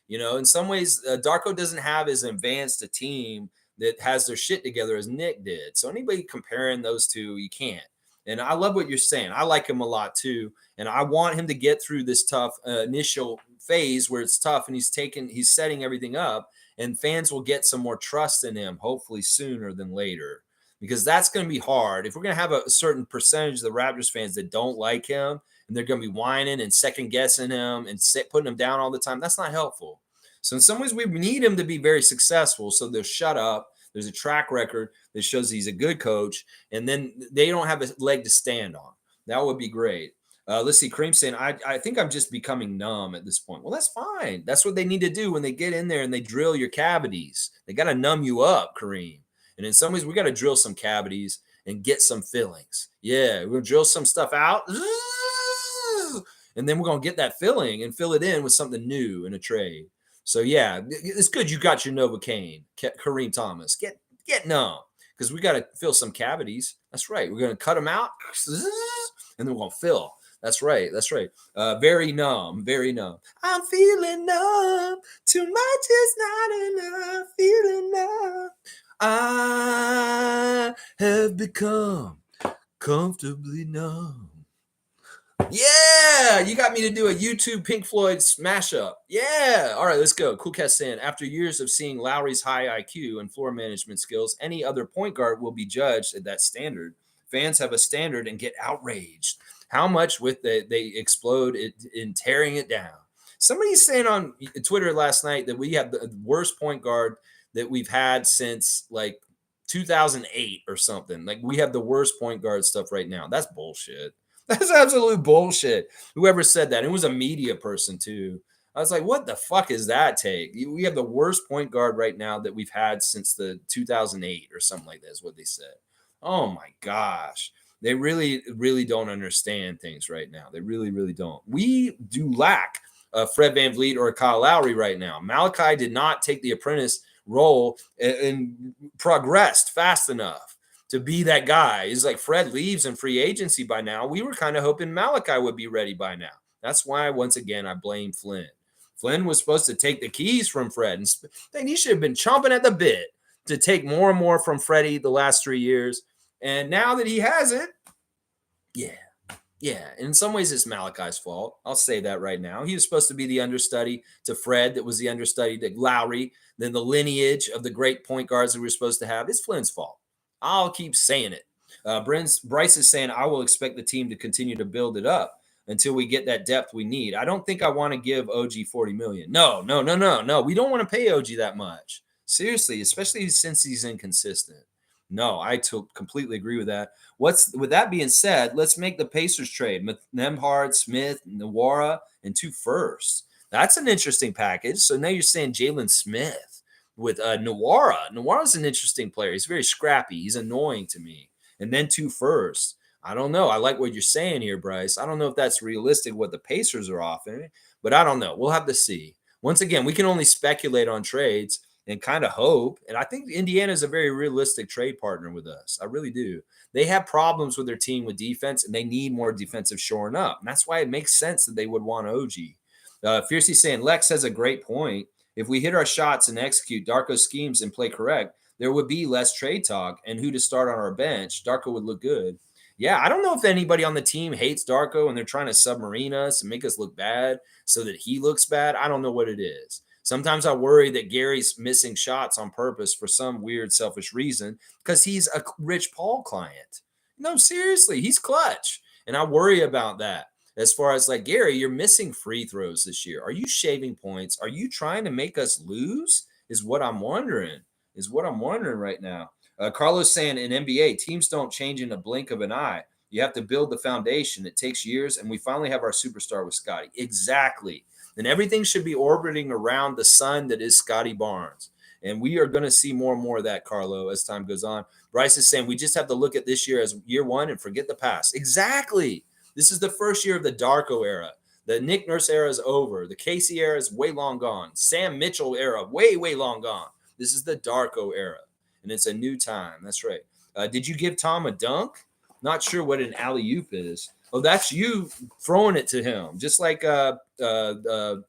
In some ways, Darko doesn't have as advanced a team that has their shit together as Nick did. So anybody comparing those two, you can't. And I love what you're saying. I like him a lot too. And I want him to get through this tough initial phase where it's tough and he's setting everything up and fans will get some more trust in him, hopefully sooner than later, because that's going to be hard. If we're going to have a certain percentage of the Raptors fans that don't like him and they're going to be whining and second guessing him and putting him down all the time, that's not helpful. So in some ways, we need him to be very successful. So they'll shut up. There's a track record that shows he's a good coach, and then they don't have a leg to stand on. That would be great. Let's see. Kareem saying, I think I'm just becoming numb at this point. Well, that's fine. That's what they need to do when they get in there and they drill your cavities. They got to numb you up, Kareem. And in some ways, we got to drill some cavities and get some fillings. Yeah, we're going to drill some stuff out. And then we're going to get that filling and fill it in with something new in a trade. So, yeah, it's good you got your Novocaine, Kareem Thomas. Get numb because we got to fill some cavities. That's right. We're going to cut them out and then we're going to fill. That's right. That's right. Very numb. Very numb. I'm feeling numb. Too much is not enough. Feeling numb. I have become comfortably numb. Yeah, you got me to do a YouTube Pink Floyd smash up. Yeah. All right, let's go. Cool Cat saying, after years of seeing Lowry's high IQ and floor management skills, any other point guard will be judged at that standard. Fans have a standard and get outraged. How much with they explode in tearing it down. Somebody's saying on Twitter last night that we have the worst point guard that we've had since like 2008 or something. Like we have the worst point guard stuff right now. That's bullshit. That's absolute bullshit. Whoever said that, it was a media person too. I was like, what the fuck is that take? We have the worst point guard right now that we've had since the 2008 or something like that is what they said. Oh my gosh. They really, really don't understand things right now. They really, really don't. We do lack Fred VanVleet or Kyle Lowry right now. Malachi did not take the apprentice role and progressed fast enough to be that guy. It's like Fred leaves in free agency by now. We were kind of hoping Malachi would be ready by now. That's why, once again, I blame Flynn. Flynn was supposed to take the keys from Fred, and he should have been chomping at the bit to take more and more from Freddie the last 3 years. And now that he has it, yeah. In some ways, it's Malachi's fault. I'll say that right now. He was supposed to be the understudy to Fred that was the understudy to Lowry. Then the lineage of the great point guards that we were supposed to have is Flynn's fault. I'll keep saying it. Bryce is saying, I will expect the team to continue to build it up until we get that depth we need. I don't think I want to give OG 40 million. No, no, no, no, no. We don't want to pay OG that much. Seriously, especially since he's inconsistent. No, I completely agree with that. With that being said, let's make the Pacers trade. Nembhard, Smith, Nwora, and 2 firsts. That's an interesting package. So now you're saying Jalen Smith with Nwora. Nwara's an interesting player. He's very scrappy. He's annoying to me. And then 2 firsts. I don't know. I like what you're saying here, Bryce. I don't know if that's realistic what the Pacers are offering, but I don't know. We'll have to see. Once again, we can only speculate on trades and kind of hope. And I think Indiana is a very realistic trade partner with us. I really do. They have problems with their team with defense, and they need more defensive shoring up. And that's why it makes sense that they would want OG. Fiercely saying Lex has a great point. If we hit our shots and execute Darko's schemes and play correct, there would be less trade talk and who to start on our bench. Darko would look good. Yeah, I don't know if anybody on the team hates Darko and they're trying to submarine us and make us look bad so that he looks bad. I don't know what it is. Sometimes I worry that Gary's missing shots on purpose for some weird selfish reason because he's a Rich Paul client. No, seriously, he's clutch. And I worry about that. As far as like, Gary, you're missing free throws this year. Are you shaving points? Are you trying to make us lose? Is what I'm wondering. Right now. Carlos saying in NBA, teams don't change in a blink of an eye. You have to build the foundation. It takes years, and we finally have our superstar with Scotty. Exactly. And everything should be orbiting around the sun that is Scotty Barnes. And we are going to see more and more of that, Carlo, as time goes on. Bryce is saying we just have to look at this year as year one and forget the past. Exactly. This is the first year of the Darko era. The Nick Nurse era is over. The Casey era is way long gone. Sam Mitchell era, way, way long gone. This is the Darko era, and it's a new time. That's right. Did you give Tom a dunk? Not sure what an alley-oop is. Oh, that's you throwing it to him. Just like who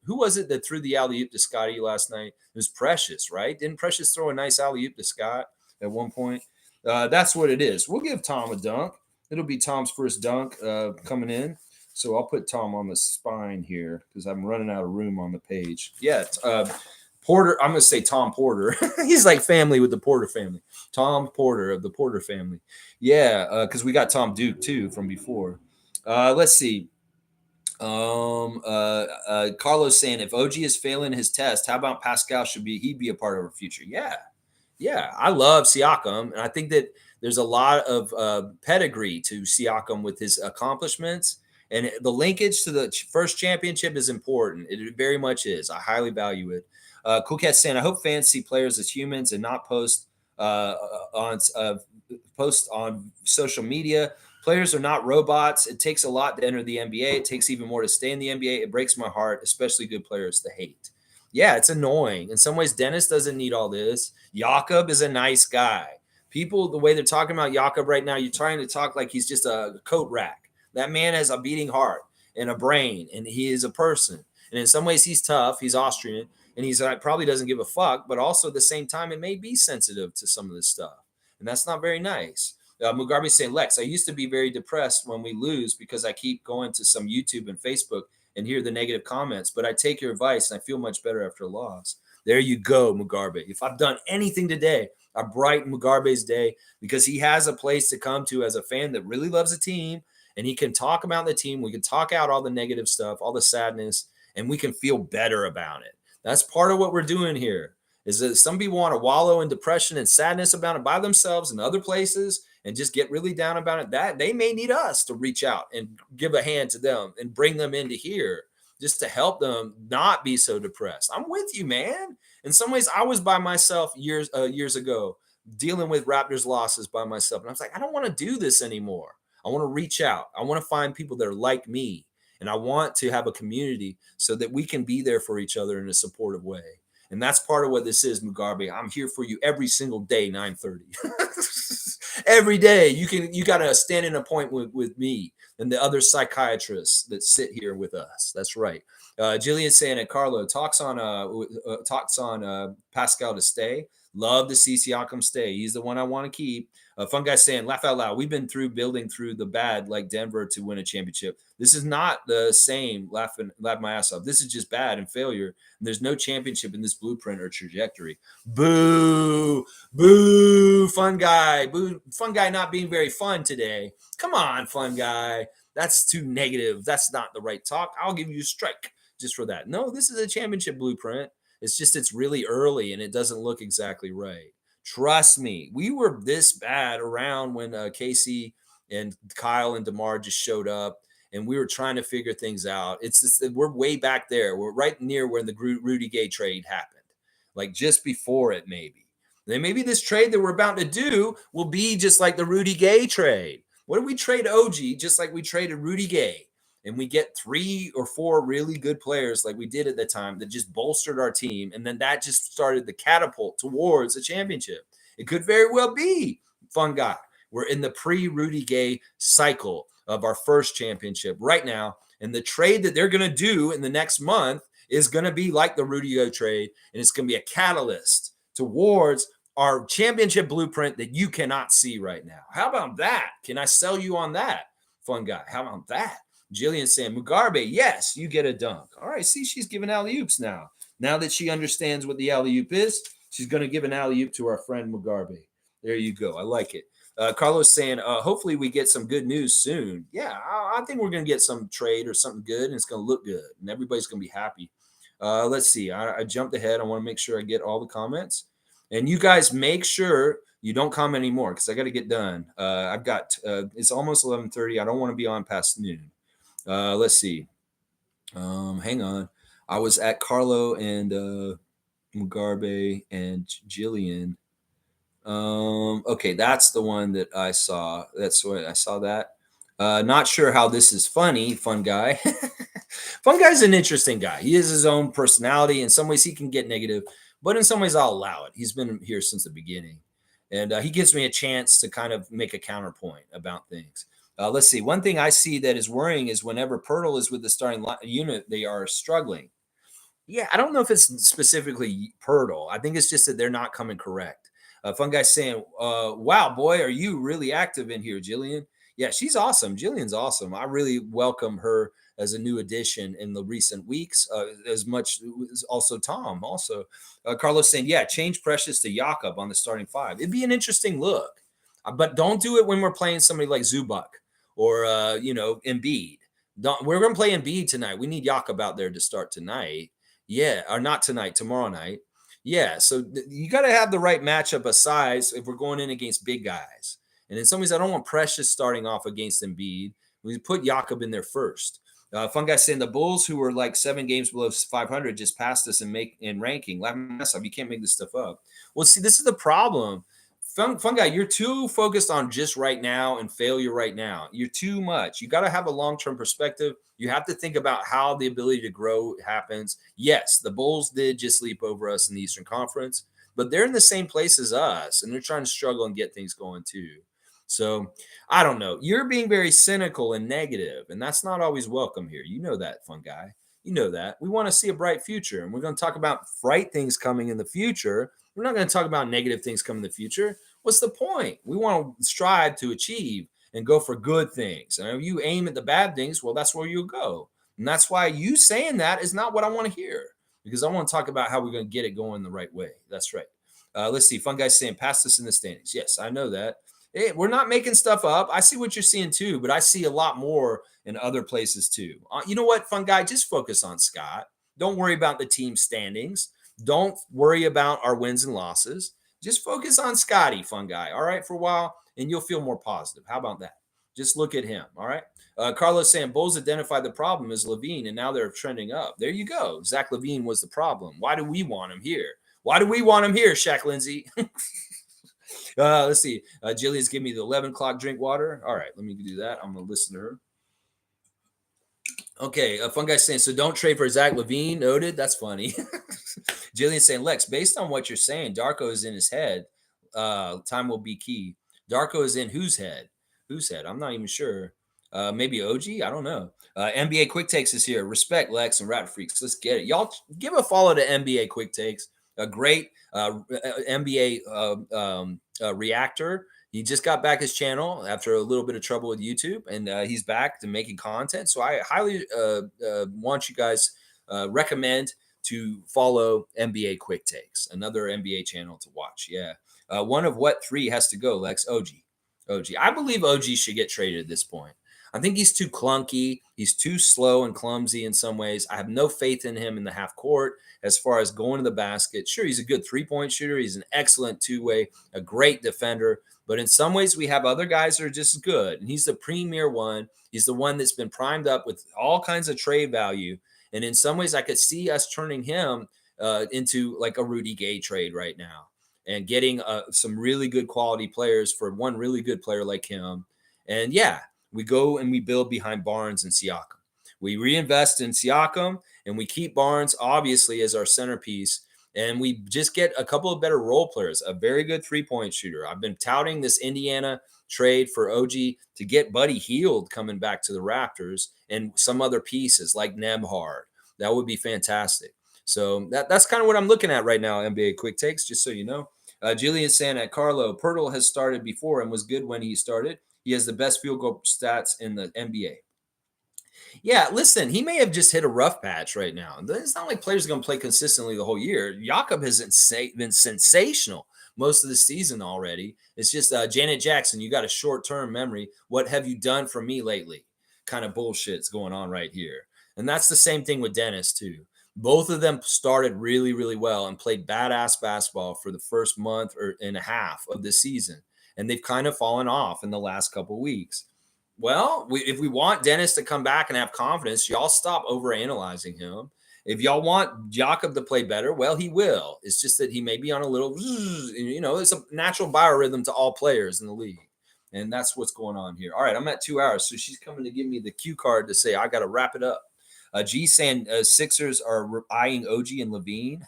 was it that threw the alley-oop to Scotty last night? It was Precious, right? Didn't Precious throw a nice alley-oop to Scott at one point? That's what it is. We'll give Tom a dunk. It'll be Tom's first dunk coming in. So I'll put Tom on the spine here because I'm running out of room on the page. Yeah, Porter. I'm going to say Tom Porter. He's like family with the Porter family. Tom Porter of the Porter family. Yeah, because we got Tom Duke too from before. Let's see. Carlos saying if OG is failing his test, how about Pascal? He'd be a part of our future? Yeah. I love Siakam, and I think that there's a lot of pedigree to Siakam with his accomplishments. And the linkage to the first championship is important. It very much is. I highly value it. Cool Cat saying, I hope fans see players as humans and not post on social media. Players are not robots. It takes a lot to enter the NBA. It takes even more to stay in the NBA. It breaks my heart, especially good players, to hate. Yeah, it's annoying. In some ways, Dennis doesn't need all this. Jakob is a nice guy. People, the way they're talking about Jakob right now, you're trying to talk like he's just a coat rack. That man has a beating heart and a brain, and he is a person. And in some ways, he's tough. He's Austrian, and he's probably doesn't give a fuck. But also at the same time, it may be sensitive to some of this stuff, and that's not very nice. Mugabe saying, Lex, I used to be very depressed when we lose because I keep going to some YouTube and Facebook and hear the negative comments. But I take your advice, and I feel much better after a loss. There you go, Mugabe. If I've done anything today, I brighten Mugabe's day because he has a place to come to as a fan that really loves a team. And he can talk about the team. We can talk out all the negative stuff, all the sadness, and we can feel better about it. That's part of what we're doing here is that some people want to wallow in depression and sadness about it by themselves in other places and just get really down about it. That they may need us to reach out and give a hand to them and bring them into here just to help them not be so depressed. I'm with you, man. In some ways, I was by myself years ago dealing with Raptors losses by myself. And I was like, I don't want to do this anymore. I want to reach out. I want to find people that are like me. And I want to have a community so that we can be there for each other in a supportive way. And that's part of what this is, Mugabe. I'm here for you every single day, 9:30. Every day. You got to stand in a point with me and the other psychiatrists that sit here with us. That's right. Jillian saying it, Carlo talks on Pascal to stay. Love to see Siakam stay. He's the one I want to keep. Fun guy saying, laugh out loud. We've been through building through the bad like Denver to win a championship. This is not the same. Laugh my ass off. This is just bad and failure. And there's no championship in this blueprint or trajectory. Boo, boo, fun guy. Boo, fun guy not being very fun today. Come on, fun guy. That's too negative. That's not the right talk. I'll give you a strike just for that. No, this is a championship blueprint. It's just it's really early and it doesn't look exactly right. Trust me, we were this bad around when Casey and Kyle and DeMar just showed up, and we were trying to figure things out. It's just, we're way back there. We're right near where the Rudy Gay trade happened, like just before it, maybe. Then maybe this trade that we're about to do will be just like the Rudy Gay trade. What if we trade OG just like we traded Rudy Gay? And we get 3 or 4 really good players like we did at the time that just bolstered our team. And then that just started the catapult towards a championship. It could very well be, fun guy. We're in the pre-Rudy Gay cycle of our first championship right now. And the trade that they're going to do in the next month is going to be like the Rudy Gay trade. And it's going to be a catalyst towards our championship blueprint that you cannot see right now. How about that? Can I sell you on that, fun guy? How about that? Jillian saying, Mugabe, yes, you get a dunk. All right, see, she's giving alley-oops now. Now that she understands what the alley-oop is, she's going to give an alley-oop to our friend Mugabe. There you go. I like it. Carlos saying, hopefully we get some good news soon. Yeah, I think we're going to get some trade or something good, and it's going to look good, and everybody's going to be happy. Let's see. I jumped ahead. I want to make sure I get all the comments. And you guys make sure you don't comment anymore because I got to get done. I've got it's almost 11:30. I don't want to be on past noon. Let's see. Hang on. I was at Carlo and Mugabe and Jillian. Okay, that's the one that I saw. That's what I saw that. Not sure how this is funny, fun guy. Fun guy's an interesting guy. He has his own personality. In some ways, he can get negative, but in some ways, I'll allow it. He's been here since the beginning. And he gives me a chance to kind of make a counterpoint about things. Let's see. One thing I see that is worrying is whenever Pirtle is with the starting unit, they are struggling. Yeah, I don't know if it's specifically Pirtle. I think it's just that they're not coming correct. Fun guy saying, wow, boy, are you really active in here, Jillian? Yeah, she's awesome. Jillian's awesome. I really welcome her as a new addition in the recent weeks, as much as also Tom. Also, Carlos saying, yeah, change Precious to Jakob on the starting 5. It'd be an interesting look. But don't do it when we're playing somebody like Zubac or, Embiid. We're going to play Embiid tonight. We need Jakob out there to start tonight. Yeah, or not tonight, tomorrow night. Yeah, so you got to have the right matchup of size if we're going in against big guys. And in some ways, I don't want Precious starting off against Embiid. We put Jakob in there first. Fun guy saying the Bulls, who were like 7 games below 500, just passed us in ranking. You can't make this stuff up. Well, see, this is the problem. Fun guy, you're too focused on just right now and failure right now. You're too much. You got to have a long-term perspective. You have to think about how the ability to grow happens. Yes, the Bulls did just leap over us in the Eastern Conference, but they're in the same place as us, and they're trying to struggle and get things going too. So I don't know. You're being very cynical and negative, and that's not always welcome here. You know that, fun guy. You know that. We want to see a bright future, and we're going to talk about bright things coming in the future. We're not going to talk about negative things coming in the future. What's the point? We want to strive to achieve and go for good things. And if you aim at the bad things, well, that's where you'll go. And that's why you saying that is not what I want to hear, because I want to talk about how we're going to get it going the right way. That's right. Let's see. Fun guy's saying, pass this in the standings. Yes, I know that. Hey, we're not making stuff up. I see what you're seeing too, but I see a lot more in other places too. You know what, fun guy? Just focus on Scott. Don't worry about the team standings. Don't worry about our wins and losses. Just focus on Scotty, fun guy, all right, for a while, and you'll feel more positive. How about that? Just look at him, all right? Carlos saying Bulls identified the problem as LaVine, and now they're trending up. There you go. Zach LaVine was the problem. Why do we want him here? Why do we want him here, Shaq Lindsay? Let's see. Jillian's giving me the 11 o'clock drink water. All right, let me do that. I'm going to listen to her. Okay, fun guy saying, so don't trade for Zach LaVine. Noted. That's funny. Jillian saying, Lex, based on what you're saying, Darko is in his head. Time will be key. Darko is in whose head? Whose head? I'm not even sure. Maybe OG? I don't know. NBA Quick Takes is here. Respect, Lex and Rat Freaks. Let's get it. Y'all give a follow to NBA Quick Takes. A great NBA reactor. He just got back his channel after a little bit of trouble with YouTube, and he's back to making content. So I highly want you guys recommend to follow NBA Quick Takes, another NBA channel to watch. Yeah, one of what three has to go, Lex? OG. OG. I believe OG should get traded at this point. I think he's too clunky. He's too slow and clumsy in some ways. I have no faith in him in the half court as far as going to the basket. Sure, he's a good 3-point shooter. He's an excellent two-way, a great defender. But in some ways, we have other guys that are just as good. And he's the premier one. He's the one that's been primed up with all kinds of trade value. And in some ways, I could see us turning him into like a Rudy Gay trade right now and getting some really good quality players for one really good player like him. And yeah, we go and we build behind Barnes and Siakam. We reinvest in Siakam and we keep Barnes, obviously, as our centerpiece. And we just get a couple of better role players, a very good 3-point shooter. I've been touting this Indiana trade for OG to get Buddy Hield coming back to the Raptors and some other pieces like Nembhard. That would be fantastic. So that's kind of what I'm looking at right now, NBA Quick Takes, just so you know. Jillian saying at Carlo, Pirtle has started before and was good when he started. He has the best field goal stats in the NBA. Yeah, listen, he may have just hit a rough patch right now. It's not like players are going to play consistently the whole year. Jakob has been sensational most of the season already. It's just Janet Jackson, you got a short-term memory. What have you done for me lately? Kind of bullshit's going on right here. And that's the same thing with Dennis, too. Both of them started really, really well and played badass basketball for the first month or and a half of the season. And they've kind of fallen off in the last couple of weeks. Well, if we want Dennis to come back and have confidence, y'all stop overanalyzing him. If y'all want Jakob to play better, well, he will. It's just that he may be on a little, it's a natural biorhythm to all players in the league. And that's what's going on here. All right, I'm at 2 hours. So she's coming to give me the cue card to say, I got to wrap it up. G saying Sixers are eyeing OG and Levine.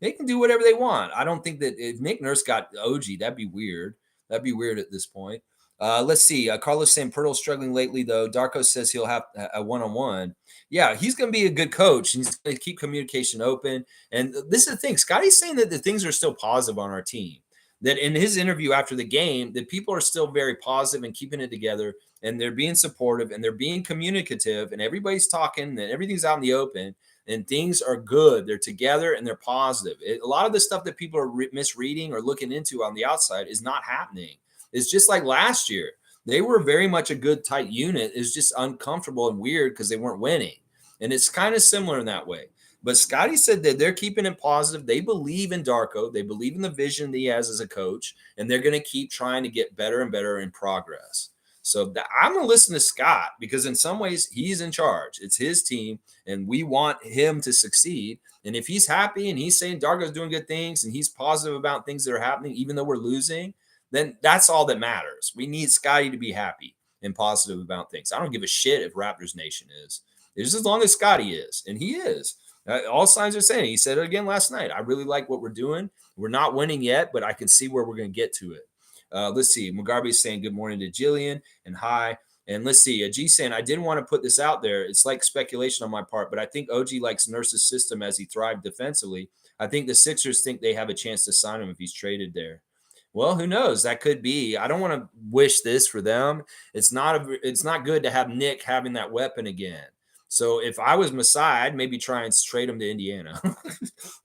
They can do whatever they want. I don't think that if Nick Nurse got OG, that'd be weird. That'd be weird at this point. Let's see. Carlos saying Pirtle's struggling lately, though. Darko says he'll have a one-on-one. Yeah, he's going to be a good coach. He's going to keep communication open. And this is the thing. Scotty's saying that the things are still positive on our team. That in his interview after the game, that people are still very positive and keeping it together, and they're being supportive, and they're being communicative, and everybody's talking, and everything's out in the open, and things are good. They're together, and they're positive. A lot of the stuff that people are misreading or looking into on the outside is not happening. It's just like last year. They were very much a good, tight unit. It's just uncomfortable and weird because they weren't winning. And it's kind of similar in that way. But Scotty said that they're keeping it positive. They believe in Darko. They believe in the vision that he has as a coach. And they're going to keep trying to get better and better in progress. So I'm going to listen to Scott because in some ways he's in charge. It's his team. And we want him to succeed. And if he's happy and he's saying Darko's doing good things and he's positive about things that are happening, even though we're losing, then that's all that matters. We need Scotty to be happy and positive about things. I don't give a shit if Raptors Nation is. It's as long as Scotty is, and he is. All signs are saying. He said it again last night. I really like what we're doing. We're not winning yet, but I can see where we're going to get to it. Let's see. Mugabe is saying good morning to Jillian and hi. And let's see. G saying, I didn't want to put this out there. It's like speculation on my part, but I think OG likes Nurse's system as he thrived defensively. I think the Sixers think they have a chance to sign him if he's traded there. Well, who knows? That could be. I don't want to wish this for them. It's not good to have Nick having that weapon again. So if I was Masai, I'd maybe try and trade him to Indiana.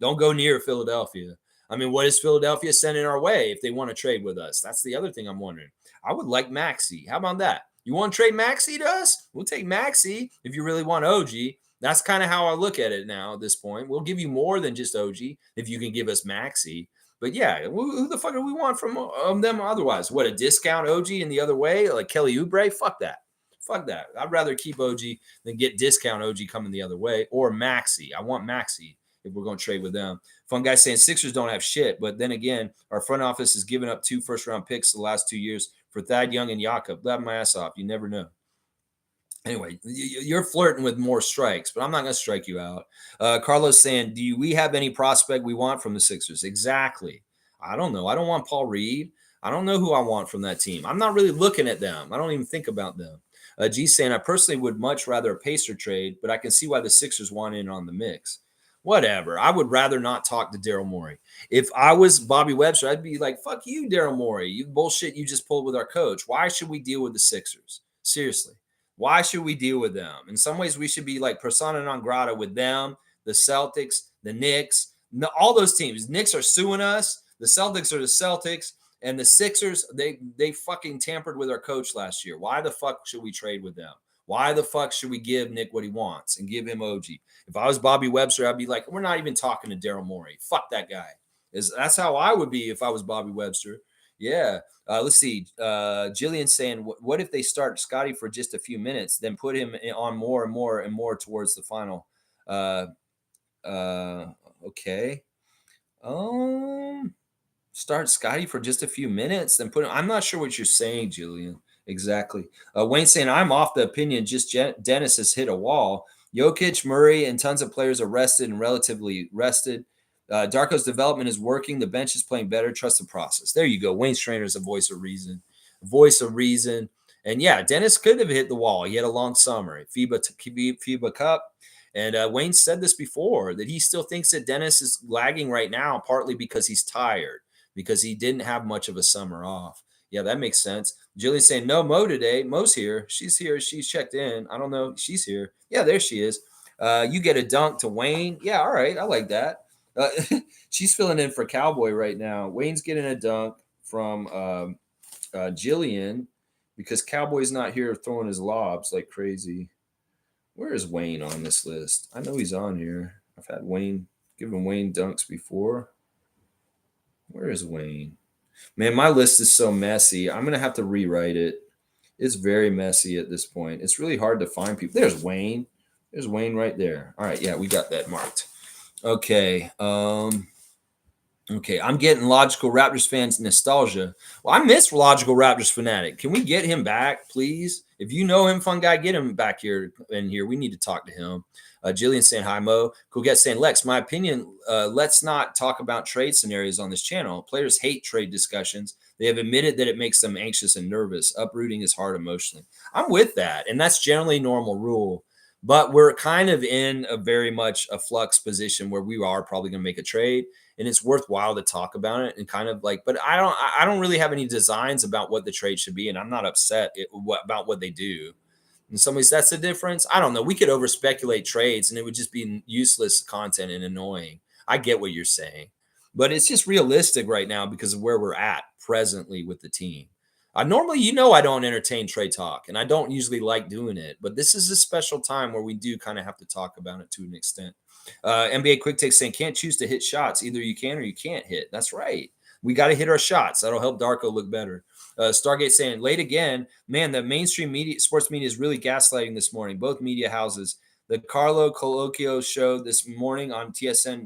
Don't go near Philadelphia. I mean, what is Philadelphia sending our way if they want to trade with us? That's the other thing I'm wondering. I would like Maxey. How about that? You want to trade Maxey to us? We'll take Maxey if you really want OG. That's kind of how I look at it now at this point. We'll give you more than just OG if you can give us Maxey. But yeah, who the fuck do we want from them otherwise? What, a discount OG in the other way? Like Kelly Oubre? Fuck that. Fuck that. I'd rather keep OG than get discount OG coming the other way. Or Maxey. I want Maxey if we're going to trade with them. Fun guy saying Sixers don't have shit. But then again, our front office has given up 2 first-round picks the last 2 years for Thad Young and Jakob. Laugh my ass off. You never know. Anyway, you're flirting with more strikes, but I'm not going to strike you out. Carlos saying, do we have any prospect we want from the Sixers? Exactly. I don't know. I don't want Paul Reed. I don't know who I want from that team. I'm not really looking at them. I don't even think about them. G saying, I personally would much rather a Pacer trade, but I can see why the Sixers want in on the mix. Whatever. I would rather not talk to Daryl Morey. If I was Bobby Webster, I'd be like, fuck you, Daryl Morey. You bullshit you just pulled with our coach. Why should we deal with the Sixers? Seriously. Why should we deal with them? In some ways, we should be like persona non grata with them, the Celtics, the Knicks, all those teams. Knicks are suing us. The Celtics are the Celtics. And the Sixers, they fucking tampered with our coach last year. Why the fuck should we trade with them? Why the fuck should we give Nick what he wants and give him OG? If I was Bobby Webster, I'd be like, we're not even talking to Daryl Morey. Fuck that guy. That's how I would be if I was Bobby Webster. Yeah. Let's see. Jillian's saying, what if they start Scotty for just a few minutes, then put him on more and more and more towards the final? Okay. Start Scotty for just a few minutes, then put him. I'm not sure what you're saying, Jillian. Exactly. Wayne saying, I'm off the opinion just Dennis has hit a wall. Jokic, Murray, and tons of players are rested and relatively rested. Darko's development is working. The bench is playing better. Trust the process. There you go. Wayne Strainer is a voice of reason. Voice of reason. And yeah, Dennis could have hit the wall. He had a long summer. FIBA Cup. And Wayne said this before, that he still thinks that Dennis is lagging right now, partly because he's tired, because he didn't have much of a summer off. Yeah, that makes sense. Jillian's saying, no Mo today. Mo's here. She's here. She's checked in. I don't know. She's here. Yeah, there she is. You get a dunk to Wayne. Yeah, all right. I like that. She's filling in for Cowboy right now. Wayne's getting a dunk from Jillian because Cowboy's not here throwing his lobs like crazy. Where is Wayne on this list? I know he's on here. I've had given Wayne dunks before. Where is Wayne? Man, my list is so messy. I'm going to have to rewrite it. It's very messy at this point. It's really hard to find people. There's Wayne. There's Wayne right there. All right. Yeah, we got that marked. Okay. Okay. I'm getting Logical Raptors fans nostalgia. Well, I miss Logical Raptors fanatic. Can we get him back, please? If you know him, fun guy, get him back here. We need to talk to him. Jillian saying hi, Mo. Cool Get saying, Lex, my opinion, let's not talk about trade scenarios on this channel. Players hate trade discussions. They have admitted that it makes them anxious and nervous. Uprooting is hard emotionally. I'm with that. And that's generally normal rule. But we're kind of in a very much a flux position where we are probably going to make a trade. And it's worthwhile to talk about it and kind of like, but I don't really have any designs about what the trade should be. And I'm not upset about what they do. In some ways, that's the difference. I don't know. We could over speculate trades and it would just be useless content and annoying. I get what you're saying, but it's just realistic right now because of where we're at presently with the team. Normally, I don't entertain trade talk and I don't usually like doing it, but this is a special time where we do kind of have to talk about it to an extent. NBA Quick Take saying, can't choose to hit shots. Either you can or you can't hit. That's right. We got to hit our shots. That'll help Darko look better. Stargate saying, late again. Man, the mainstream media, sports media is really gaslighting this morning. Both media houses. The Carlo Colloquio show this morning on TSN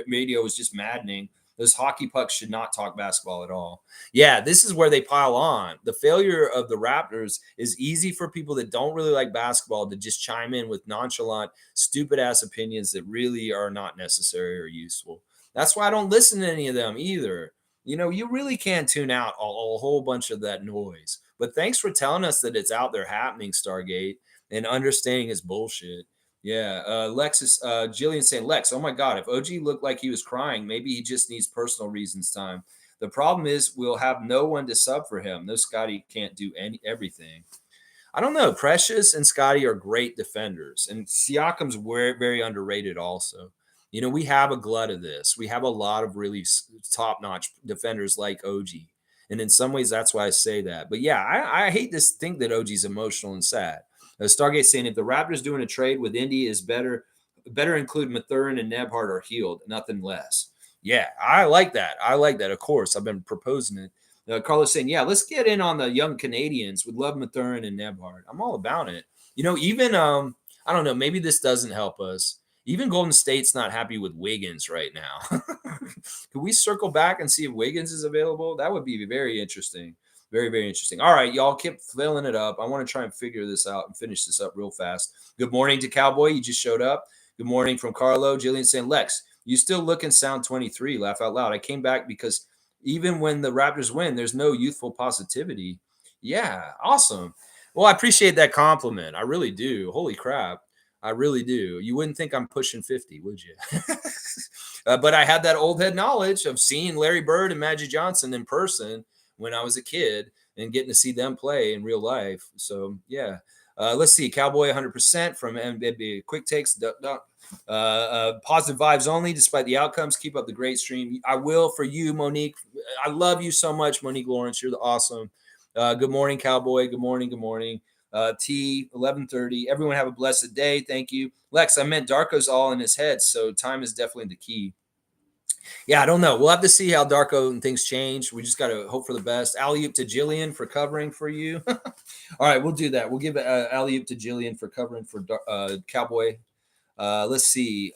radio was just maddening. Those hockey pucks should not talk basketball at all. Yeah, this is where they pile on. The failure of the Raptors is easy for people that don't really like basketball to just chime in with nonchalant, stupid-ass opinions that really are not necessary or useful. That's why I don't listen to any of them either. You really can tune out a whole bunch of that noise. But thanks for telling us that it's out there happening, Stargate, and understanding it's bullshit. Yeah, Jillian saying, Lex, oh my God, if OG looked like he was crying, maybe he just needs personal reasons time. The problem is we'll have no one to sub for him. No, Scotty can't do everything. I don't know. Precious and Scotty are great defenders, and Siakam's very, very underrated also. We have a glut of this. We have a lot of really top-notch defenders like OG. And in some ways, that's why I say that. But yeah, I hate this think that OG's emotional and sad. Stargate saying if the Raptors doing a trade with Indy is better include Mathurin and Nebhard are healed, nothing less. Yeah, I like that. Of course, I've been proposing it. Carlos saying, yeah, let's get in on the young Canadians with Love Mathurin and Nebhard. I'm all about it. Even I don't know, maybe this doesn't help us. Even Golden State's not happy with Wiggins right now. Can we circle back and see if Wiggins is available? That would be very interesting. Very, very interesting. All right, y'all keep filling it up. I want to try and figure this out and finish this up real fast. Good morning to Cowboy. You just showed up. Good morning from Carlo. Jillian saying, Lex, you still looking sound 23. Laugh out loud. I came back because even when the Raptors win, there's no youthful positivity. Yeah, awesome. Well, I appreciate that compliment. I really do. Holy crap. I really do. You wouldn't think I'm pushing 50, would you? But I had that old head knowledge of seeing Larry Bird and Magic Johnson in person when I was a kid and getting to see them play in real life. So, yeah. Let's see. Cowboy 100% from MBB. Quick takes. Positive vibes only, despite the outcomes. Keep up the great stream. I will for you, Monique. I love you so much, Monique Lawrence. You're the awesome. Good morning, Cowboy. Good morning. Good morning. T 11:30. Everyone have a blessed day. Thank you, Lex. I meant Darko's all in his head, so time is definitely the key. Yeah, I don't know. We'll have to see how Darko and things change. We just got to hope for the best. Alley oop to Jillian for covering for you. All right, we'll do that. We'll give alley oop to Jillian for covering for Cowboy. Let's see.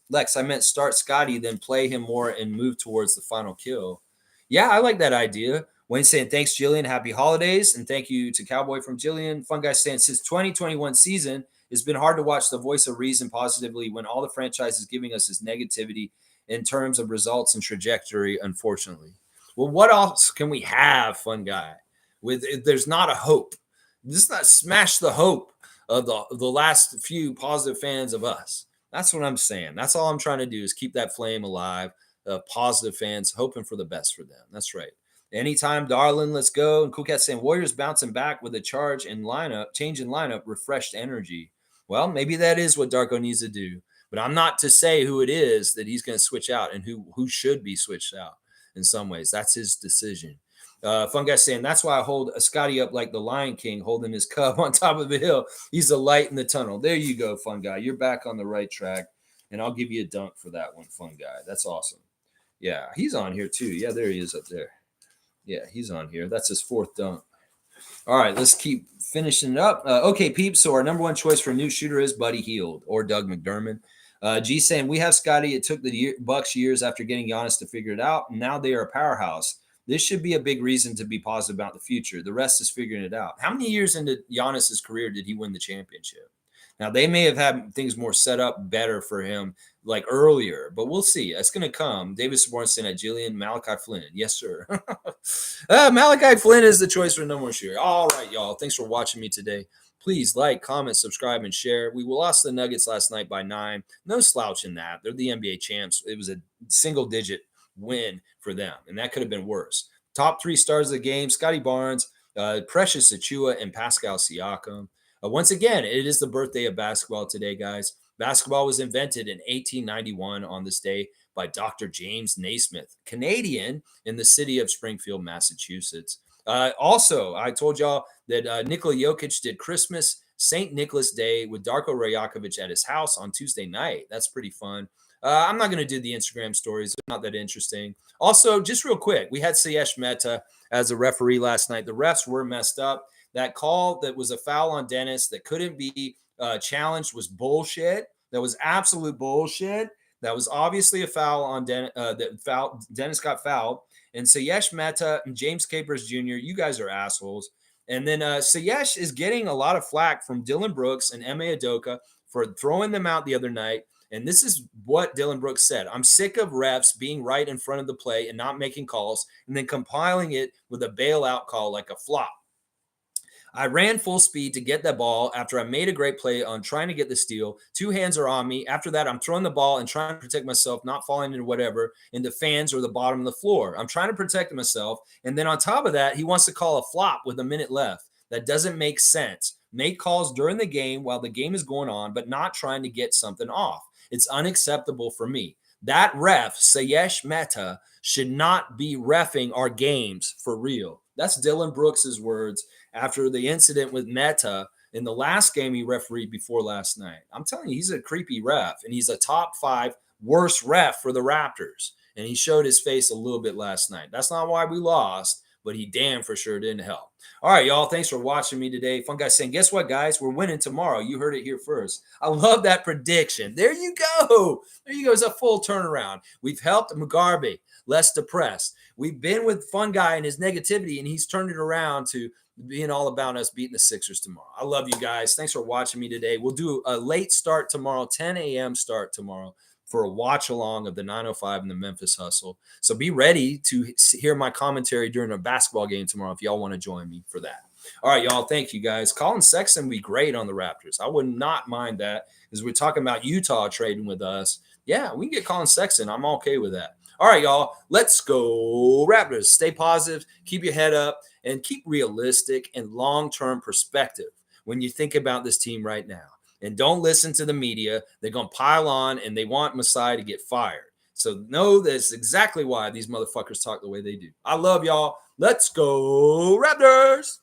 Lex, I meant start Scotty, then play him more and move towards the final kill. Yeah, I like that idea. Wayne saying, thanks, Jillian. Happy holidays. And thank you to Cowboy from Jillian. Fun Guy saying, since 2021 season, it's been hard to watch the voice of reason positively when all the franchise is giving us is negativity in terms of results and trajectory, unfortunately. Well, what else can we have, Fun Guy? There's not a hope. This is not smash the hope of the last few positive fans of us. That's what I'm saying. That's all I'm trying to do is keep that flame alive. Positive fans hoping for the best for them. That's right. Anytime, darling, let's go. And Cool Cat saying Warriors bouncing back with a change in lineup, refreshed energy. Well, maybe that is what Darko needs to do. But I'm not to say who it is that he's going to switch out and who should be switched out in some ways. That's his decision. Fun Guy saying, that's why I hold Scotty up like the Lion King holding his cub on top of a hill. He's a light in the tunnel. There you go, Fun Guy. You're back on the right track. And I'll give you a dunk for that one, Fun Guy. That's awesome. Yeah, he's on here too. Yeah, there he is up there. Yeah, he's on here. That's his fourth dunk. All right, let's keep finishing it up. Okay, peeps. So our number one choice for a new shooter is Buddy Hield or Doug McDermott. G saying, we have Scotty. It took the Bucks years after getting Giannis to figure it out. And now they are a powerhouse. This should be a big reason to be positive about the future. The rest is figuring it out. How many years into Giannis's career did he win the championship? Now, they may have had things more set up better for him like earlier, but we'll see. It's going to come. David Sorensen at Jillian, Malachi Flynn. Yes, sir. Malachi Flynn is the choice for number one shooter. All right, y'all. Thanks for watching me today. Please like, comment, subscribe, and share. We lost the Nuggets last night by 9. No slouch in that. They're the NBA champs. It was a single-digit win for them, and that could have been worse. Top 3 stars of the game, Scotty Barnes, Precious Achiuwa, and Pascal Siakam. Once again, it is the birthday of basketball today, guys. Basketball was invented in 1891 on this day by Dr. James Naismith, Canadian, in the city of Springfield, Massachusetts. Also, I told y'all that Nikola Jokic did Christmas St. Nicholas Day with Darko Rajakovic at his house on Tuesday night. That's pretty fun. I'm not going to do the Instagram stories. They're not that interesting. Also, just real quick, we had Siyesh Mehta as a referee last night. The refs were messed up. That call that was a foul on Dennis that couldn't be challenged was bullshit. That was absolute bullshit. That was obviously a foul on Dennis. Dennis got fouled. And Siyesh Mehta and James Capers Jr., you guys are assholes. And then Siyesh is getting a lot of flack from Dylan Brooks and Ime Udoka for throwing them out the other night. And this is what Dylan Brooks said. I'm sick of refs being right in front of the play and not making calls and then compiling it with a bailout call like a flop. I ran full speed to get that ball after I made a great play on trying to get the steal. 2 hands are on me. After that, I'm throwing the ball and trying to protect myself, not falling into whatever, into fans or the bottom of the floor. I'm trying to protect myself. And then on top of that, he wants to call a flop with a minute left. That doesn't make sense. Make calls during the game while the game is going on, but not trying to get something off. It's unacceptable for me. That ref, Siyesh Mehta, should not be reffing our games for real. That's Dylan Brooks's words after the incident with Mehta in the last game he refereed before last night. I'm telling you, he's a creepy ref, and he's a top 5 worst ref for the Raptors. And he showed his face a little bit last night. That's not why we lost, but he damn for sure didn't help. All right, y'all. Thanks for watching me today. Fun Guy saying, guess what, guys? We're winning tomorrow. You heard it here first. I love that prediction. There you go. There you go. It's a full turnaround. We've helped Mugabe less depressed. We've been with Fun Guy and his negativity, and he's turned it around to being all about us beating the Sixers tomorrow. I love you guys. Thanks for watching me today. We'll do a late start tomorrow, 10 a.m. start tomorrow for a watch along of the 905 and the Memphis Hustle. So be ready to hear my commentary during a basketball game tomorrow if y'all want to join me for that. All right, y'all. Thank you guys. Colin Sexton would be great on the Raptors. I would not mind that because we're talking about Utah trading with us. Yeah, we can get Colin Sexton. I'm okay with that. All right, y'all. Let's go Raptors. Stay positive, keep your head up, and keep realistic and long-term perspective when you think about this team right now. And don't listen to the media. They're going to pile on and they want Masai to get fired. So know that's exactly why these motherfuckers talk the way they do. I love y'all. Let's go Raptors.